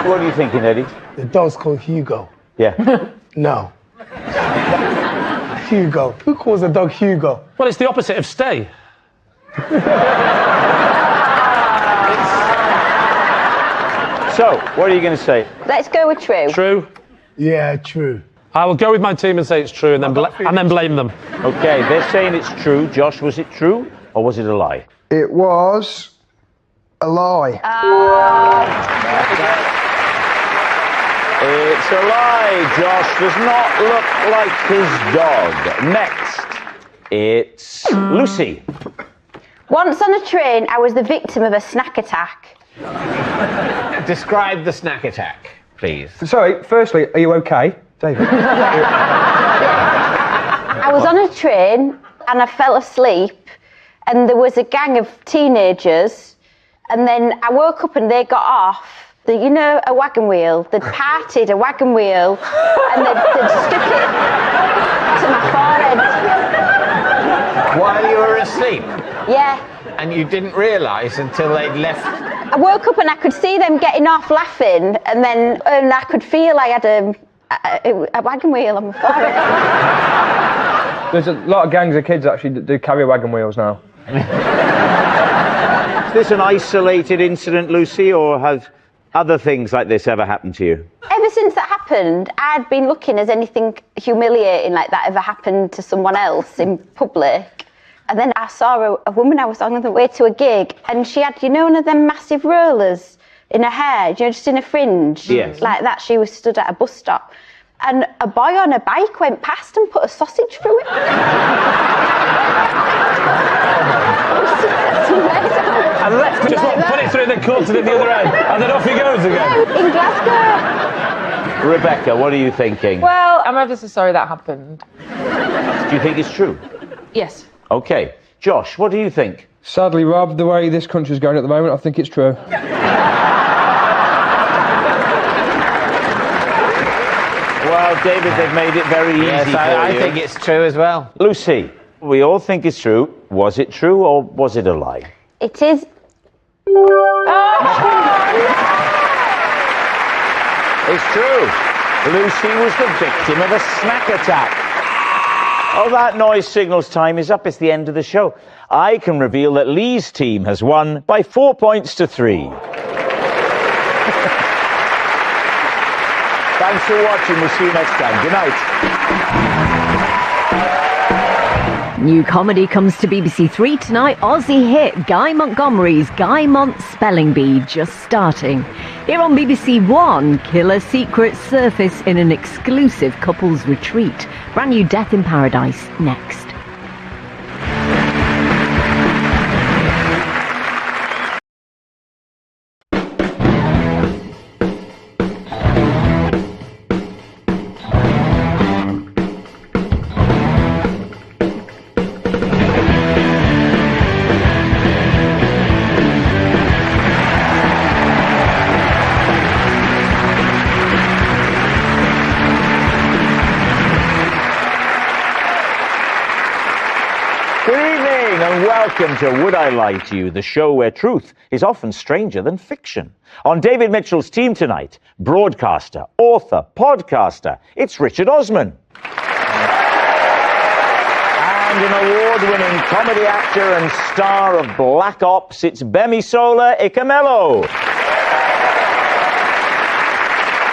What are you thinking, Eddie? The dog's called Hugo. Yeah. No. Hugo. Who calls a dog Hugo? Well, it's the opposite of stay. So, what are you going to say? Let's go with true. True? Yeah, true. I will go with my team and say it's true and then blame them. Okay, they're saying it's true. Josh, was it true or was it a lie? It was a lie. It's a lie. Josh does not look like his dog. Next, it's Lucy. Once on a train, I was the victim of a snack attack. Describe the snack attack, please. Sorry, firstly, are you okay, David? I was on a train and I fell asleep and there was a gang of teenagers and then I woke up and they got off. You know, a wagon wheel. They'd parted a wagon wheel and they'd stuck it to my forehead. While you were asleep? Yeah. And you didn't realise until they'd left? I woke up and I could see them getting off laughing and I could feel I had a wagon wheel on my forehead. There's a lot of gangs of kids actually that do carry wagon wheels now. Is this an isolated incident, Lucy, or have other things like this ever happened to you? Ever since that happened, I'd been looking, has anything humiliating like that ever happened to someone else in public? And then I saw a woman, I was on the way to a gig, and she had, one of them massive rollers in her hair, just in a fringe. Yes. Like that, she was stood at a bus stop. And a boy on a bike went past and put a sausage through it. And left, just put it through and then caught it at the other end. And then off he goes again. In Glasgow. Rebecca, what are you thinking? Well, I'm ever so sorry that happened. Do you think it's true? Yes. Okay. Josh, what do you think? Sadly, Rob, the way this country's going at the moment, I think it's true. Well, David, they've made it very easy Yes, for I you. think it's true as well. Lucy, we all think it's true. Was it true or was it a lie? It is. It's true. Lucy was the victim of a snack attack. Oh, that noise signals time is up. It's the end of the show. I can reveal that Lee's team has won by 4 points to 3. Thanks for watching. We'll see you next time. Good night. New comedy comes to BBC Three tonight. Aussie hit Guy Montgomery's Guy Mont Spelling Bee just starting. Here on BBC One, killer secrets surface in an exclusive couples retreat. Brand new Death in Paradise next. Welcome to Would I Lie to You, the show where truth is often stranger than fiction. On David Mitchell's team tonight, broadcaster, author, podcaster, it's Richard Osman. And an award-winning comedy actor and star of Black Ops, it's Bemisola Ikamelo.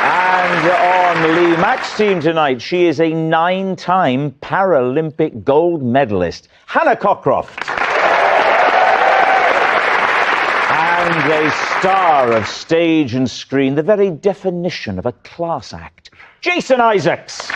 And on Lee Mack's team tonight, she is a 9-time Paralympic gold medalist, Hannah Cockcroft. And a star of stage and screen, the very definition of a class act, Jason Isaacs.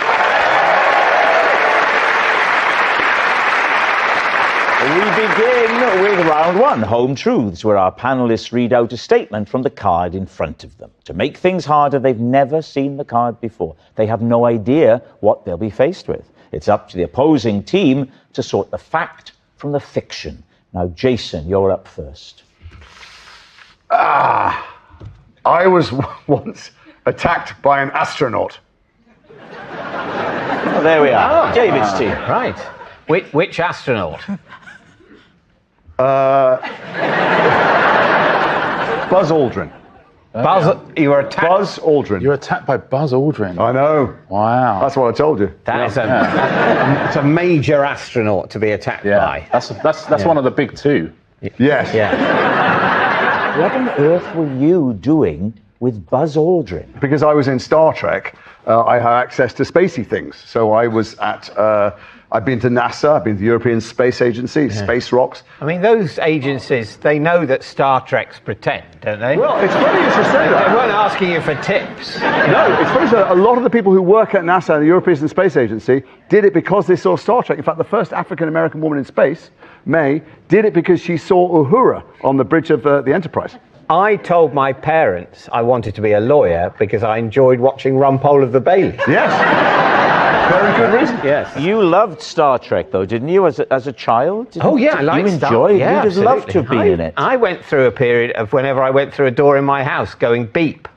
We begin with round one, Home Truths, where our panellists read out a statement from the card in front of them. To make things harder, they've never seen the card before. They have no idea what they'll be faced with. It's up to the opposing team to sort the fact from the fiction. Now, Jason, you're up first. I was once attacked by an astronaut. Well, there we are. David's team. Right. Which astronaut? Buzz Aldrin. You were attacked? Buzz Aldrin. You were attacked by Buzz Aldrin? I know. Wow. That's what I told you. That is it's a major astronaut to be attacked by. That's one of the big two. Yes. Yeah. What on earth were you doing with Buzz Aldrin? Because I was in Star Trek, I had access to spacey things. So I was at, I've been to NASA, I've been to the European Space Agency, Space Rocks. I mean, those agencies, they know that Star Trek's pretend, don't they? Well, it's funny you should say that. They weren't asking you for tips. No, it's funny that a lot of the people who work at NASA and the European Space Agency did it because they saw Star Trek. In fact, the first African-American woman in space, May, did it because she saw Uhura on the bridge of the Enterprise. I told my parents I wanted to be a lawyer because I enjoyed watching Rumpole of the Bailey. Yes. Very good reason. Yes. You loved Star Trek, though, didn't you, as a child? Oh, yeah, I liked You Star enjoyed it? Yeah, You'd have loved to have absolutely. been in it. I went through a period of whenever I went through a door in my house going beep.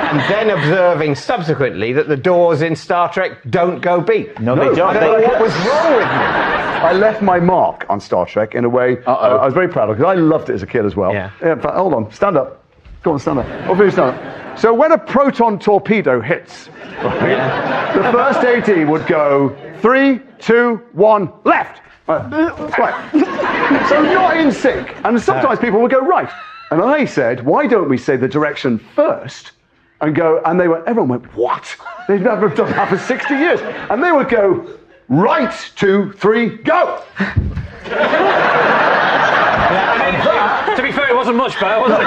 And then observing subsequently that the doors in Star Trek don't go beep. No, they don't. I don't know what was wrong with me. I left my mark on Star Trek in a way I was very proud of, because I loved it as a kid as well. Yeah. In fact, hold on, stand up. Go on, stand up. Stand up. So when a proton torpedo hits, right, the first AT would go 3, 2, 1, left. Right. So not in sync. And sometimes people would go right. And I said, why don't we say the direction first? And go, and everyone went, what? They've never done that for 60 years. And they would go, right, 2, 3, go! To be fair, it wasn't much better, was it?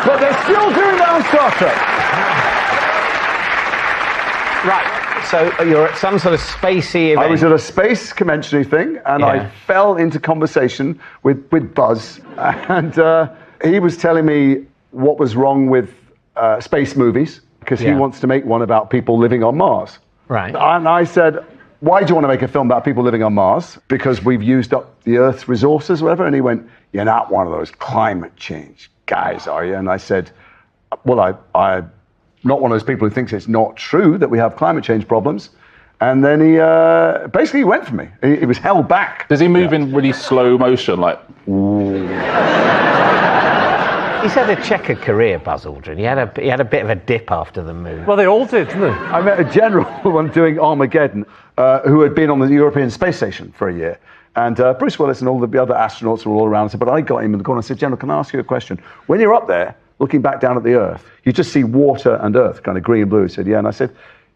But they're still doing that on Star Trek. Right, so you're at some sort of spacey event. I was at a space convention thing, and I fell into conversation with Buzz, and he was telling me what was wrong with space movies, because he wants to make one about people living on Mars. Right. And I said, why do you want to make a film about people living on Mars? Because we've used up the Earth's resources, whatever. And he went, you're not one of those climate change guys, are you? And I said, well, I'm not one of those people who thinks it's not true that we have climate change problems. And then he basically went for me. He was held back. Does he move in really slow motion, like? He's had a checkered career, Buzz Aldrin. He had a bit of a dip after the moon. Well, they all did, didn't they? I met a general when doing Armageddon who had been on the European Space Station for a year. And Bruce Willis and all the other astronauts were all around. I said, but I got him in the corner. I said, General, can I ask you a question? When you're up there, looking back down at the Earth, you just see water and Earth, kind of green and blue. He said, yeah. And I said,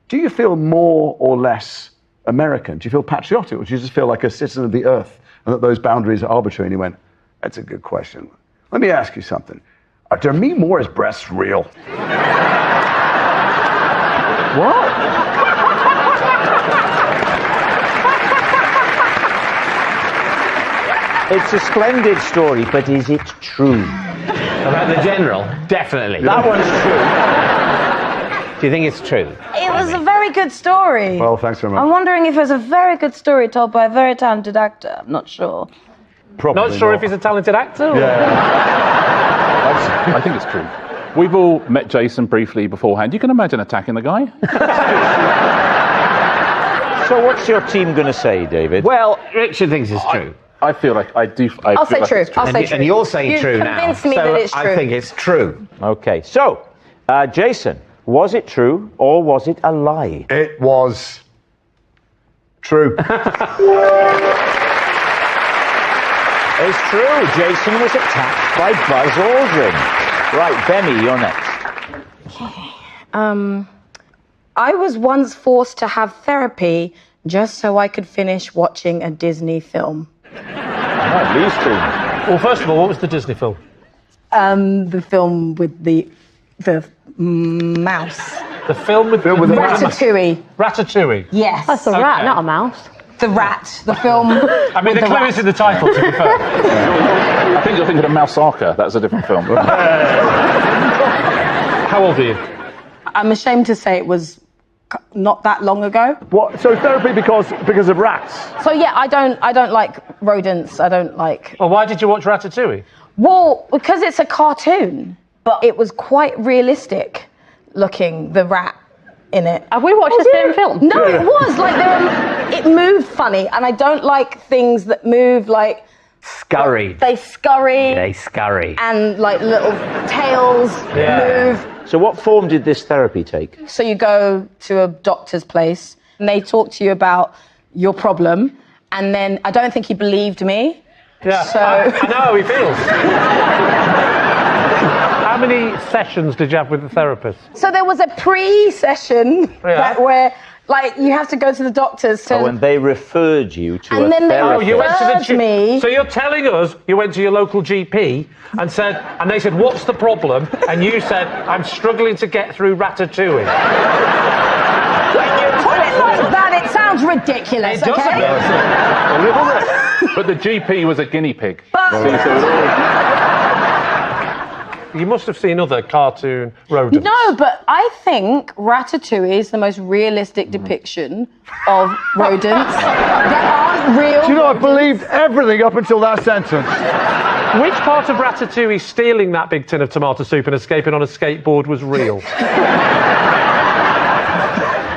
do you feel more or less American? Do you feel patriotic, or do you just feel like a citizen of the earth and that those boundaries are arbitrary? And he went, that's a good question. Let me ask you something. Are Demi Moore's breasts real? What? It's a splendid story, but is it true? About the general? Definitely. That one's true. Do you think it's true? It was a very good story. Well, thanks very much. I'm wondering if it was a very good story told by a very talented actor. I'm not sure. Probably not sure if he's a talented actor. I think it's true. We've all met Jason briefly beforehand. You can imagine attacking the guy. So what's your team going to say, David? Well, Richard thinks it's true. I feel like I do. I'll say true. I'll say true. And you're saying true now. You've convinced me that it's true. I think it's true. Okay, so, Jason, was it true or was it a lie? It was true. It's true. Jason was attacked by Buzz Aldrin. Right, Bemi, you're next. I was once forced to have therapy just so I could finish watching a Disney film. At least two. Well, first of all, what was the Disney film? The film with the mouse. The film with the Ratatouille. Ratatouille. Yes. That's a rat, not a mouse. The rat. The film. I mean, the clue is in the title, to be fair. I think you're thinking of Mousaka. That's a different film. How old are you? I'm ashamed to say it was not that long ago. What? So therapy because of rats? So yeah, I don't like rodents. I don't like. Well, why did you watch Ratatouille? Well, because it's a cartoon, but it was quite realistic looking, the rat in it. Have we watched the same film? No, it was like it moved funny, and I don't like things that move like. Scurry. They scurry. They scurry. And like little tails move. So what form did this therapy take? So you go to a doctor's place and they talk to you about your problem, and then I don't think he believed me. Yeah, so I know how he feels. How many sessions did you have with the therapist? So there was a pre-session where like you have to go to the doctors to. Oh, and they referred you to And a then they therapist. You went to the me. So you're telling us you went to your local GP and they said, what's the problem? And you said, I'm struggling to get through Ratatouille. When you put it like that, it sounds ridiculous. It does okay? A little bit. But the GP was a guinea pig. You must have seen other cartoon rodents. No, but I think Ratatouille is the most realistic depiction of rodents that aren't real. Do you know, I believed everything up until that sentence. Which part of Ratatouille stealing that big tin of tomato soup and escaping on a skateboard was real?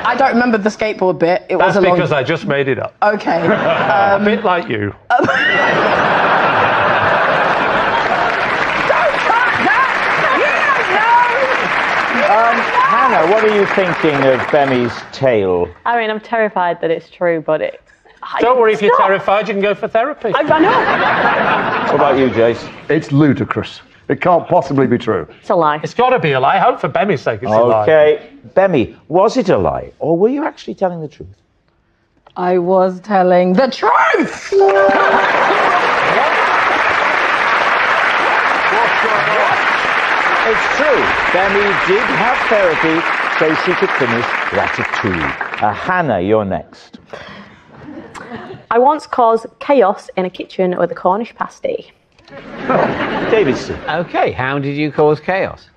I don't remember the skateboard bit. It was That's because I just made it up. Okay. A bit like you. Hannah, what are you thinking of Bemi's tale? I mean, I'm terrified that it's true, but it. Don't worry if you're terrified, you can go for therapy. I know. What about you, Jace? It's ludicrous. It can't possibly be true. It's a lie. It's got to be a lie. I hope for Bemi's sake it's a lie. Okay. Bemi, was it a lie, or were you actually telling the truth? I was telling the truth! It's true. Bemi did have therapy so she could finish Ratatouille. Hannah, you're next. I once caused chaos in a kitchen with a Cornish pasty. Davidson. Okay, how did you cause chaos?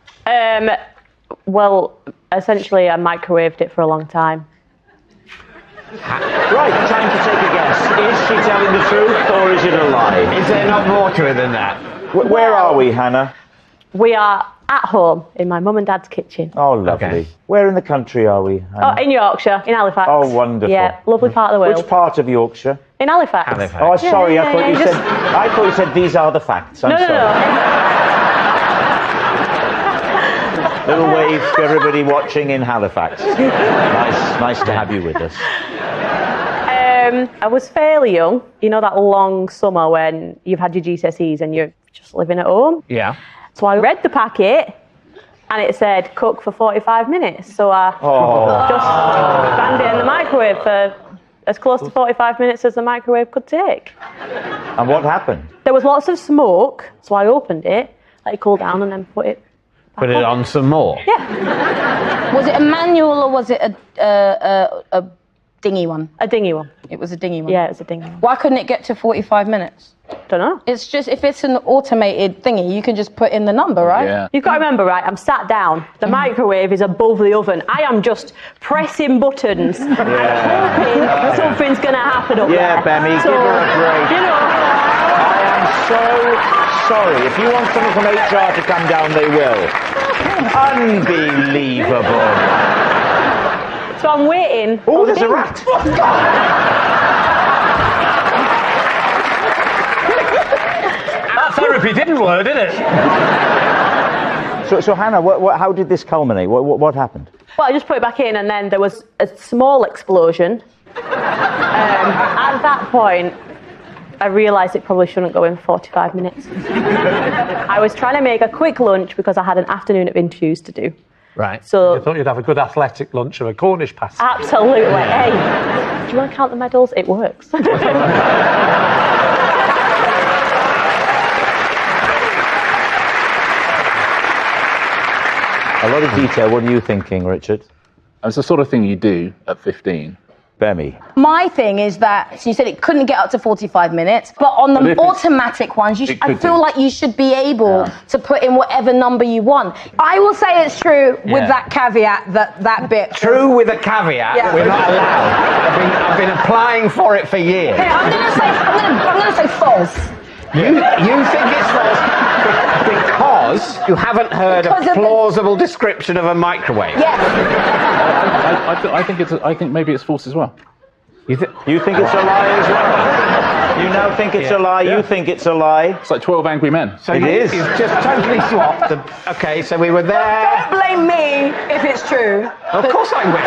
Well, essentially, I microwaved it for a long time. Right, time to take a guess. Is she telling the truth or is it a lie? Is there not more to it than that? Where are we, Hannah? We are at home in my mum and dad's kitchen. Oh, lovely. Okay. Where in the country are we, Hannah? Oh, in Yorkshire, in Halifax. Oh, wonderful. Yeah, lovely part of the world. Which part of Yorkshire? In Halifax. Oh, sorry, I thought you just... said. I thought you said these are the facts. I'm sorry. No. Little wave to everybody watching in Halifax. Nice to have you with us. I was fairly young. You know that long summer when you've had your GCSEs and you're just living at home? Yeah. So I read the packet and it said cook for 45 minutes. So I just banged it in the microwave for as close to 45 minutes as the microwave could take. And what happened? There was lots of smoke, so I opened it, let it cool down, and then put it Put it on some more. Yeah. Was it a manual or was it a dingy one? A dingy one. It was a dingy one. Yeah, it was a dingy one. Why couldn't it get to 45 minutes? Don't know. It's just, if it's an automated thingy, you can just put in the number, right? Yeah. You've got to remember, right, I'm sat down. The microwave is above the oven. I am just pressing buttons and hoping something's going to happen up there. Yeah, Bemmy, So, give her a break. You know, I am so sorry. If you want someone from HR to come down, they will. Unbelievable. so I'm waiting. Oh, there's a rat. That therapy didn't work, did it? So Hannah, how did this culminate? What happened? Well, I just put it back in, and then there was a small explosion. At that point, I realised it probably shouldn't go in 45 minutes. I was trying to make a quick lunch because I had an afternoon of interviews to do. Right. So You thought you'd have a good athletic lunch of a Cornish pasty. absolutely. Hey, do you want to count the medals? It works. A lot of detail. What are you thinking, Richard? It's the sort of thing you do at 15. Bemmy. My thing is that, so you said it couldn't get up to 45 minutes, but on But the if it's- automatic ones, it I could feel do. like you should be able to put in whatever number you want. I will say it's true with Yeah. that caveat, that bit. True with a caveat. Yeah. We're not allowed. I've been applying for it for years. Okay, I'm gonna say false. You think it's false because you haven't heard Because a of the- plausible description of a microwave. Yes. I think maybe it's false as well. You think it's a lie as well? You now think it's a lie? You think it's a lie? It's like 12 Angry Men. So It is. You've just totally swapped. Okay, so we were there. Don't blame me if it's true. Of course I will.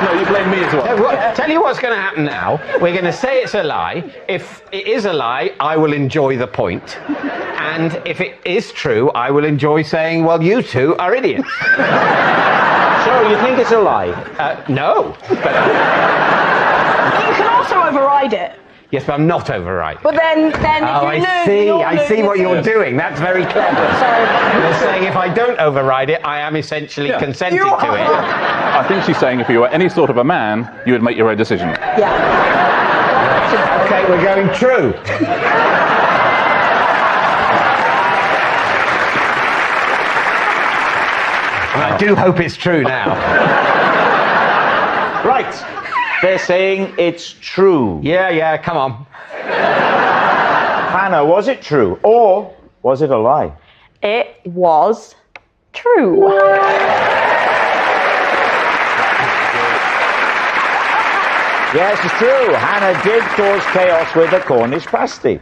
No, you blame me as well. Tell you what's going to happen now. We're going to say it's a lie. If it is a lie, I will enjoy the point. And if it is true, I will enjoy saying, well, you two are idiots. So you think it's a lie? No. But, You can also override it. yes, but I'm not overriding. But then if Oh, you lose, I see what you're doing. That's very clever. You're saying if I don't override it, I am essentially consenting to it. I think she's saying if you were any sort of a man, you would make your own decision. Yeah. Okay, we're going true. I do hope it's true now. Right. They're saying it's true. Yeah, come on. Hannah, was it true or was it a lie? It was true. Yes, it's true. Hannah did cause chaos with a Cornish pasty.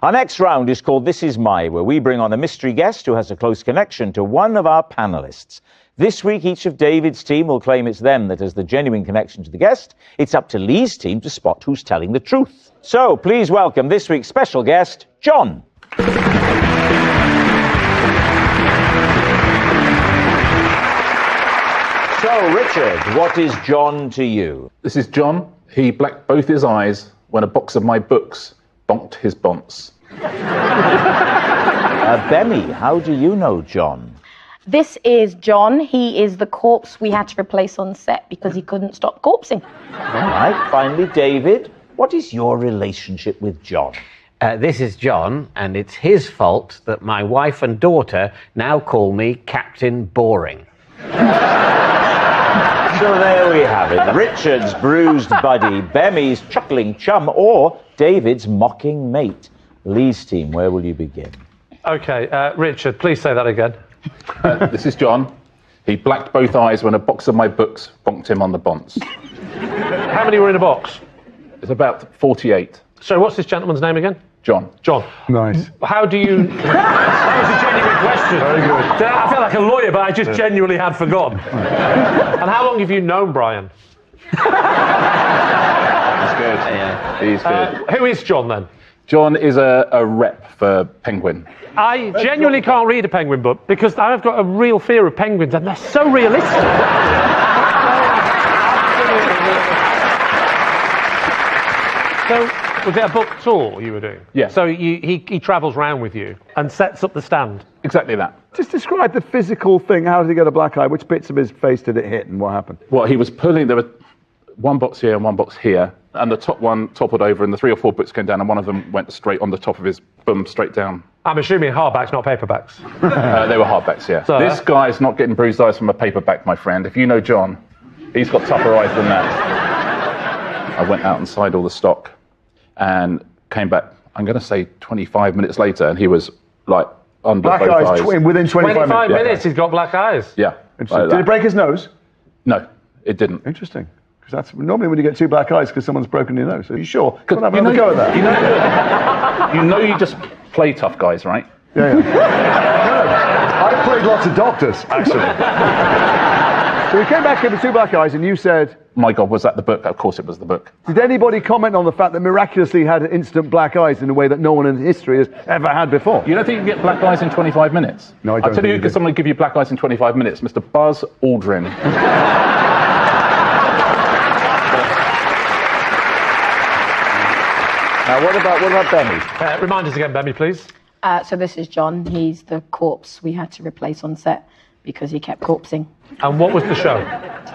Our next round is called This Is My, where we bring on a mystery guest who has a close connection to one of our panellists. This week, each of David's team will claim it's them that has the genuine connection to the guest. It's up to Lee's team to spot who's telling the truth. So please welcome this week's special guest, John. So, Richard, what is John to you? This is John. He blacked both his eyes when a box of my books bonked his bonce. Bemmy, how do you know John? This is John. He is the corpse we had to replace on set because he couldn't stop corpsing. All right, finally, David, what is your relationship with John? This is John, and it's his fault that my wife and daughter now call me Captain Boring. So there we have it. Richard's bruised buddy, Bemmy's chuckling chum, or David's mocking mate. Lee's team, where will you begin? Okay, Richard, please say that again. This is John. He blacked both eyes when a box of my books bonked him on the bonce. How many were in a box? It's about 48. So what's this gentleman's name again? John. John. Nice. How do you... That was a genuine question. Very good. I felt like a lawyer, but I just genuinely had forgotten. And how long have you known Brian? He's good. Yeah. He's good. Who is John, then? John is a rep for Penguin. I genuinely can't read a Penguin book because I've got a real fear of penguins and they're so realistic. Was it a book tour you were doing? Yeah. So he travels round with you and sets up the stand? Exactly that. Just describe the physical thing. How did he get a black eye? Which bits of his face did it hit and what happened? Well, he was pulling, there were one box here and one box here, and the top one toppled over and the 3 or 4 books came down and one of them went straight on the top of his bum, straight down. I'm assuming hardbacks, not paperbacks. They were hardbacks, yeah. So, this guy's not getting bruised eyes from a paperback, my friend. If you know John, he's got tougher eyes than that. I went out and signed all the stock and came back, I'm going to say 25 minutes later, and he was like under black both eyes. eyes. Within 25 minutes, he's got black eyes. Yeah. Interesting. Did he break his nose? No, it didn't. Interesting. Because that's normally when you get 2 black eyes because someone's broken your nose. Are you sure? Come on, have another go at that. You know you just play tough guys, right? Yeah. I've played lots of doctors, actually. So he came back with the 2 black eyes and you said... My God, was that the book? Of course it was the book. Did anybody comment on the fact that miraculously he had instant black eyes in a way that no one in history has ever had before? You don't think you can get black eyes in 25 minutes? No, I don't. I'll tell you who can someone give you black eyes in 25 minutes. Mr. Buzz Aldrin. Now, what about Bemi? Remind us again, Bemi, please. So this is John. He's the corpse we had to replace on set because he kept corpsing. And what was the show?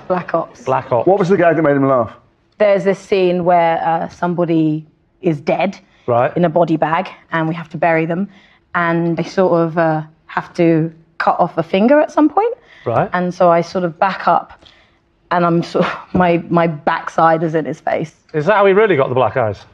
Black Ops. Black Ops. What was the gag that made him laugh? There's this scene where somebody is dead in a body bag and we have to bury them. And they sort of have to cut off a finger at some point. Right. And so I sort of back up and I'm sort of, my backside is in his face. Is that how he really got the black eyes?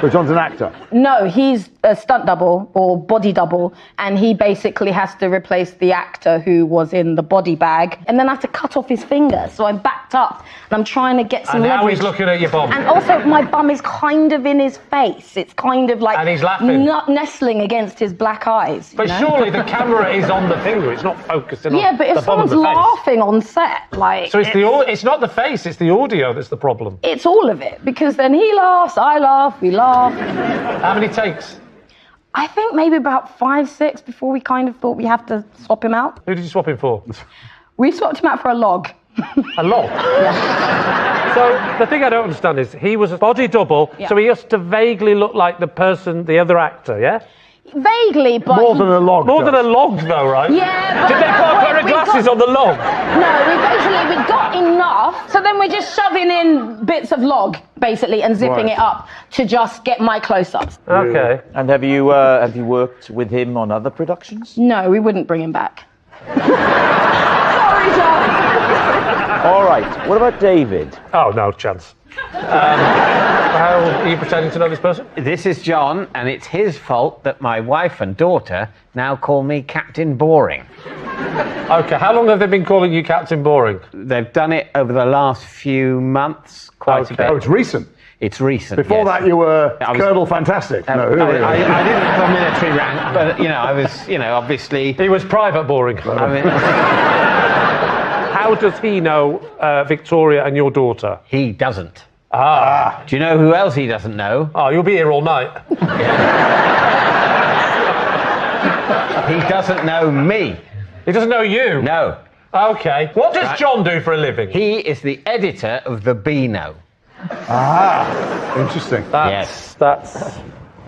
So John's an actor? No, he's a stunt double or body double, and he basically has to replace the actor who was in the body bag, and then I have to cut off his finger. So I'm backed up, and I'm trying to get some leverage. And now leverage. he's looking at your bum. And also, my bum is kind of in his face. It's kind of like... And he's laughing. Not nestling against his black eyes. But surely the camera is on the finger, it's not focusing on Yeah, but if the bum of someone's the face. laughing on set, like... So it's not the face, it's the audio that's the problem. It's all of it, because then he laughs, I laugh, we laugh. How many takes? I think maybe about 5, 6 before we kind of thought we have to swap him out. Who did you swap him for? We swapped him out for a log. A log? Yeah. So the thing I don't understand is he was a body double, so he used to vaguely look like the person, the other actor, yeah? Vaguely, but... More than a log. More than a log, though, right? Yeah, Did they put a pair of glasses on the log? No, we got enough, so then we're just shoving in bits of log, basically, and zipping it up to just get my close-ups. Okay. And have you worked with him on other productions? No, we wouldn't bring him back. Sorry, John. All right. What about David? Oh, no chance. How are you pretending to know this person? This is John, and it's his fault that my wife and daughter now call me Captain Boring. Okay, how long have they been calling you Captain Boring? They've done it over the last few months, quite a bit. Oh, it's recent? It's recent, Before yes. that, you were I was- Colonel Fantastic. I didn't have a military rank, but, I was, obviously... He was Private Boring. I mean, how does he know Victoria and your daughter? he doesn't. Ah. Do you know who else he doesn't know? Oh, you'll be here all night. He doesn't know me. He doesn't know you? No. Okay. What does John do for a living? He is the editor of the Beano. Ah, interesting. That's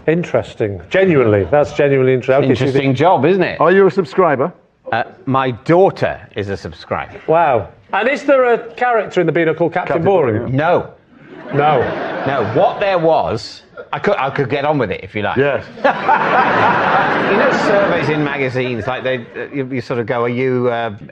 interesting. Genuinely, that's genuinely interesting. Okay, Interesting job, isn't it? Are you a subscriber? My daughter is a subscriber. Wow. And is there a character in the Beano called Captain Boring? No. No. No, what there was... I could get on with it if you like. Yes. Surveys in magazines, like you sort of go, are you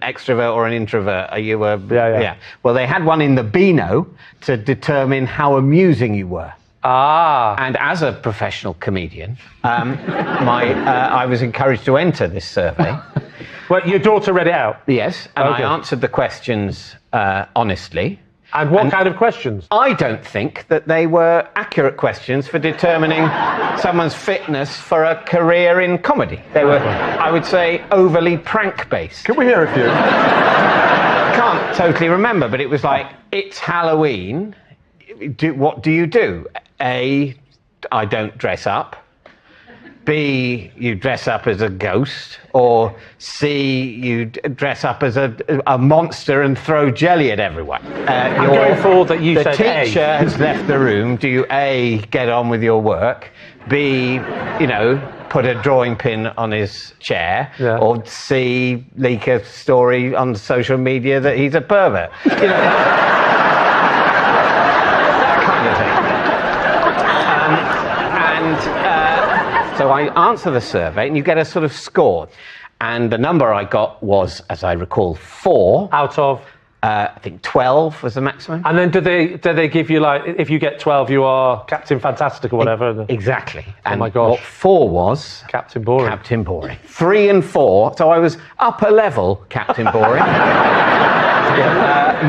extrovert or an introvert? Are you a... Yeah. Well, they had one in the Beano to determine how amusing you were. Ah. And as a professional comedian, I was encouraged to enter this survey. Well, your daughter read it out? Yes, and Okay. I answered the questions honestly. And what kind of questions? I don't think that they were accurate questions for determining someone's fitness for a career in comedy. They were, I would say, overly prank-based. Can we hear a few? I can't totally remember, but it was like, it's Halloween. What do you do? A, I don't dress up. B, you dress up as a ghost, or C, you dress up as a monster and throw jelly at everyone. I'm going for that you said The A. teacher has left the room. Do you A, get on with your work, B, put a drawing pin on his chair, or C, leak a story on social media that he's a pervert? So I answer the survey and you get a sort of score. And the number I got was, as I recall, 4. Out of? I think 12 was the maximum. And then do they give you, like, if you get 12, you are Captain Fantastic or whatever? Exactly. Oh my gosh. What 4 was? Captain Boring. Captain Boring. 3 and 4, so I was upper level Captain Boring.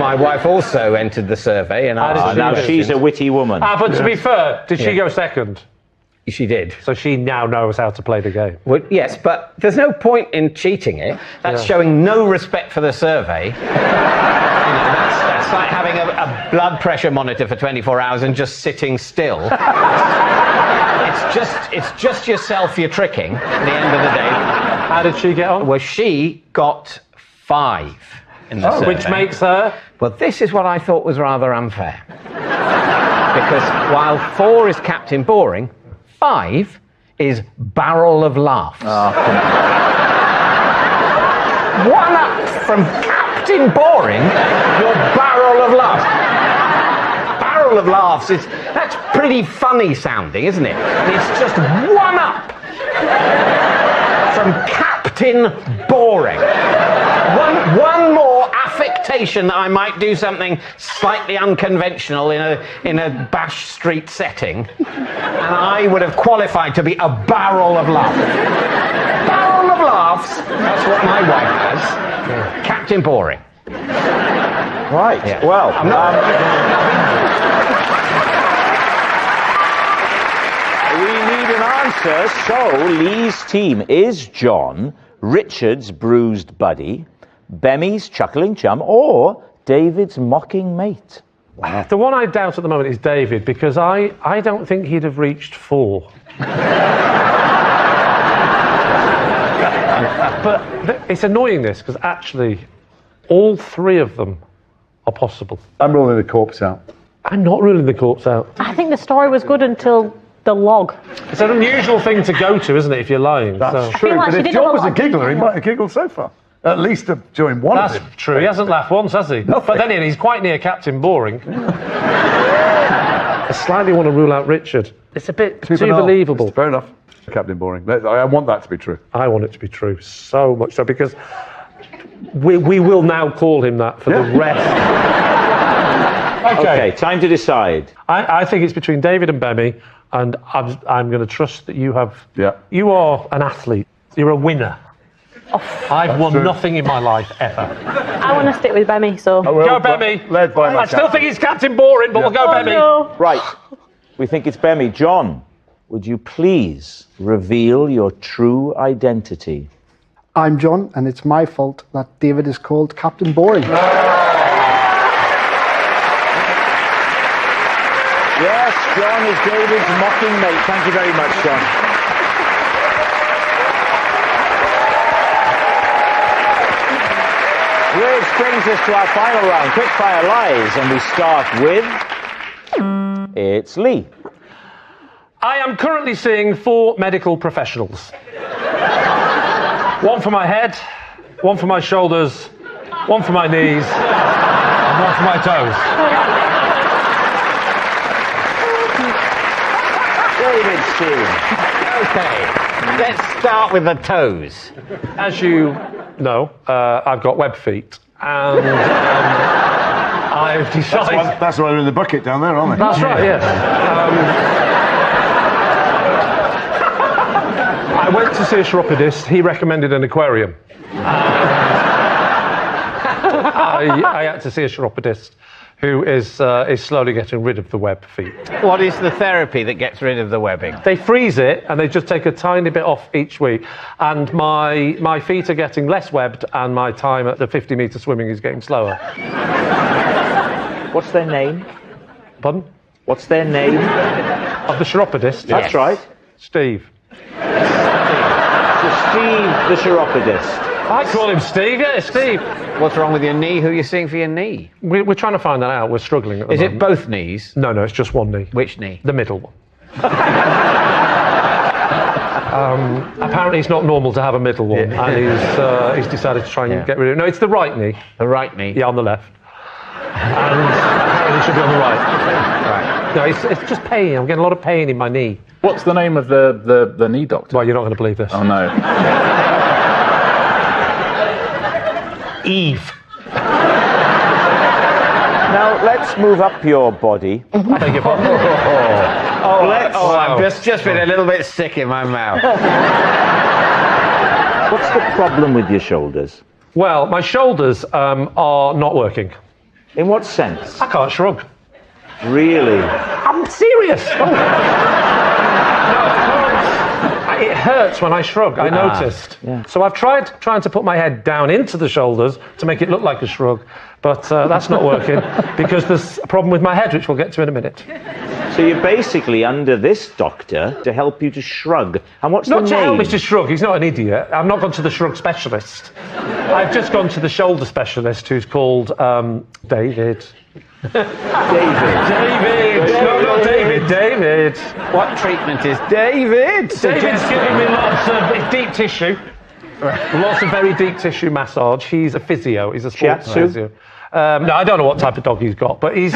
My wife also entered the survey. And now she's a witty woman. But to be fair, did she go second? She did. So she now knows how to play the game. Well, yes, but there's no point in cheating it. That's showing no respect for the survey. That's like having a blood pressure monitor for 24 hours and just sitting still. It's just yourself you're tricking at the end of the day. How did she get on? Well, she got 5 in the survey. Which makes her? Well, this is what I thought was rather unfair. Because while 4 is Captain Boring, 5 is Barrel of Laughs. Oh, 1 up from Captain Boring, your Barrel of Laughs. Barrel of Laughs that's pretty funny sounding, isn't it? And it's just 1 up from Captain Boring. One more affectation that I might do something slightly unconventional in a Bash Street setting, and I would have qualified to be a Barrel of Laughs. Barrel of Laughs, that's what my wife has. Captain Boring. Right, well... we need an answer, so Lee's team is John, Richard's bruised buddy, Bemmy's chuckling chum, or David's mocking mate. The one I doubt at the moment is David, because I don't think he'd have reached 4. But it's annoying this, because actually all 3 of them are possible. I'm ruling the corpse out. I'm not ruling the corpse out. I think the story was good until the log. It's an unusual thing to go to, isn't it, if you're lying? That's true, but if John was a giggler, he might have giggled so far. At least during one of them. That's true. He hasn't laughed once, has he? Nothing. But then again, he's quite near Captain Boring. I slightly want to rule out Richard. It's a bit too believable. Fair enough. Captain Boring. I want that to be true. I want it to be true, so much so, because we will now call him that for the rest. Okay, time to decide. I think it's between David and Bemmy, and I'm going to trust that you have... Yeah. You are an athlete. You're a winner. I've won nothing in my life, ever. I want to stick with Bemmy, so... Go, Bemmy! Led by my I still think it's Captain Boring, but we'll go Bemmy. No. Right, we think it's Bemmy. John, would you please reveal your true identity? I'm John, and it's my fault that David is called Captain Boring. Yes, John is David's mocking mate. Thank you very much, John. Which brings us to our final round, Quickfire Lies, and we start with... It's Lee. I am currently seeing 4 medical professionals. 1 for my head, 1 for my shoulders, 1 for my knees, and 1 for my toes. David's team. Okay, let's start with the toes. As you know, I've got web feet, and I've decided... That's why they're in the bucket down there, aren't they? That's right, yes. I went to see a chiropodist. He recommended an aquarium. I had to see a chiropodist who is slowly getting rid of the web feet. What is the therapy that gets rid of the webbing? They freeze it and they just take a tiny bit off each week. And my feet are getting less webbed, and my time at the 50-metre swimming is getting slower. What's their name? Pardon? What's their name? Of the chiropodist? That's right. Steve. Steve, the chiropodist. I call him Steve, yeah, Steve. What's wrong with your knee? Who are you seeing for your knee? We're trying to find that out. We're struggling at the Is moment. it both knees? No, it's just one knee. Which knee? The middle one. Apparently it's not normal to have a middle one, and he's decided to try and get rid of it. No, it's the right knee. The right knee? Yeah, on the left. And apparently it should be on the right. Right. No, it's just pain. I'm getting a lot of pain in my knee. What's the name of the knee doctor? Well, you're not going to believe this. Oh, no. Eve. Now, let's move up your body. I beg your pardon. I've just been a little bit sick in my mouth. What's the problem with your shoulders? Well, my shoulders are not working. In what sense? I can't shrug. Really? I'm serious. It hurts when I shrug, I noticed. Yeah. So I've tried trying to put my head down into the shoulders to make it look like a shrug, but that's not working because there's a problem with my head, which we'll get to in a minute. So you're basically under this doctor to help you to shrug. And what's the Not name? to help me to shrug, he's not an idiot. I've not gone to the shrug specialist. I've just gone to the shoulder specialist who's called David. David. What treatment is David? David's giving me lots of deep tissue. Lots of very deep tissue massage. He's a physio. He's a sports physio. No, I don't know what type of dog he's got, but he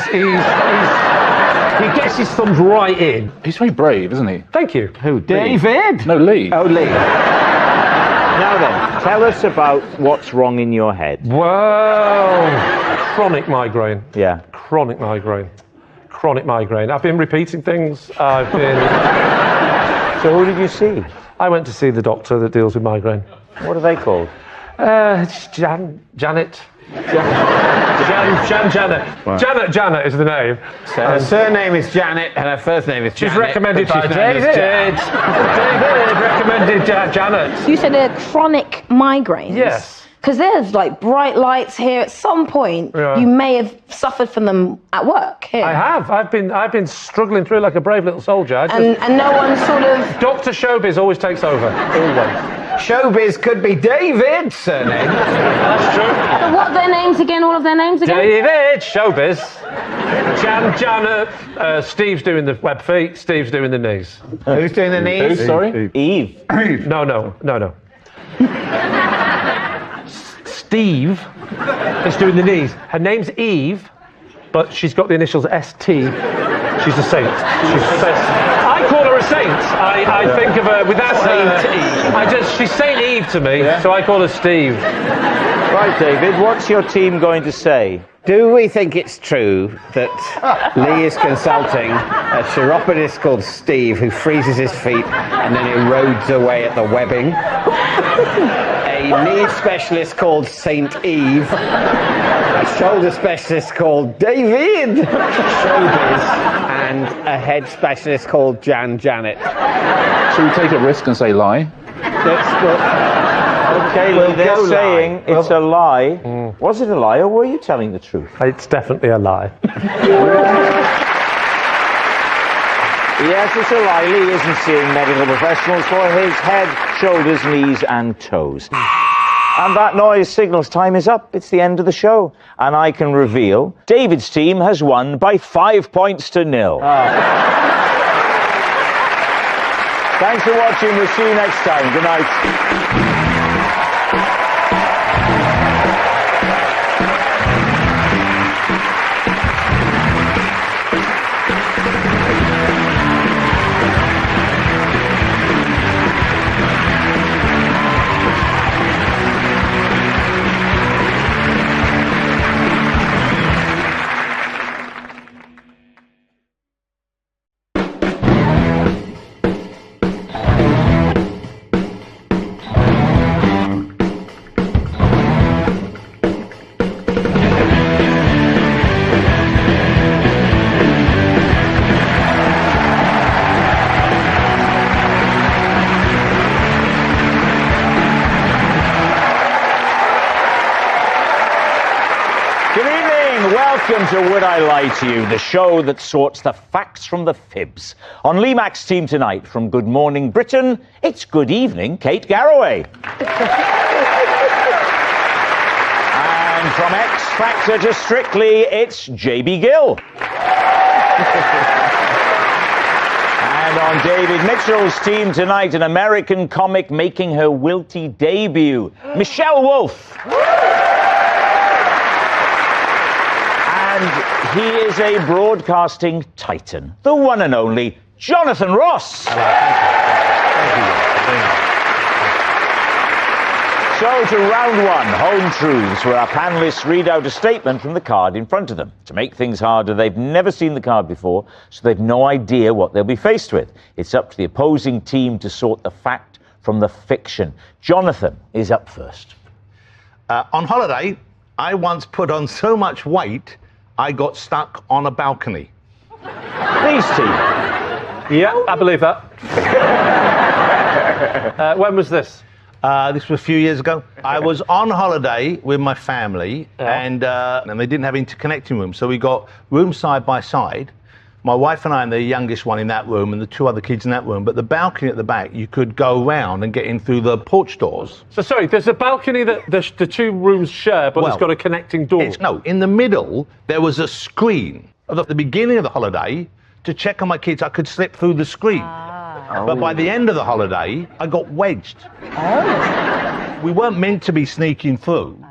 gets his thumbs right in. He's very brave, isn't he? Thank you. Who, David? No, Lee. Oh, Lee. Now then, tell us about what's wrong in your head. Well, chronic migraine. Yeah. Chronic migraine. Chronic migraine. I've been repeating things. I've been... So who did you see? I went to see the doctor that deals with migraine. What are they called? Janet. Janet. Janet is the name. So her surname is Janet and her first name is Janet. She's recommended by David. David recommended Janet. You said chronic migraines? Yes. Because there's like bright lights here. At some point, you may have suffered from them at work here. I have. I've been struggling through like a brave little soldier. And no one sort of... Dr. Showbiz always takes over. Always. Showbiz could be David's surname. That's true. What are their names again? All of their names again? David, Showbiz. Janet. Steve's doing the web feet. Steve's doing the knees. Who's doing the knees? Who, sorry? Eve. No. Steve is doing the knees. Her name's Eve, but she's got the initials ST. She's a saint. I call her a saint. I think of her without Saint Eve. She's Saint Eve to me, so I call her Steve. Right, David, what's your team going to say? Do we think it's true that Lee is consulting a chiropodist called Steve who freezes his feet and then erodes away at the webbing? A knee specialist called Saint Eve, a shoulder specialist called David Showbiz, and a head specialist called Janet. Should we take a risk and say lie? Okay, well, they're saying it's a lie. Was it a lie, or were you telling the truth? It's definitely a lie. Yes, it's a lie. Lee isn't seeing medical professionals for his head, shoulders, knees and toes. And that noise signals time is up. It's the end of the show. And I can reveal David's team has won by 5 points to 0. Thanks for watching. We'll see you next time. Good night. Welcome to Would I Lie to You, the show that sorts the facts from the fibs. On Lee Mack's team tonight, from Good Morning Britain, it's Good Evening Kate Garraway. And from X Factor to Strictly, it's JB Gill. And on David Mitchell's team tonight, an American comic making her wilty debut, Michelle Wolf. And he is a broadcasting titan, the one and only Jonathan Ross. Hello, thank you. So to round one, Home Truths, where our panellists read out a statement from the card in front of them. To make things harder, they've never seen the card before, so they've no idea what they'll be faced with. It's up to the opposing team to sort the fact from the fiction. Jonathan is up first. On holiday, I once put on so much weight, I got stuck on a balcony. Please, team. Yeah, I believe that. When was this? This was a few years ago. I was on holiday with my family, and they didn't have interconnecting rooms, so we got rooms side by side. My wife and I and the youngest one in that room, and the two other kids in that room. But the balcony at the back, you could go round and get in through the porch doors. So sorry, there's a balcony that the two rooms share, but it's got a connecting door. No, in the middle there was a screen. At the beginning of the holiday, to check on my kids, I could slip through the screen. But by the end of the holiday, I got wedged. We weren't meant to be sneaking through,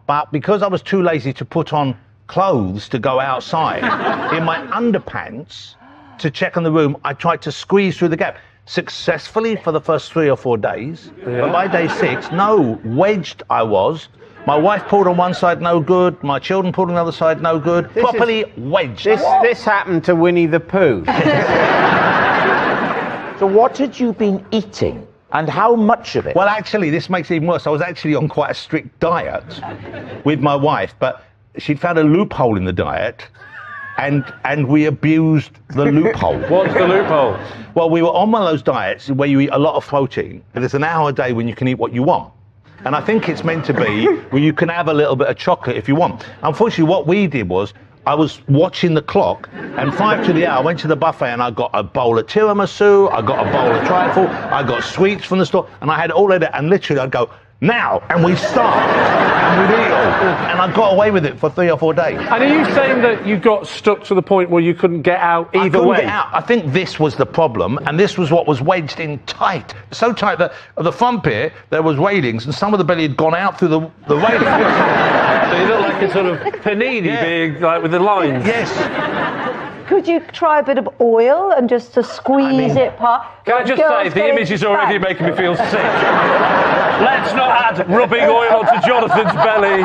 but because I was too lazy to put on clothes to go outside, in my underpants to check on the room, I tried to squeeze through the gap. Successfully for the first 3 or 4 days, but by day 6, wedged I was. My wife pulled on one side, no good. My children pulled on the other side, no good. Properly wedged. This happened to Winnie the Pooh. So what had you been eating, and how much of it? Well, actually, this makes it even worse. I was actually on quite a strict diet with my wife, but she'd found a loophole in the diet, and we abused the loophole. What's the loophole? Well, we were on one of those diets where you eat a lot of protein, and there's an hour a day when you can eat what you want. And I think it's meant to be where you can have a little bit of chocolate if you want. Unfortunately, what we did was, I was watching the clock, and 5 to the hour, I went to the buffet and I got a bowl of tiramisu, I got a bowl of trifle, I got sweets from the store, and I had all of that, and literally I'd go, now, and we'd start, and we'd eat all. And I got away with it for 3 or 4 days. And are you saying that you got stuck to the point where you couldn't get out either way? Get out. I think this was the problem, and this was what was wedged in tight. So tight that at the front bit, there was railings, and some of the belly had gone out through the railings. So you look like a sort of panini being like with the lines. Yes. Could you try a bit of oil and just to squeeze it past? Can I just say, the image is already making me feel sick. Let's not add rubbing oil onto Jonathan's belly.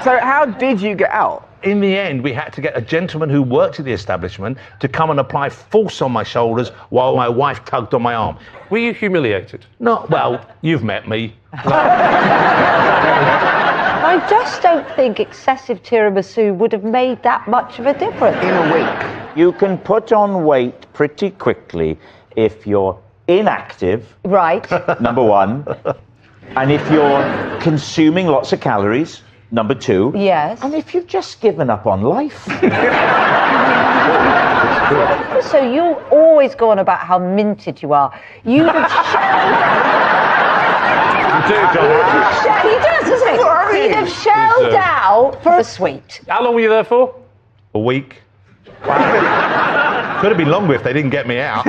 So how did you get out? In the end, we had to get a gentleman who worked at the establishment to come and apply force on my shoulders while my wife tugged on my arm. Were you humiliated? No, well, you've met me. I just don't think excessive tiramisu would have made that much of a difference. In a week. You can put on weight pretty quickly if you're inactive. Right. Number 1. And if you're consuming lots of calories. Number 2. Yes. And if you've just given up on life. So you always go on about how minted you are. You'd have You do, John. he does, doesn't he? He'd have shelled out for a sweet. How long were you there for? A week. Wow. Could have been longer if they didn't get me out.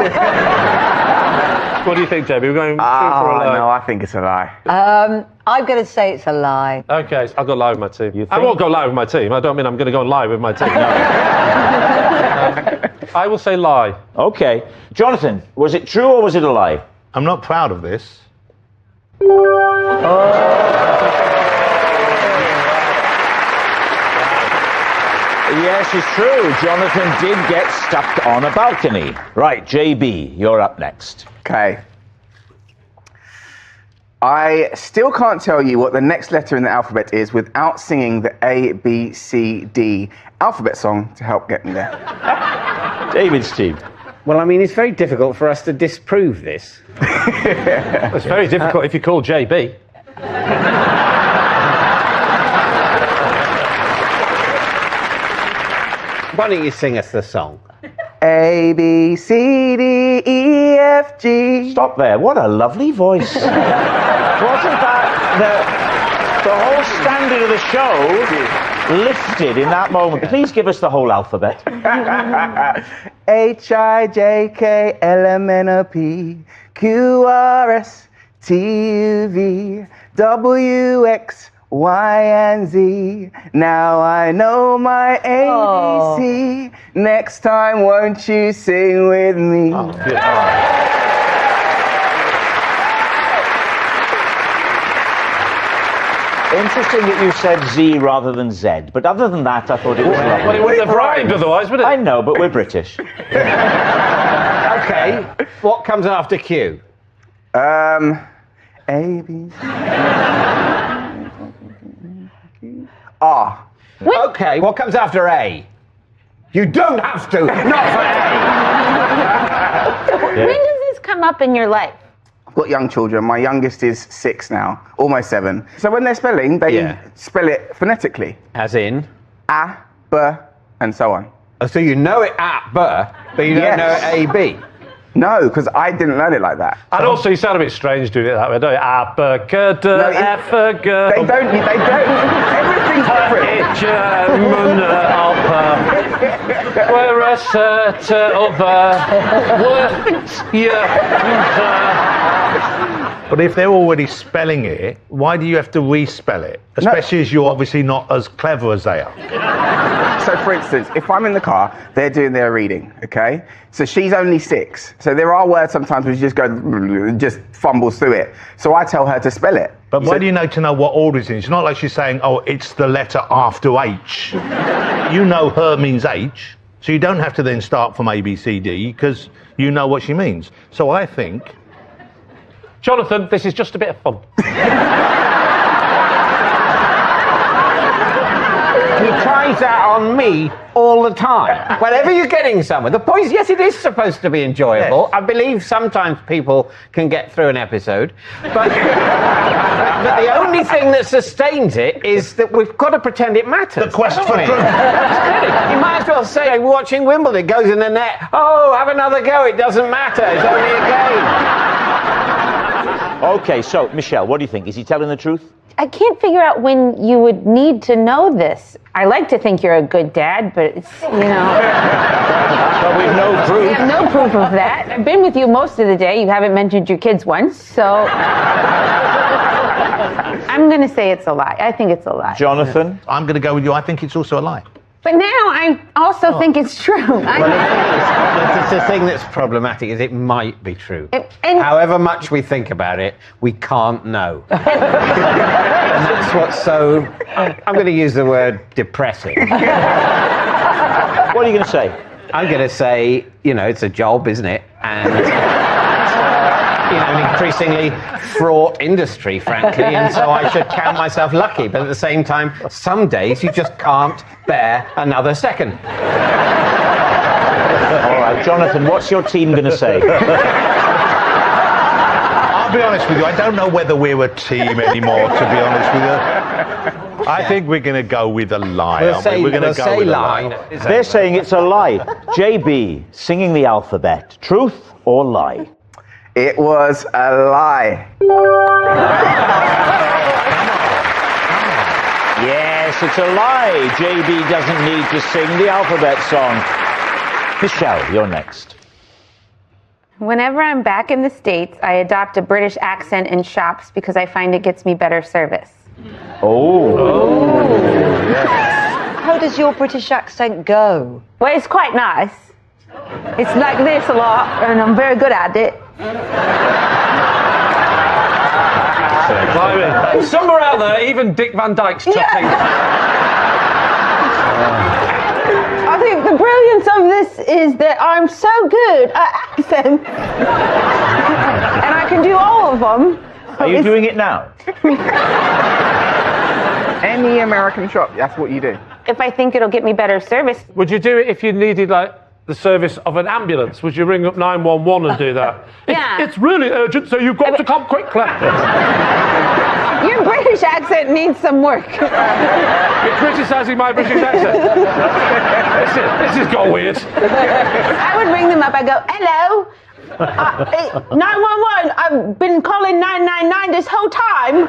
What do you think, JB? We're going for a lie. No, I think it's a lie. I'm going to say it's a lie. Okay, I'll go live with my team. I won't go live with my team. I don't mean I'm going to go live with my team. No. I will say lie. Okay. Jonathan, was it true or was it a lie? I'm not proud of this. Yes, it's true. Jonathan did get stuck on a balcony. Right, JB, you're up next. Okay. I still can't tell you what the next letter in the alphabet is without singing the A, B, C, D alphabet song to help get me there. David's team. Well, I mean, it's very difficult for us to disprove this. It's very difficult if you call JB. Why don't you sing us the song? A, B, C, D, E, F, G. Stop there. What a lovely voice. Wasn't that the whole standard of the show lifted in that moment? Please give us the whole alphabet. H, I, J, K, L, M, N, O, P, Q, R, S, T, U, V, W, X, Y, and Z. Now I know my ABC. Next time, won't you sing with me? Oh, good. Interesting that you said Z rather than Z, but other than that, I thought it was lovely. Well, it wouldn't have rhymed otherwise, would it? I know, but we're British. Okay, what comes after Q? A, B, R. Okay, what comes after A? You don't have to, not for A. When does this come up in your life? I've got young children. My youngest is 6 now, almost 7. So when they're spelling, they spell it phonetically. As in? A, B, and so on. Oh, so you know it at B, but you don't know it A, B? No, because I didn't learn it like that. And also, you sound a bit strange doing it that way, don't you? Abacada, Effaga. They don't. Everything's different. Where a But if they're already spelling it, why do you have to respell it? Especially as you're obviously not as clever as they are. So, for instance, if I'm in the car, they're doing their reading, okay? So she's only 6. So there are words sometimes where she just goes, just fumbles through it. So I tell her to spell it. But why do you know to know what order it's in? It's not like she's saying, oh, it's the letter after H. You know her means H, so you don't have to then start from A, B, C, D, because you know what she means. So I think... Jonathan, this is just a bit of fun. He tries that on me all the time. Whenever you're getting somewhere. The point is, yes, it is supposed to be enjoyable. Yes. I believe sometimes people can get through an episode. But the only thing that sustains it is that we've got to pretend it matters. The quest for truth. You might as well say, we're watching Wimbledon, it goes in the net. Oh, have another go, it doesn't matter. It's only a game. Okay, so, Michelle, what do you think? Is he telling the truth? I can't figure out when you would need to know this. I like to think you're a good dad, but it's, But we've no proof. I have no proof of that. I've been with you most of the day. You haven't mentioned your kids once, so I'm going to say it's a lie. I think it's a lie. Jonathan? I'm going to go with you. I think it's also a lie. But now I also think it's true. It's the thing that's problematic is it might be true. And however much we think about it, we can't know. And that's what's so, I'm going to use the word depressing. What are you going to say? I'm going to say, it's a job, isn't it? And an increasingly fraught industry, frankly, and so I should count myself lucky. But at the same time, some days you just can't bear another second. All right, Jonathan, what's your team going to say? I'll be honest with you, I don't know whether we're a team anymore, to be honest with you. I think we're going to go with a lie, aren't we? We're going to go with a lie. They're saying it's a lie. JB, singing the alphabet. Truth or lie? It was a lie. Yes, it's a lie. JB doesn't need to sing the alphabet song. Michelle, you're next. whenever I'm back in the States, I adopt a British accent in shops because I find it gets me better service. How does your British accent go? Well, it's quite nice. It's like this a lot, and I'm very good at it. Somewhere out there, even Dick Van Dyke's chatting. I think the brilliance of this is that I'm so good at accents. And I can do all of them. Are you doing it now? Any American shop, that's what you do. If I think it'll get me better service. Would you do it if you needed, like, the service of an ambulance? Would you ring up 911 and do that? Yeah. It's really urgent, so you've got to come quickly. Your British accent needs some work. You're criticising my British accent. This has got weird. I would ring them up. I go, hello. 911. I've been calling 999 this whole time.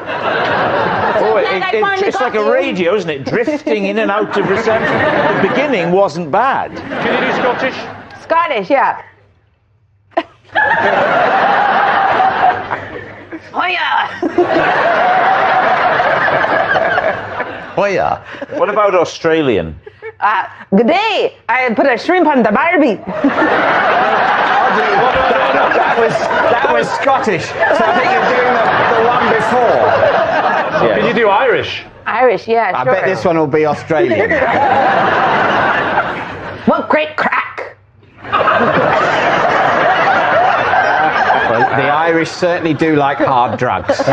It's like a radio, isn't it? Drifting in and out of reception. The beginning wasn't bad. Can you do Scottish? Scottish, yeah. Hiya. What about Australian? Good day. I put a shrimp on the Barbie. That was Scottish. So I think you're doing the one before. Yeah. Can you do Irish? Irish, yeah, I sure. bet this one will be Australian. What great crack. Well, the Irish certainly do like hard drugs. All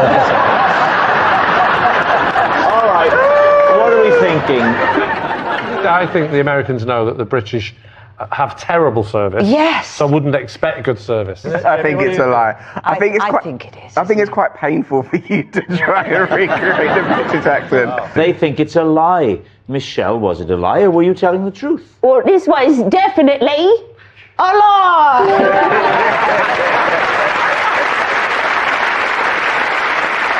right. What are we thinking? I think the Americans know that the British have terrible service. Yes. So wouldn't expect good service. I think it's a lie. I think I think it is. I think it's quite painful for you to try and recreate the British accent. They think it's a lie. Michelle, was it a lie, or were you telling the truth? Well, this was definitely a lie.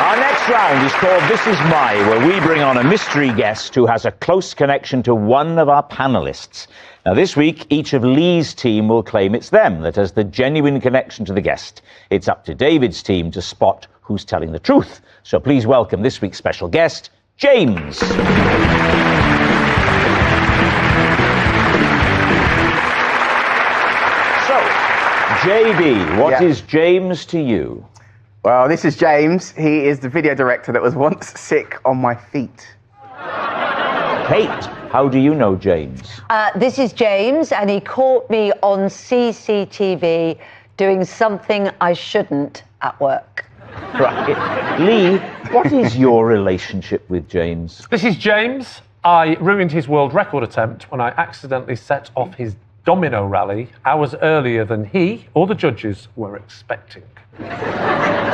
Our next round is called This Is My, where we bring on a mystery guest who has a close connection to one of our panellists. Now, this week, each of Lee's team will claim it's them that has the genuine connection to the guest. It's up to David's team to spot who's telling the truth. So please welcome this week's special guest, James. So, JB, what is James to you? Well, this is James. He is the video director that was once sick on my feet. Kate, how do you know James? This is James, and he caught me on CCTV doing something I shouldn't at work. Right. Lee, what is your relationship with James? This is James. I ruined his world record attempt when I accidentally set off his domino rally hours earlier than he or the judges were expecting.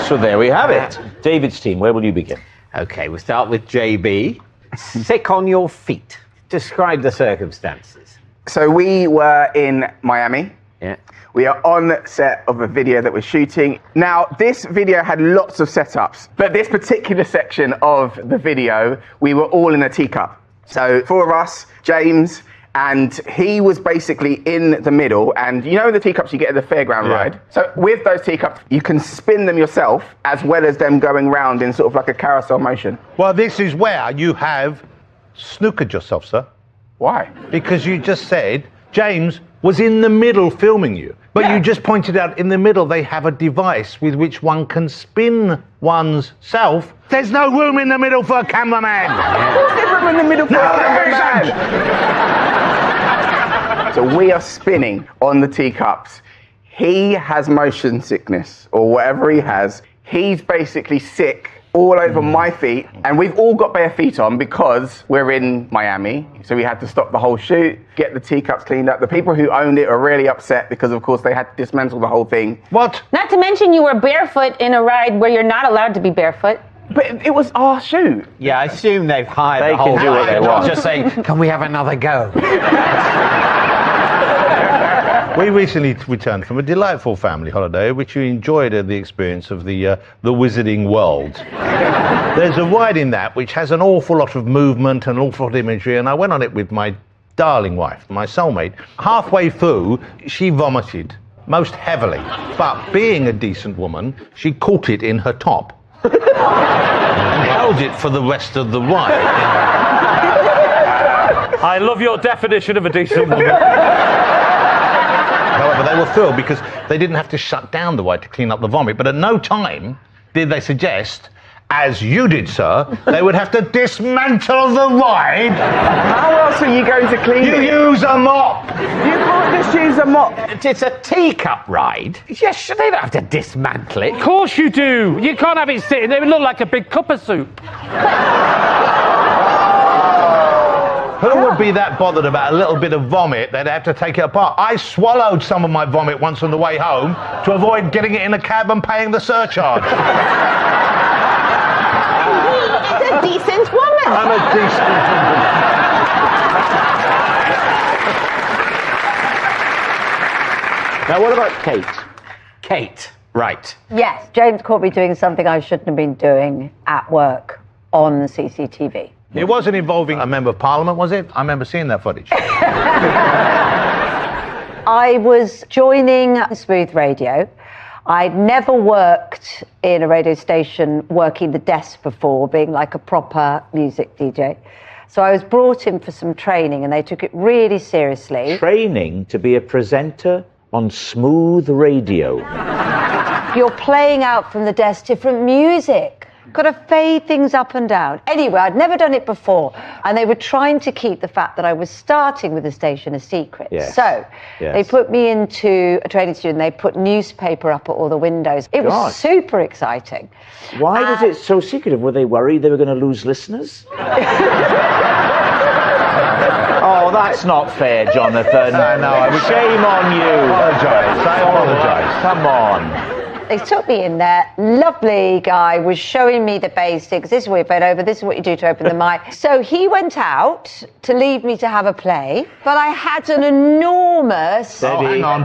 So there we have it. David's team, where will you begin? Okay, we'll start with JB. Sick on your feet. Describe the circumstances. So we were in Miami. Yeah. We are on set of a video that we're shooting. Now, this video had lots of setups, but this particular section of the video, we were all in a teacup. So 4 of us, James, and he was basically in the middle, and you know the teacups you get at the fairground ride? So with those teacups, you can spin them yourself as well as them going round in sort of like a carousel motion. Well, this is where you have snookered yourself, sir. Why? Because you just said James was in the middle filming you. But you just pointed out in the middle they have a device with which one can spin one's self. There's no room in the middle for a cameraman. Of course there's room in the middle for a cameraman. So we are spinning on the teacups. He has motion sickness or whatever he has. He's basically sick all over my feet, and we've all got bare feet on because we're in Miami, so we had to stop the whole shoot, get the teacups cleaned up. The people who owned it are really upset because, of course, they had to dismantle the whole thing. What? Not to mention you were barefoot in a ride where you're not allowed to be barefoot. But it was our shoot. Yeah, I assume they've hired They the whole can do what they want. Just saying, can we have another go? We recently returned from a delightful family holiday, which we enjoyed the experience of the Wizarding World. There's a ride in that which has an awful lot of movement and an awful lot of imagery, and I went on it with my darling wife, my soulmate. Halfway through, she vomited, most heavily, but being a decent woman, she caught it in her top and held it for the rest of the ride. I love your definition of a decent woman. However, they were thrilled because they didn't have to shut down the ride to clean up the vomit, but at no time did they suggest, as you did, sir, they would have to dismantle the ride. How else are you going to clean it? You use a mop. You can't just use a mop. It's a teacup ride. Yes, they don't have to dismantle it. Of course you do. You can't have it sitting there. It would look like a big cup of soup. Who would be that bothered about a little bit of vomit? They'd have to take it apart. I swallowed some of my vomit once on the way home to avoid getting it in a cab and paying the surcharge. a decent woman. I'm a decent woman. Now, what about Kate? Kate, right. Yes, James caught me doing something I shouldn't have been doing at work on the CCTV. It wasn't involving a member of parliament, was it? I remember seeing that footage. I was joining Smooth Radio. I'd never worked in a radio station working the desk before, being like a proper music DJ. So I was brought in for some training and they took it really seriously. Training to be a presenter on Smooth Radio. You're playing out from the desk different music. Got to fade things up and down. Anyway, I'd never done it before. And they were trying to keep the fact that I was starting with the station a secret. Yes. So they put me into a training studio and they put newspaper up at all the windows. It was super exciting. Why was it so secretive? Were they worried they were going to lose listeners? Oh, that's not fair, Jonathan. I know. Shame on you. Apologise. I apologise. Come on. They took me in there. Lovely guy was showing me the basics. This is what you bend over. This is what you do to open the mic. So he went out to leave me to have a play, but I had an enormous... Oh, hang on.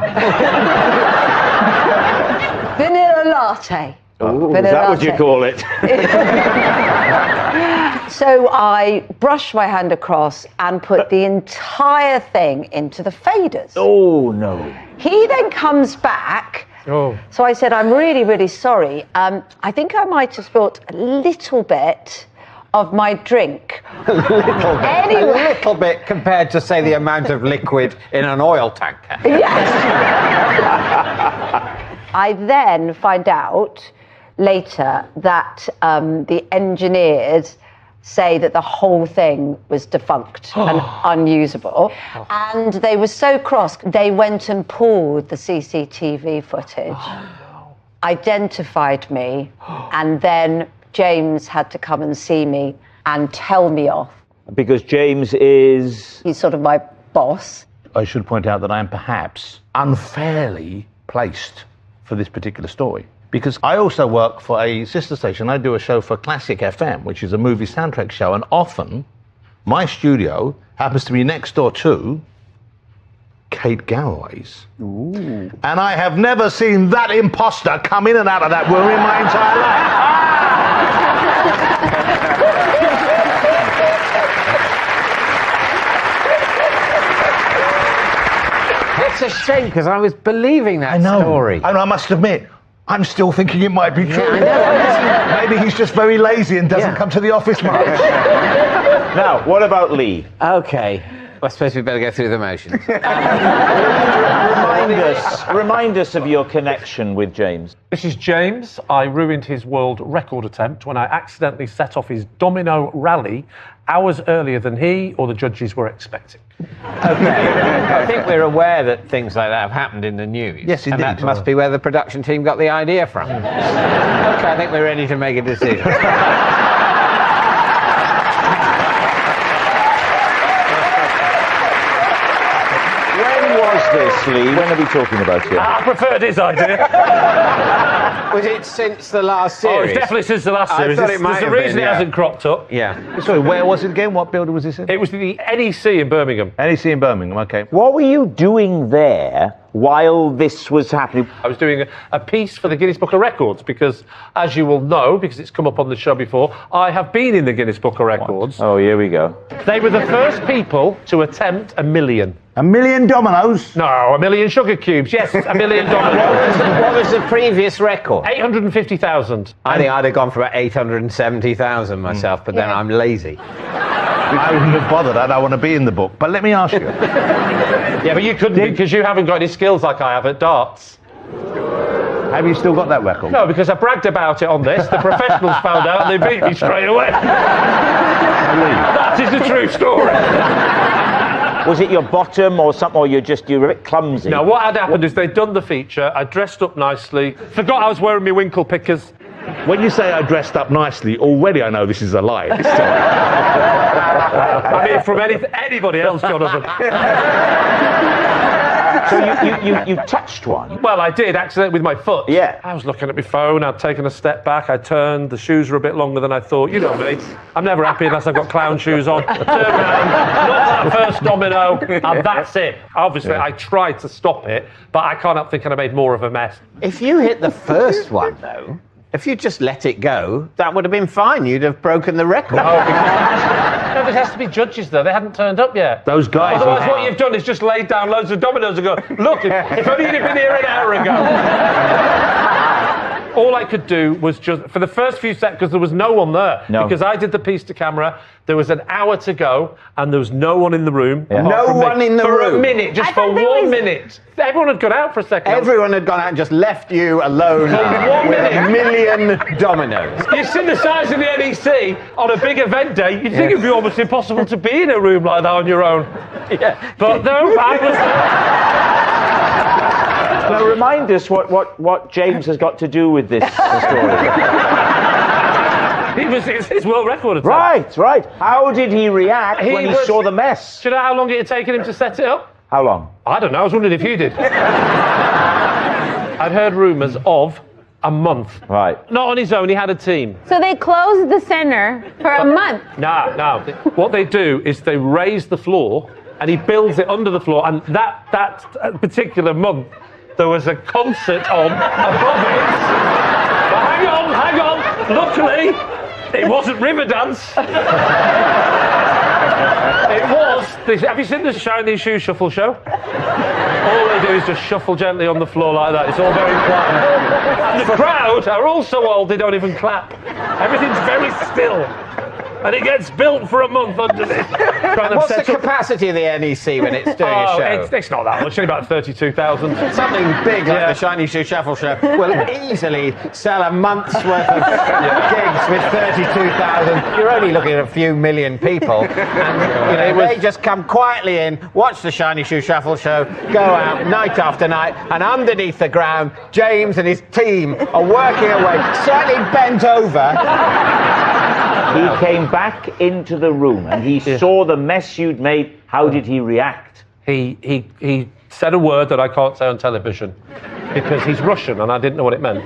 vanilla latte. Oh, vanilla is that what latte. you call it? So I brushed my hand across and put the entire thing into the faders. Oh, no. He then comes back. Oh. So I said, I'm really, really sorry. I think I might have spilt a little bit of my drink. A little bit. Anyway. A little bit compared to, say, the amount of liquid in an oil tanker. Yes. I then find out later that the engineers say that the whole thing was defunct and unusable. And they were so cross, they went and pulled the CCTV footage, identified me, and then James had to come and see me and tell me off. Because James is... He's sort of my boss. I should point out that I am perhaps unfairly placed for this particular story. Because I also work for a sister station. I do a show for Classic FM, which is a movie soundtrack show. And often, my studio happens to be next door to Kate Galloway's. Ooh. And I have never seen that imposter come in and out of that room in my entire life. It's a shame, because I was believing that story. I know, I must admit, I'm still thinking it might be true. Maybe he's just very lazy and doesn't come to the office much. Now, what about Lee? Okay. I suppose we better go through the motions. Remind us of your connection with James. This is James. I ruined his world record attempt when I accidentally set off his domino rally hours earlier than he or the judges were expecting. Okay. I think we're aware that things like that have happened in the news. Yes, indeed. And that must be where the production team got the idea from. Okay, I think we're ready to make a decision. This, Lee? When are we talking about here? I preferred his idea. Was it since the last series? Oh, it's definitely since the last series. I thought it might There's have a reason been, it hasn't cropped up. Yeah. Sorry, where was it again? What building was this in? It was the NEC in Birmingham. NEC in Birmingham, okay. What were you doing there while this was happening? I was doing a piece for the Guinness Book of Records because, as you will know, because it's come up on the show before, I have been in the Guinness Book of Records. Oh, here we go. They were the first people to attempt 1 million. 1 million dominoes? No, 1 million sugar cubes. Yes, 1 million dominoes. What was the previous record? 850,000. I think I'd have gone for about 870,000 myself, but then I'm lazy. I wouldn't have bothered. I don't want to be in the book. But let me ask you. Yeah, but you couldn't because you haven't got any skills like I have at darts. Have you still got that record? No, because I bragged about it on this. The professionals found out and they beat me straight away. That is a true story. Was it your bottom or something, or you're a bit clumsy? No, what had happened is they'd done the feature, I dressed up nicely, forgot I was wearing my winkle pickers. When you say I dressed up nicely, already I know this is a lie. I mean, from anybody else, Jonathan. So you touched one. Well, I did, accidentally with my foot. Yeah. I was looking at my phone, I'd taken a step back, I turned, the shoes were a bit longer than I thought. You know me, I'm never happy unless I've got clown shoes on. Turn around, not that first domino, and that's it. Obviously, I tried to stop it, but I can't help thinking I made more of a mess. If you hit the first one, though, if you just let it go, that would have been fine. You'd have broken the record. No, there has to be judges, though. They hadn't turned up yet. Those guys. Otherwise, what you've done is just laid down loads of dominoes and go, look, if only you'd been here an hour ago. All I could do was just, for the first few seconds, because there was no one there. No. Because I did the piece to camera, there was an hour to go, and there was no one in the room. Yeah. No one in the room. room. For a minute, just for 1 minute. Everyone had gone out for a second. Everyone had gone out and just left you alone For 1 with minute. a million dominoes. You've seen the size of the NEC on a big event day, you'd think it'd be almost impossible to be in a room like that on your own. Yeah. But no, I was... Now remind us what James has got to do with this story. It's his world record attempt. Right. How did he react when he saw the mess? Do you know how long it had taken him to set it up? How long? I don't know, I was wondering if you did. I'd heard rumours of a month. Right. Not on his own, he had a team. So they closed the centre for a month. No. What they do is they raise the floor and he builds it under the floor, and that particular month there was a concert on above it. But hang on. Luckily, it wasn't Riverdance. It was this. Have you seen the Shiny Shoe Shuffle show? All they do is just shuffle gently on the floor like that. It's all very quiet. And the crowd are all so old they don't even clap. Everything's very still. And it gets built for a month underneath. What's the capacity of the NEC when it's doing a show? It's not that much, it's only about 32,000. Something big like the Shiny Shoe Shuffle show will easily sell a month's worth of gigs with 32,000. You're only looking at a few million people. And they just come quietly in, watch the Shiny Shoe Shuffle show, go out night after night, and underneath the ground, James and his team are working away, slightly bent over. He came back into the room and he saw the mess you'd made. How did he react? He said a word that I can't say on television because he's Russian and I didn't know what it meant.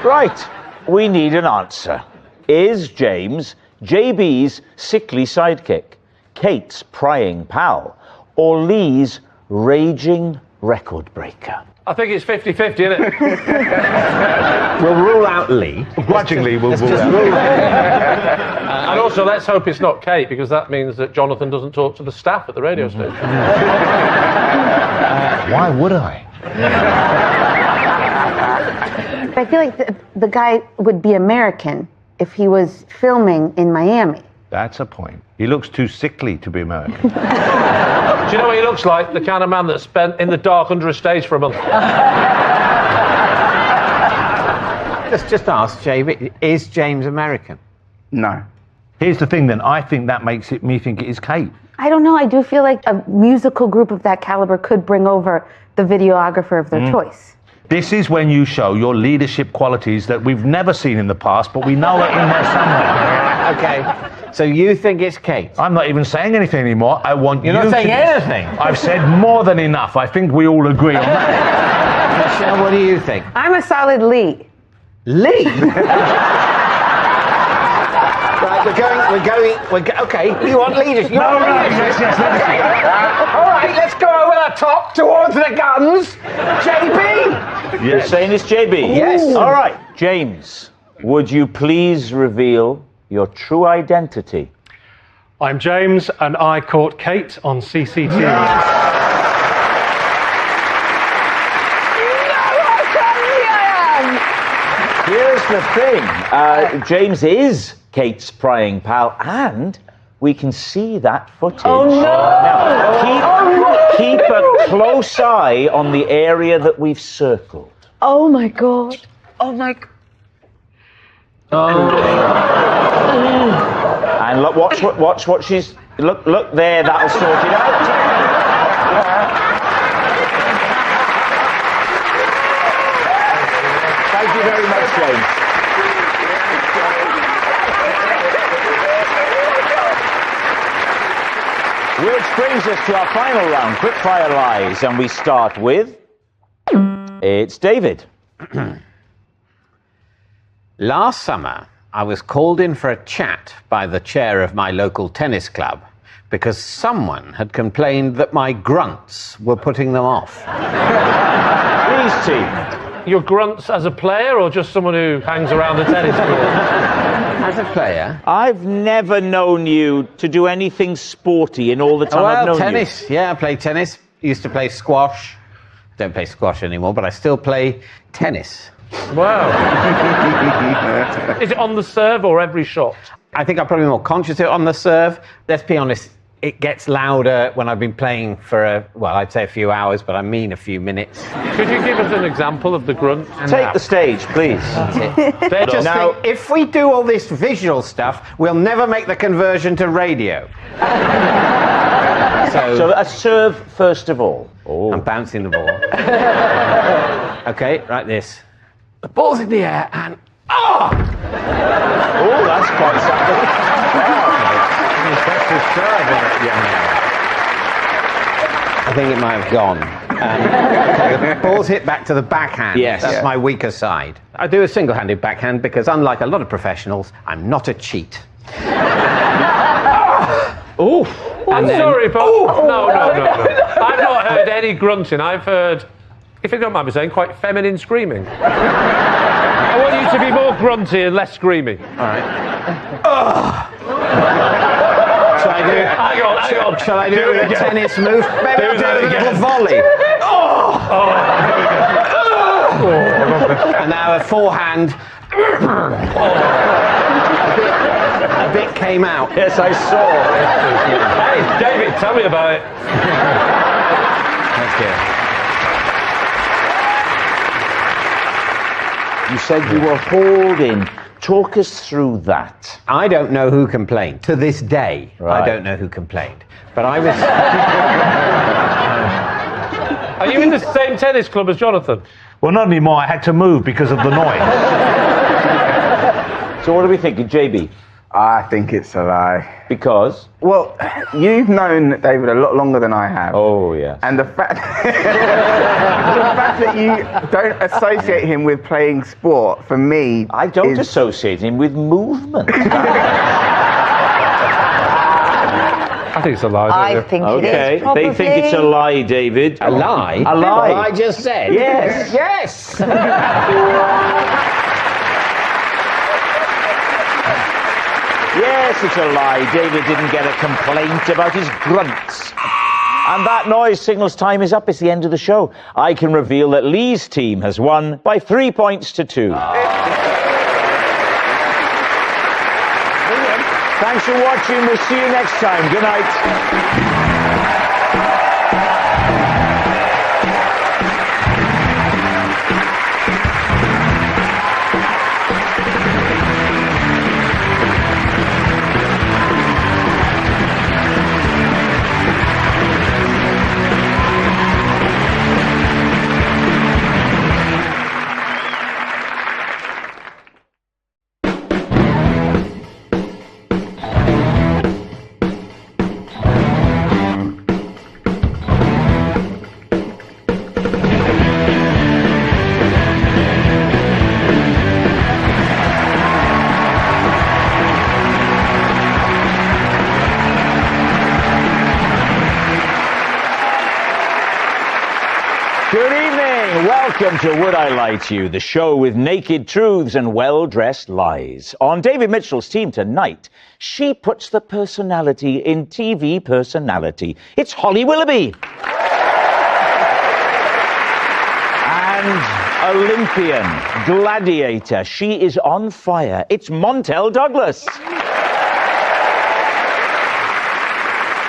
Right. We need an answer. Is James JB's sickly sidekick, Kate's prying pal, or Lee's raging record breaker? I think it's 50-50, isn't it? We'll rule out Lee. Grudgingly, we'll rule out. And also, let's hope it's not Kate, because that means that Jonathan doesn't talk to the staff at the radio station. Why would I? I feel like the guy would be American if he was filming in Miami. That's a point. He looks too sickly to be American. Do you know what he looks like? The kind of man that spent in the dark under a stage for a month. Just ask, JB, is James American? No. Here's the thing then, I think that makes me think it is Kate. I don't know. I do feel like a musical group of that caliber could bring over the videographer of their choice. This is when you show your leadership qualities that we've never seen in the past, but we know it in there somewhere. Okay, so you think it's Kate? I'm not even saying anything anymore. I want You're you not saying to... anything? I've said more than enough. I think we all agree on that. Michelle, what do you think? I'm a solid Lee. Lee? Right, okay, you want leadership? You want leadership? Yes, Okay. All right, let's go over the top towards the guns. JB? You're saying it's JB? Yes. All right. James, would you please reveal your true identity? I'm James, and I caught Kate on CCTV. Here's the thing. James is Kate's prying pal, and we can see that footage. Oh, no! Now, keep a close eye on the area that we've circled. Oh, my God. Oh, my God. And look, watch what she's... Look there, that'll sort it out. Thank you very much, James. We'll Which brings us to our final round, quickfire lies, and we start with... It's David. Last summer, I was called in for a chat by the chair of my local tennis club because someone had complained that my grunts were putting them off. Please, team. Your grunts as a player or just someone who hangs around the tennis court? As a player. I've never known you to do anything sporty in all the time I've known tennis. you. Yeah, I play tennis. Used to play squash. Don't play squash anymore, but I still play tennis. Wow. Is it on the serve or every shot? I think I'm probably more conscious of it on the serve. Let's be honest, it gets louder when I've been playing for, I'd say a few hours, but I mean a few minutes. Could you give us an example of the grunt? Take the stage, please. They just think, if we do all this visual stuff, we'll never make the conversion to radio. So a serve first of all. Oh. I'm bouncing the ball. Okay, like this. The ball's in the air and... Oh! Oh, that's quite something. I think it might have gone. The ball's hit back to the backhand. Yes. That's my weaker side. I do a single-handed backhand because, unlike a lot of professionals, I'm not a cheat. Oh, I'm sorry, but no. I've not heard any grunting. I've heard, if you don't mind me saying, quite feminine screaming. I want you to be more grunty and less screamy. All right. Shall I do it? Hang on. Shall I do it with a tennis move? Maybe I'll do it with a volley. And now a forehand. A bit came out. Yes, I saw. Hey, David, tell me about it. Thank you. You said you were hauled in. Talk us through that. I don't know who complained. To this day, Right. I don't know who complained. But I was... Are you in the same tennis club as Jonathan? Well, not anymore. I had to move because of the noise. So what are we thinking, JB? I think it's a lie. Because? Well, you've known David a lot longer than I have. Oh, yes. And the fact that you don't associate him with playing sport, for me... I don't associate him with movement. I think it's a lie. I think it is, probably. They think it's a lie, David. A lie? A lie. What I just said? Yes. Yes! Yes, it's a lie. David didn't get a complaint about his grunts. And that noise signals time is up. It's the end of the show. I can reveal that Lee's team has won by 3 points to 2. Thanks for watching. We'll see you next time. Good night. Welcome to Would I Lie to You, the show with naked truths and well-dressed lies. On David Mitchell's team tonight, she puts the personality in TV personality. It's Holly Willoughby. And Olympian, gladiator, she is on fire. It's Montel Douglas.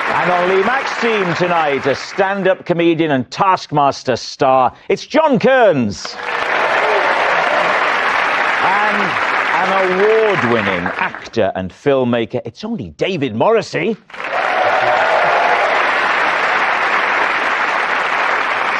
And on Lee Mack's team tonight, a stand-up comedian and Taskmaster star, it's John Kearns. And an award-winning actor and filmmaker, it's only David Morrissey.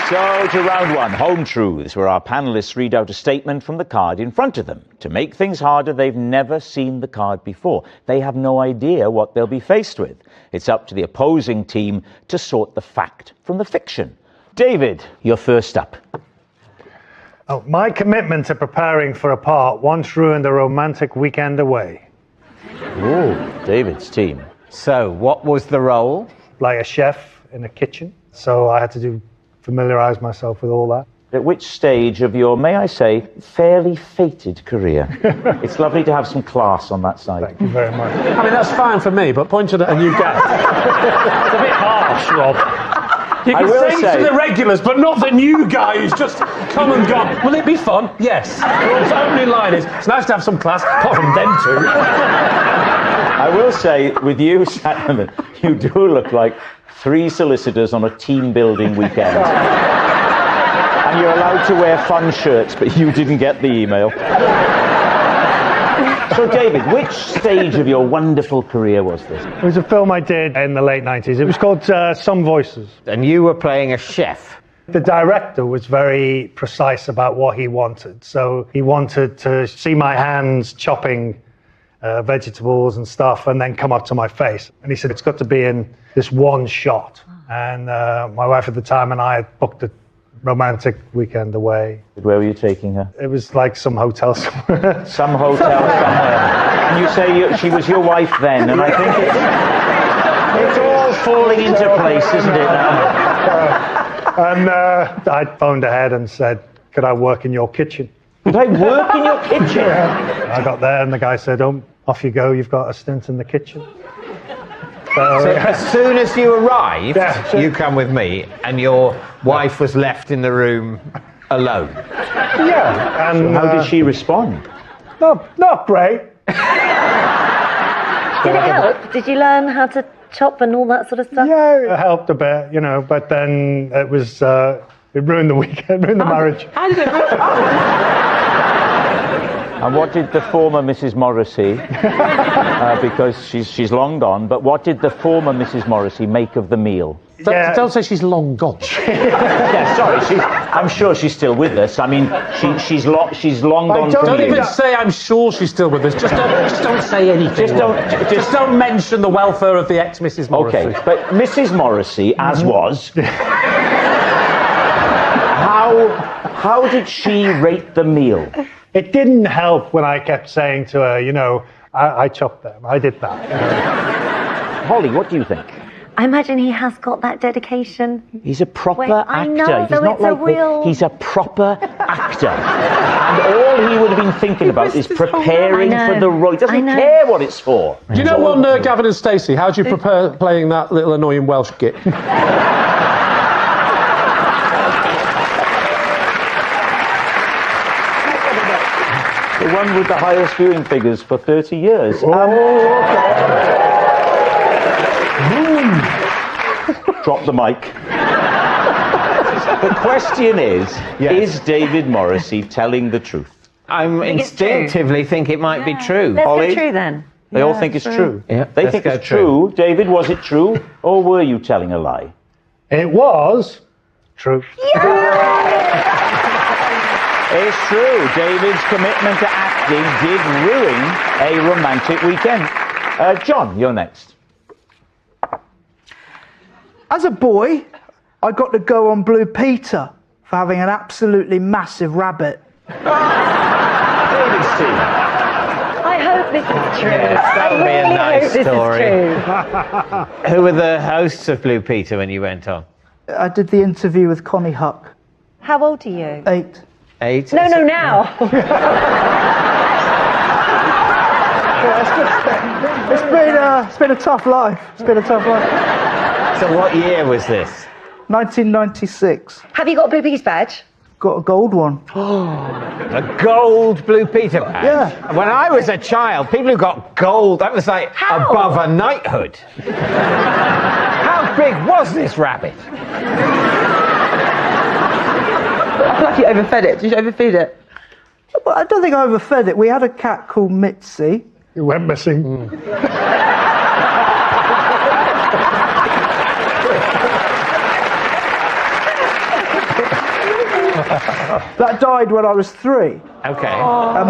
So, to round one, Home Truths, where our panellists read out a statement from the card in front of them. To make things harder, they've never seen the card before. They have no idea what they'll be faced with. It's up to the opposing team to sort the fact from the fiction. David, you're first up. Oh, my commitment to preparing for a part once ruined a romantic weekend away. Ooh, David's team. So, what was the role? Like a chef in a kitchen. So I had to familiarise myself with all that. At which stage of your, may I say, fairly fated career? It's lovely to have some class on that side. Thank you very much. I mean, that's fine for me, but pointed at a new guest. It's a bit harsh, Rob. You can say to the regulars, but not the new guy who's just come and gone. Will it be fun? Yes. Rob's only line is, it's nice to have some class, apart from them two. I will say, with you, Shannon, you do look like 3 solicitors on a team-building weekend. And you're allowed to wear fun shirts, but you didn't get the email. So, David, which stage of your wonderful career was this? It was a film I did in the late 90s. It was called Some Voices. And you were playing a chef. The director was very precise about what he wanted. So he wanted to see my hands chopping vegetables and stuff and then come up to my face. And he said, it's got to be in this one shot. And my wife at the time and I had booked a romantic weekend away. Where were you taking her? It was like some hotel somewhere. Some hotel somewhere. And you say she was your wife then, and I think it's all falling into place, isn't it now? And I phoned ahead and said, could I work in your kitchen? Could I work in your kitchen? Yeah. I got there and the guy said, oh, off you go, you've got a stint in the kitchen. So as soon as you arrived, you come with me, and your wife was left in the room alone. Yeah. And so how did she respond? Not great. Did it help? Did you learn how to chop and all that sort of stuff? Yeah, it helped a bit, you know, but then it was, it ruined the weekend, ruined the marriage. How did it ruin? And what did the former Mrs. Morrissey, because she's long gone, but what did the former Mrs. Morrissey make of the meal? Don't say she's long gone. Yeah, sorry, I'm sure she's still with us. I mean, she's long gone. Don't even say I'm sure she's still with us. Just don't say anything. Just don't mention the welfare of the ex-Mrs. Morrissey. Okay, but Mrs. Morrissey, as was, how did she rate the meal? It didn't help when I kept saying to her, you know, I chopped them, I did that. Holly, what do you think? I imagine he has got that dedication. He's a proper actor. I know, he's though, not it's like a real... He's a proper actor. And all he would have been thinking about is preparing for the role. He doesn't care what it's for. Do you know one, Gavin and Stacey? How do you prepare playing that little annoying Welsh git? The one with the highest viewing figures for 30 years. Drop the mic. The question is David Morrissey telling the truth? I instinctively think it might be true. Let's Holly? go true then. They all think it's true. Yeah, they think it's true. David, was it true, or were you telling a lie? It was true. It's true. David's commitment to acting did ruin a romantic weekend. John, you're next. As a boy, I got to go on Blue Peter for having an absolutely massive rabbit. David's team. I hope this is true. That would be a nice story. Hope Who were the hosts of Blue Peter when you went on? I did the interview with Connie Huck. How old are you? 8. 8? No, now. It's been a tough life. It's been a tough life. So what year was this? 1996. Have you got a Blue Peter badge? Got a gold one. A gold Blue Peter badge? Yeah. When I was a child, people who got gold, that was like above a knighthood. How big was this rabbit? I feel like you overfed it. Did you overfeed it? Well, I don't think I overfed it. We had a cat called Mitzi. It went missing. That died when I was 3. Okay. And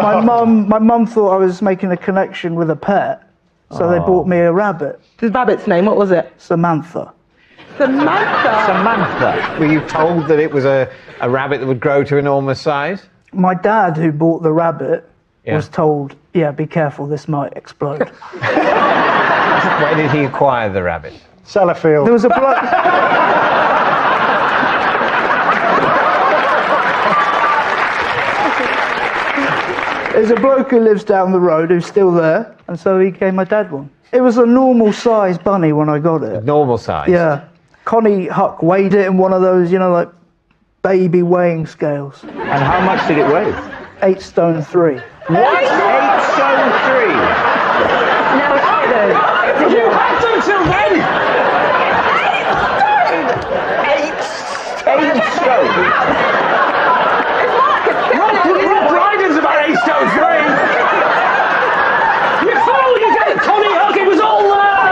my mum thought I was making a connection with a pet, so they bought me a rabbit. The rabbit's name, what was it? Samantha. Samantha. Were you told that it was a rabbit that would grow to enormous size? My dad, who bought the rabbit, Yeah. was told, yeah, be careful, this might explode. Where did he acquire the rabbit? Sellafield. There was a bloke... There's a bloke who lives down the road who's still there, and so he gave my dad one. It was a normal size bunny when I got it. Normal size? Yeah. Connie Huck weighed it in one of those, you know, like baby weighing scales. And how much did it weigh? 8 stone 3. What? 8 stone 3? No, Did you have them till then? 8 stone? Rob Brydon's about 8 stone 3. You fool! You get a Connie Huck, it was all there!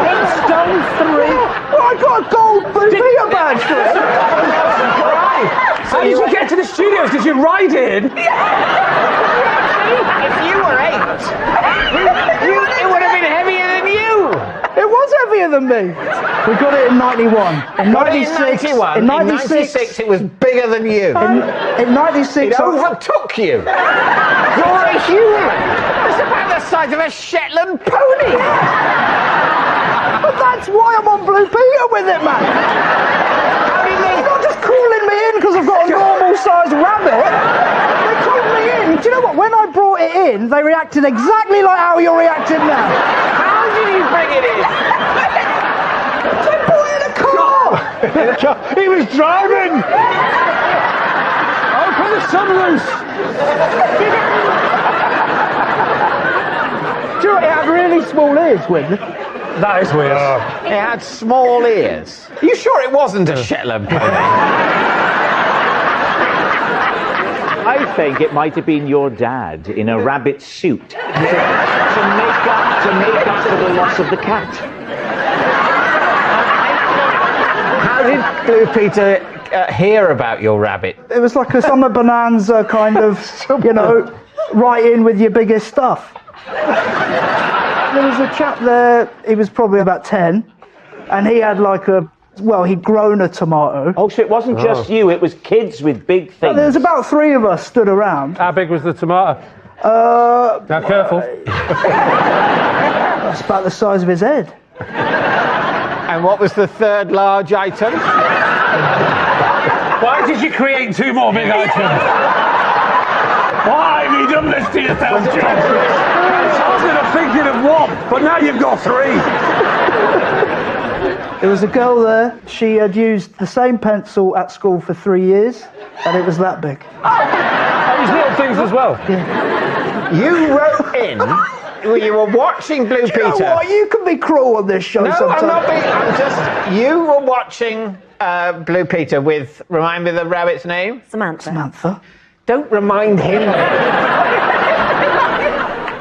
8 stone 3? Well, I got a gold Blue Peter badge for it. How did you get to the studios? Did you ride in? If you were 8, it would have been heavier than you. It was heavier than me. We got it in 91. In 96, in 96, it was bigger than you. In 96, it overtook you. You're a human. It's about the size of a Shetland pony. But that's why I'm on Blue Peter with it, man. How do you mean? They're not just calling me in because I've got a normal-sized rabbit. They called me in. Do you know what? When I brought it in, they reacted exactly like how you're reacting now. How did you bring it in? They brought it in a car. He was driving. Open the sunroof. Do you know what? It had really small ears, Wyndham. That is weird. It had small ears. Are you sure it wasn't a Shetland pony? I think it might have been your dad in a rabbit suit to make up for the loss of the cat. How did Blue Peter hear about your rabbit? It was like a summer bonanza kind of, you know, right in with your biggest stuff. There was a chap there, he was probably about 10, and he had like he'd grown a tomato. Oh, so it wasn't just you, it was kids with big things. There was about 3 of us stood around. How big was the tomato? Now, careful. That's about the size of his head. And what was the third large item? Why did you create 2 more big items? Why have you done this to yourself, John? I was thinking of 1, but now you've got 3. There was a girl there, she had used the same pencil at school for 3 years, and it was that big. Those little things as well. Yeah. You wrote in, you were watching Blue Peter. You know what? You can be cruel on this show sometimes. I'm not being, you were watching Blue Peter with, remind me of the rabbit's name? Samantha. Don't remind him.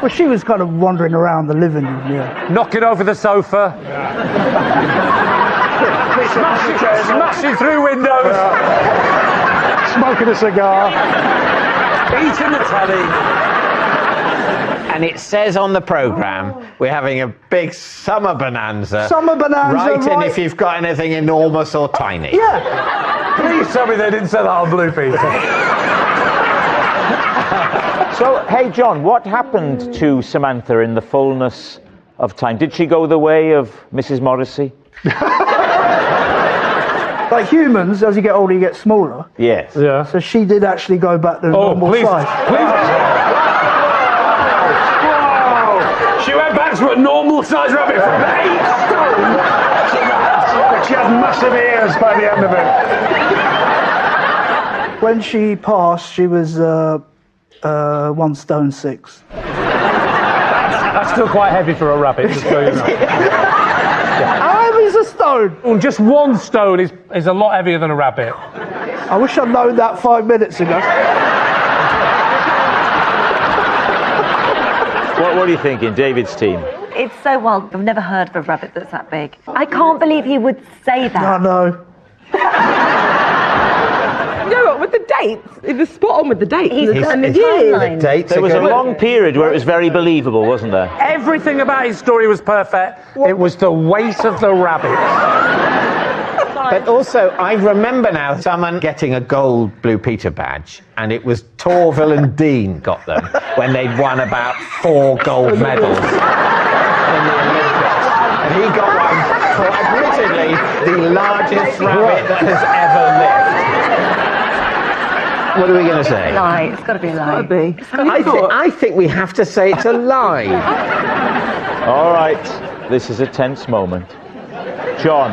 Well, she was kind of wandering around the living room, yeah. Knocking over the sofa. Smashing through windows. Smoking a cigar. Eating the telly. And it says on the programme, we're having a big summer bonanza. Summer bonanza, Write in right. if you've got anything enormous or tiny. Yeah. Please tell me they didn't say that on Blue Peter. So, hey John, what happened to Samantha in the fullness of time? Did she go the way of Mrs. Morrissey? Like humans, as you get older, you get smaller. Yes. Yeah. So she did actually go back to normal size. Wow. She went back to a normal size rabbit from 8 stone. She had massive ears by the end of it. When she passed, she was 1 stone 6. That's still quite heavy for a rabbit, just so you know. How heavy is a stone? Well, just 1 stone is a lot heavier than a rabbit. I wish I'd known that 5 minutes ago. What are you thinking, David's team? It's so wild. I've never heard of a rabbit that's that big. I can't believe he would say that. I know. dates. It was spot on with the dates. He's and got the the years. timeline. There was a long period where it was very believable, wasn't there? Everything about his story was perfect. It was the weight of the rabbit. But also, I remember now someone getting a gold Blue Peter badge, and it was Torvill and Dean got them when they'd won about 4 gold medals in the Olympics. And he got one for, admittedly, the largest rabbit that has ever lived. What are we going to say? Lie. It's got to be a lie. I think we have to say it's a lie. All right, this is a tense moment. John,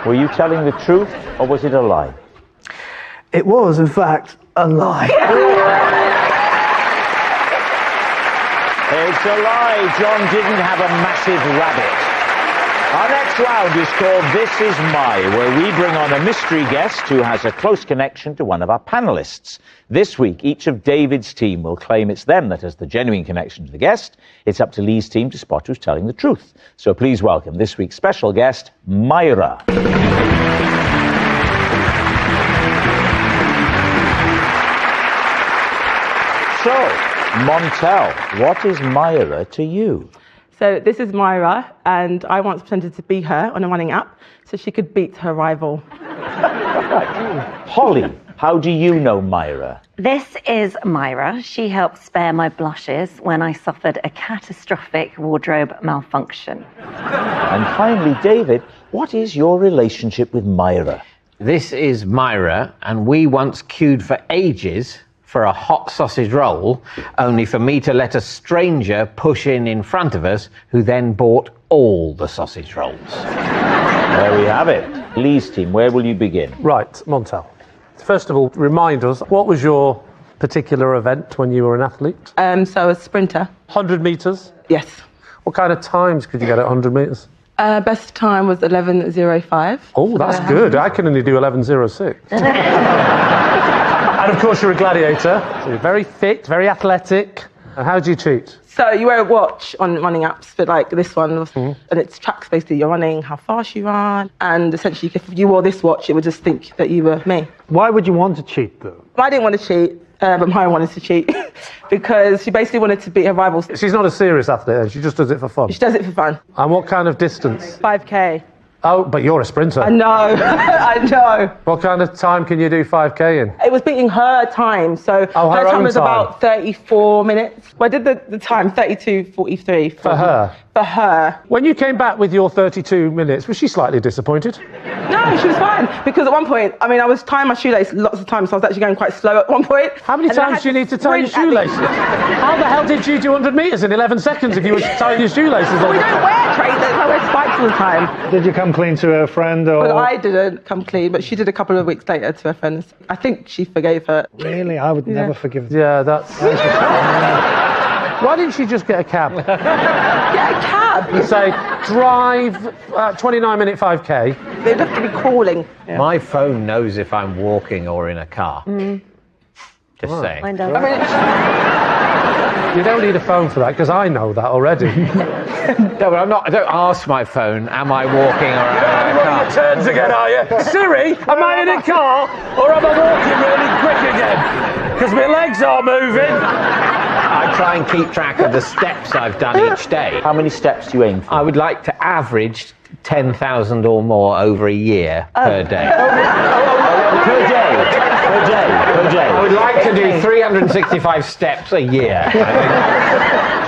were you telling the truth or was it a lie? It was, in fact, a lie. It's a lie. John didn't have a massive rabbit. Our next round is called This Is My, where we bring on a mystery guest who has a close connection to one of our panellists. This week, each of David's team will claim it's them that has the genuine connection to the guest. It's up to Lee's team to spot who's telling the truth. So please welcome this week's special guest, Myra. So, Montel, what is Myra to you? So this is Myra, and I once pretended to be her on a running app so she could beat her rival. Holly, how do you know Myra? This is Myra. She helped spare my blushes when I suffered a catastrophic wardrobe malfunction. And finally, David, what is your relationship with Myra? This is Myra, and we once queued for ages for a hot sausage roll, only for me to let a stranger push in front of us, who then bought all the sausage rolls. There we have it. Lee's team, where will you begin? Right, Montel. First of all, remind us, what was your particular event when you were an athlete? So a sprinter. 100 metres? Yes. What kind of times could you get at 100 metres? Best time was 11:05. Oh, that's good. I can only do 11:06. And of course, you're a gladiator, so you're very fit, very athletic. And how do you cheat? So you wear a watch on running apps, but like this one, and it tracks basically your running, how fast you run, and essentially if you wore this watch, it would just think that you were me. Why would you want to cheat, though? I didn't want to cheat, but Myra wanted to cheat because she basically wanted to beat her rivals. She's not a serious athlete, then. She just does it for fun. She does it for fun. And what kind of distance? 5K. Oh, but you're a sprinter. I know, I know. What kind of time can you do 5K in? It was beating her time, so her time was about 34 minutes. Well, I did the time, 32:43. For her? For her. When you came back with your 32 minutes, was she slightly disappointed? No, she was fine, because at one point, I mean, I was tying my shoelace lots of times, so I was actually going quite slow at one point. How many times do you need to tie your shoelaces? How the hell did you do 100 metres in 11 seconds if you were tying your shoelaces all the time? We don't wear trainers, I wear spikes all the time. Did you come clean to a friend, or...? Well, I didn't come clean, but she did a couple of weeks later to her friends. I think she forgave her. Really? I would never forgive them. Yeah, that's... Why didn't she just get a cab? Get a cab? You say, drive 29-minute 5K. They'd have to be crawling. Yeah. My phone knows if I'm walking or in a car. Just saying. Mine does. You don't need a phone for that, because I know that already. No, but I don't ask my phone, am I walking or am I in a car? Your turns again, are you? Siri, am I in a car or am I walking really quick again? Because my legs aren't moving. I try and keep track of the steps I've done each day. How many steps do you aim for? I would like to average 10,000 or more over a year per day. Per day? Per day? Per day? I would like to do 365 steps a year.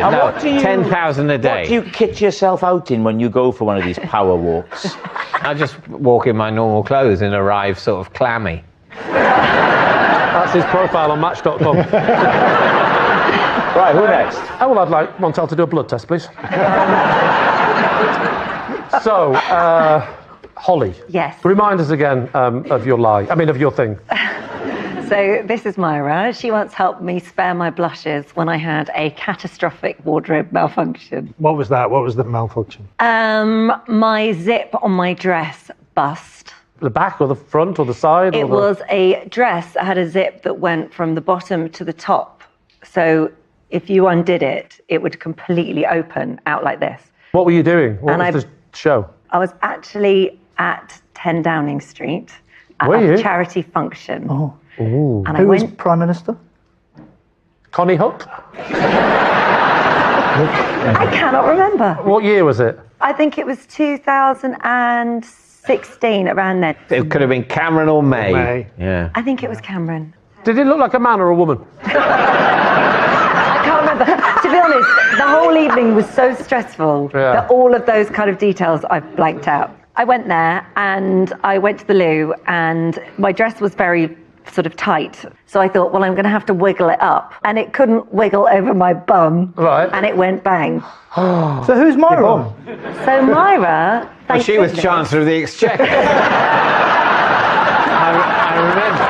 And No, what do you, 10,000 a day. What do you kit yourself out in when you go for one of these power walks? I just walk in my normal clothes and arrive sort of clammy. That's his profile on Match.com. Right, who next? Oh, well, I'd like Montel to do a blood test, please. So, Holly. Yes. Remind us again of your lie. I mean, of your thing. So this is Myra. She once helped me spare my blushes when I had a catastrophic wardrobe malfunction. What was that? What was the malfunction? My zip on my dress bust. The back or the front or the side? It was a dress that had a zip that went from the bottom to the top. So if you undid it, it would completely open out like this. What were you doing? What And was the show? I was actually at 10 Downing Street at Were a you? charity function. Oh. Ooh. And Who I was went. Prime Minister? Connie Hook? I cannot remember. What year was it? I think it was 2016, around then. It could have been Cameron or May. Yeah. I think it was Cameron. Did it look like a man or a woman? I can't remember. To be honest, the whole evening was so stressful that all of those kind of details I've blanked out. I went there and I went to the loo, and my dress was very sort of tight. So I thought, well, I'm going to have to wiggle it up. And it couldn't wiggle over my bum. Right. And it went bang. So who's Myra? So Myra, Well, thank she was goodness- Chancellor of the Exchequer. I remember.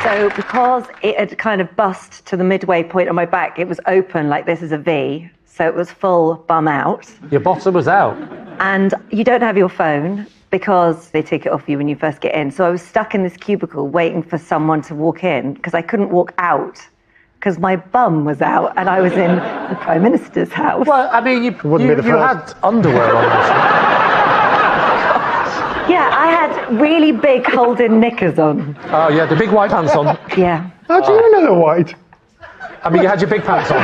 So because it had kind of bust to the midway point on my back, it was open like this is a V. So it was full bum out. Your bottom was out. And you don't have your phone because they take it off you when you first get in. So I was stuck in this cubicle waiting for someone to walk in because I couldn't walk out because my bum was out and I was in the Prime Minister's house. Well, I mean, you had underwear on this. Yeah, I had really big Holden knickers on. Oh, yeah, the big white pants on. Yeah. How do you know they're white? I mean, you had your big pants on.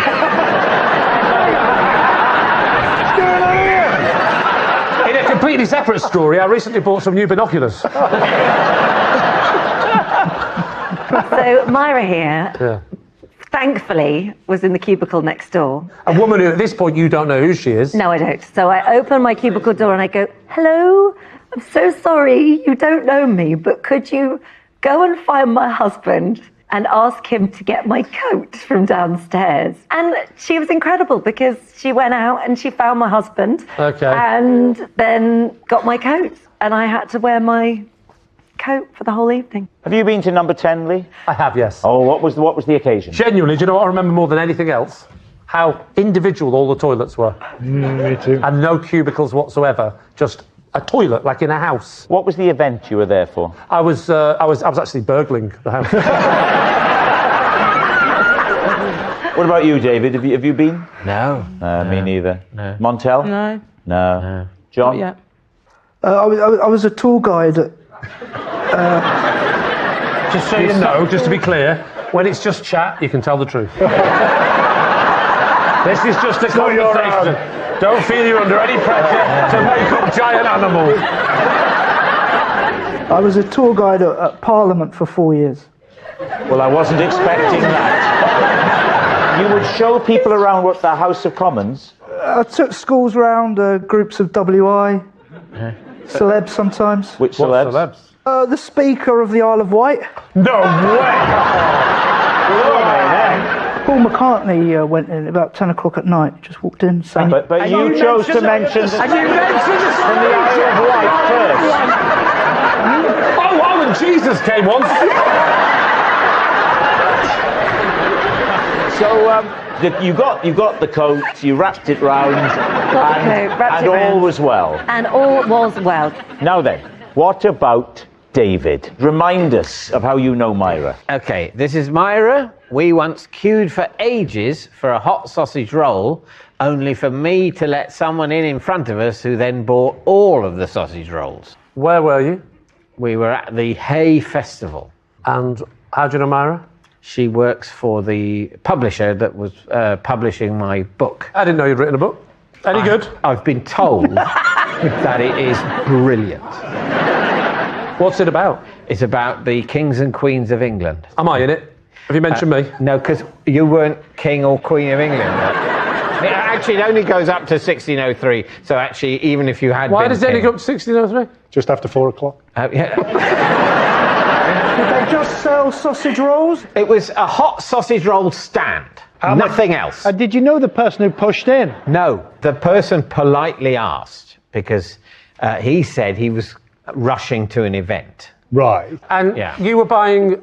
In a completely separate story, I recently bought some new binoculars. So Myra here, thankfully, was in the cubicle next door. A woman who, at this point, you don't know who she is. No, I don't. So I open my cubicle door and I go, hello, I'm so sorry, you don't know me, but could you go and find my husband and ask him to get my coat from downstairs? And she was incredible because she went out and she found my husband. Okay. And then got my coat. And I had to wear my coat for the whole evening. Have you been to number 10, Lee? I have, yes. Oh, what was the occasion? Genuinely, do you know what I remember more than anything else? How individual all the toilets were. Me too. And no cubicles whatsoever. Just a toilet, like in a house. What was the event you were there for? I was actually burgling the house. What about you, David? Have you been? No. Me neither. No. Montel? No. No. John? Yeah. I was a tour guide at. Just so you know, just to be clear, when it's just chat, you can tell the truth. This is just a conversation. Don't feel you're under any pressure to make up giant animals. I was a tour guide at Parliament for 4 years. Well, I wasn't expecting that. You would show people around what the House of Commons? I took schools round, groups of WI, celebs sometimes. Which celebs? The Speaker of the Isle of Wight. No way! Paul McCartney went in about 10 o'clock at night. Just walked in. Sang. But you chose to mention from the Isle of Wight first. Oh, and Jesus came once. So you got the coat, you wrapped it round, and all was well. And all was well. Now then, what about David? Remind us of how you know Myra. Okay, this is Myra. We once queued for ages for a hot sausage roll, only for me to let someone in front of us who then bought all of the sausage rolls. Where were you? We were at the Hay Festival. And how do you know Myra? She works for the publisher that was publishing my book. I didn't know you'd written a book. Any good? I've been told that it is brilliant. What's it about? It's about the kings and queens of England. Am I in it? Have you mentioned me? No, because you weren't king or queen of England. Actually, it only goes up to 1603. So actually, even if you had Why been does it only king- go up to 1603? Just after 4 o'clock. Yeah. Did they just sell sausage rolls? It was a hot sausage roll stand. Nothing else. Did you know the person who pushed in? No, the person politely asked because he said he was rushing to an event. Right. And you were buying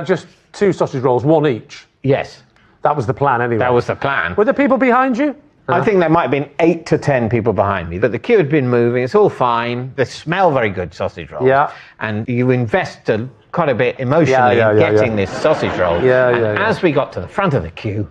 just 2 sausage rolls, 1 each? Yes. That was the plan anyway. That was the plan. Were there people behind you? I think there might have been 8 to 10 people behind me, but the queue had been moving. It's all fine. They smell very good, sausage rolls. Yeah. And you invested quite a bit emotionally in getting this sausage roll. As we got to the front of the queue,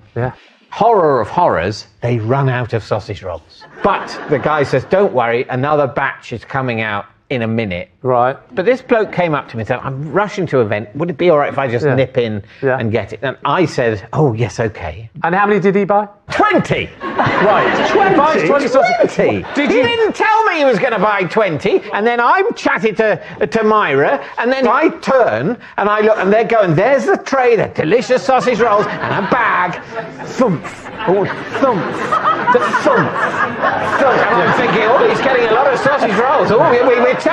horror of horrors, they run out of sausage rolls. But the guy says, don't worry, another batch is coming out in a minute. Right. But this bloke came up to me and said, I'm rushing to an event. Would it be all right if I just nip in and get it? And I said, oh, yes, okay. And how many did he buy? 20! Right. 20? He buys 20 sausages. He didn't tell me he was going to buy 20, and then I'm chatting to Myra, and then I turn and I look, and they're going, there's the tray, the delicious sausage rolls, and a bag. Thump. Oh, thump. The thump. Thump. And I'm thinking, oh, he's getting a lot of sausage rolls. Oh,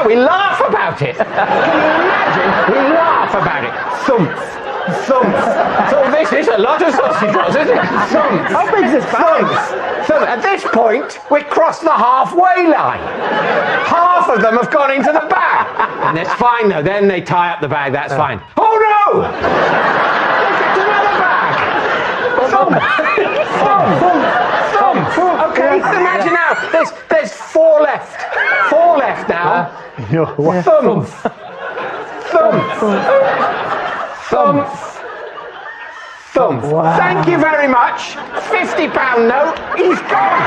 we laugh about it. Can you imagine? We laugh about it. Thump. Thump. So this is a lot of sausage rolls, isn't it? Thump. How big's this bag? Thump. At this point, we crossed the halfway line. Half of them have gone into the bag. And that's fine, though. Then they tie up the bag. That's fine. Oh, no! It's another bag. Thump. Thump. Thump. Okay, imagine now. There's 4 left. 4 left now. Thump. Thump. Thump. Thump. Wow. Thank you very much. £50 note. He's gone.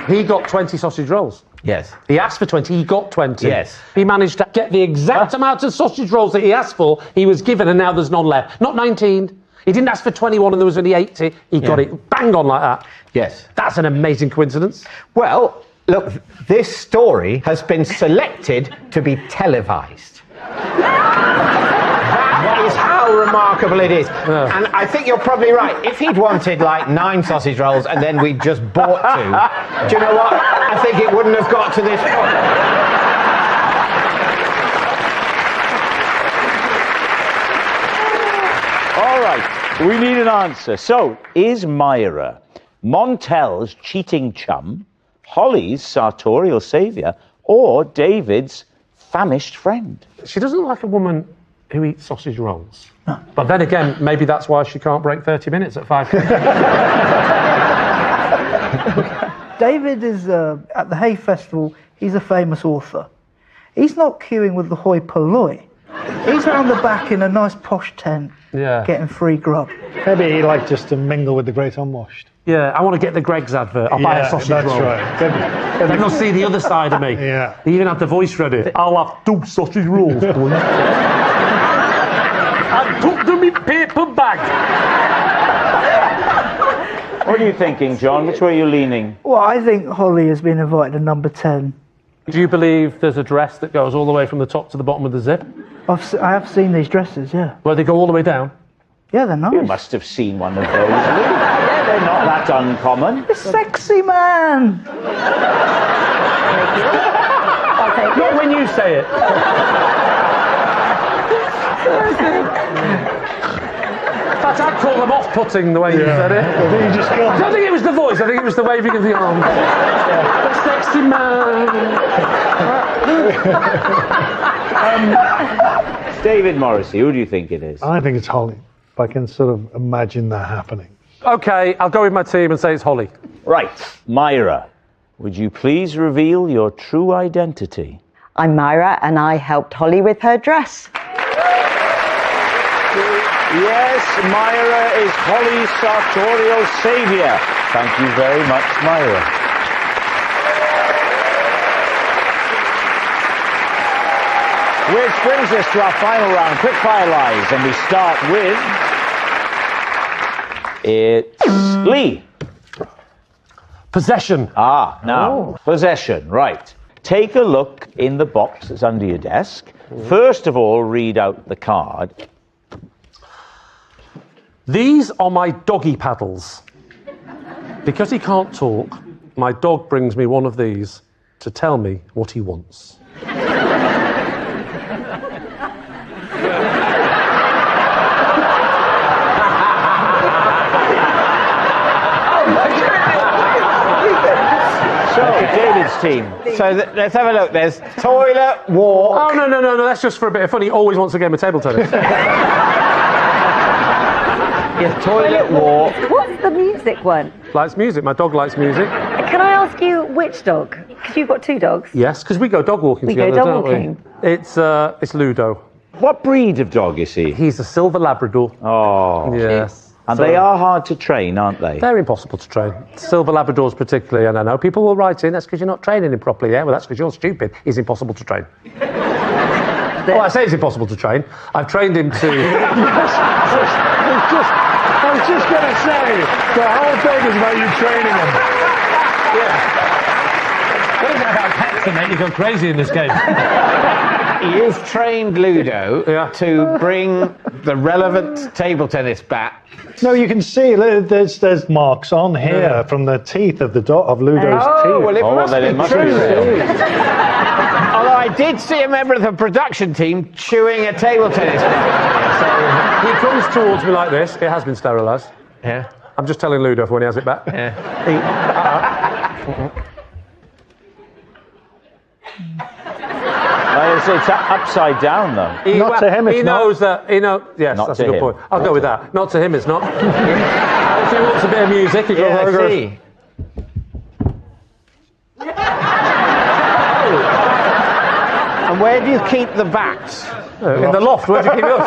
He got 20 sausage rolls. Yes. He asked for 20, he got 20. Yes. He managed to get the exact amount of sausage rolls that he asked for, he was given, and now there's none left. Not 19. He didn't ask for 21 and there was only 80. He got it bang on like that. Yes. That's an amazing coincidence. Well, look, this story has been selected to be televised. That is how remarkable it is. And I think you're probably right. If he'd wanted like 9 sausage rolls and then we'd just bought 2, do you know what? I think it wouldn't have got to this point. All right, we need an answer. So, is Myra Montel's cheating chum, Holly's sartorial saviour, or David's famished friend? She doesn't like a woman who eats sausage rolls. No. But then again, maybe that's why she can't break 30 minutes at 5. David is at the Hay Festival. He's a famous author. He's not queuing with the hoi polloi. He's round the back in a nice posh tent, getting free grub. Maybe he liked just to mingle with the great unwashed. Yeah, I want to get the Greggs advert. I'll buy a sausage roll. That's right. Then they'll see the other side of me. Yeah. They even had the voice ready. I'll have 2 sausage rolls, please. And took them in paper bag. What are you thinking, John? Which way are you leaning? Well, I think Holly has been invited to number 10. Do you believe there's a dress that goes all the way from the top to the bottom of the zip? I have seen these dresses, yeah. Where they go all the way down? Yeah, they're nice. You must have seen one of those. They're not that uncommon. A sexy man. Not when you say it. In fact, I'd call them off-putting the way you said it. I think you just got... I don't think it was the voice, I think it was the waving of the arm. A sexy man. David Morrissey, who do you think it is? I think it's Holly. If I can sort of imagine that happening. OK, I'll go with my team and say it's Holly. Right. Myra, would you please reveal your true identity? I'm Myra and I helped Holly with her dress. Yes, Myra is Holly's sartorial saviour. Thank you very much, Myra. Which brings us to our final round, quickfire lies, and we start with... It's Lee. Possession. Now, possession, right. Take a look in the box that's under your desk. First of all, read out the card. These are my doggy paddles. Because he can't talk, my dog brings me one of these to tell me what he wants. So, David's team. So let's have a look. There's toilet, walk. Oh, no, that's just for a bit of fun. He always wants a game of table tennis. Yes, toilet, walk. What's the music one? Likes music. My dog likes music. Can I ask you which dog? Because you've got 2 dogs. Yes, because we go dog walking We together, go dog don't walking. we? It's Ludo. What breed of dog is he? He's a silver Labrador. Oh. Yes. And So- they are hard to train, aren't they? They're impossible to train. Silver Labradors particularly, and I know people will write in, that's because you're not training him properly. Yeah, well, that's because you're stupid. He's impossible to train. Well, I say it's impossible to train. I've trained him to... I was just going to say, the whole thing is about you training him. What is it about pets that make you go crazy in this game? You've trained Ludo to bring the relevant table tennis bat. No, you can see there's marks on here from the teeth of Ludo's teeth. Well, it must be true. Although I did see a member of the production team chewing a table tennis bat. He comes towards me like this. It has been sterilised. Yeah. I'm just telling Ludo for when he has it back. Yeah. It's upside down, though. He knows that. Yes, Not that's to a good him. point. I'll go with that. Not to him, it's not. If he wants a bit of music, he Yeah, I goes. see. And where do you keep the bats? In the loft. Where do you keep yours?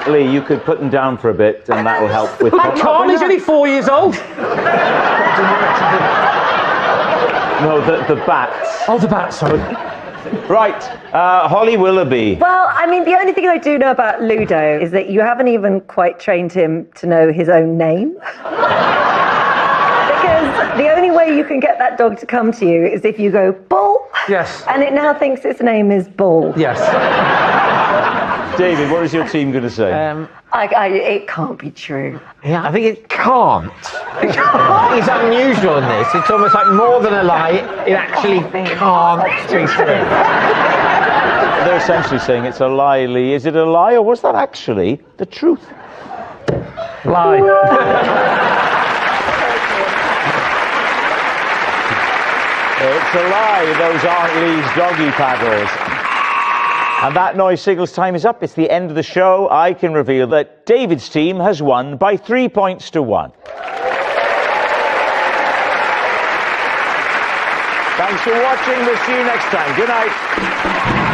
Lee, you could put them down for a bit, and that will help with... I can't. He's only 4 years old. No, the bats. Oh, the bats, sorry. Right, Holly Willoughby. Well, I mean, the only thing I do know about Ludo is that you haven't even quite trained him to know his own name. Because the only way you can get that dog to come to you is if you go, Bull. Yes. And it now thinks its name is Bull. Yes. David, what is your team going to say? It can't be true. Yeah, I think it can't. It's unusual in this. It's almost like more than a lie. It actually can't be true. They're essentially saying it's a lie, Lee. Is it a lie, or was that actually the truth? Lie. It's a lie. Those aren't Lee's doggy paddles. And that noise signals time is up. It's the end of the show. I can reveal that David's team has won by 3 points to 1. Thanks for watching. We'll see you next time. Good night.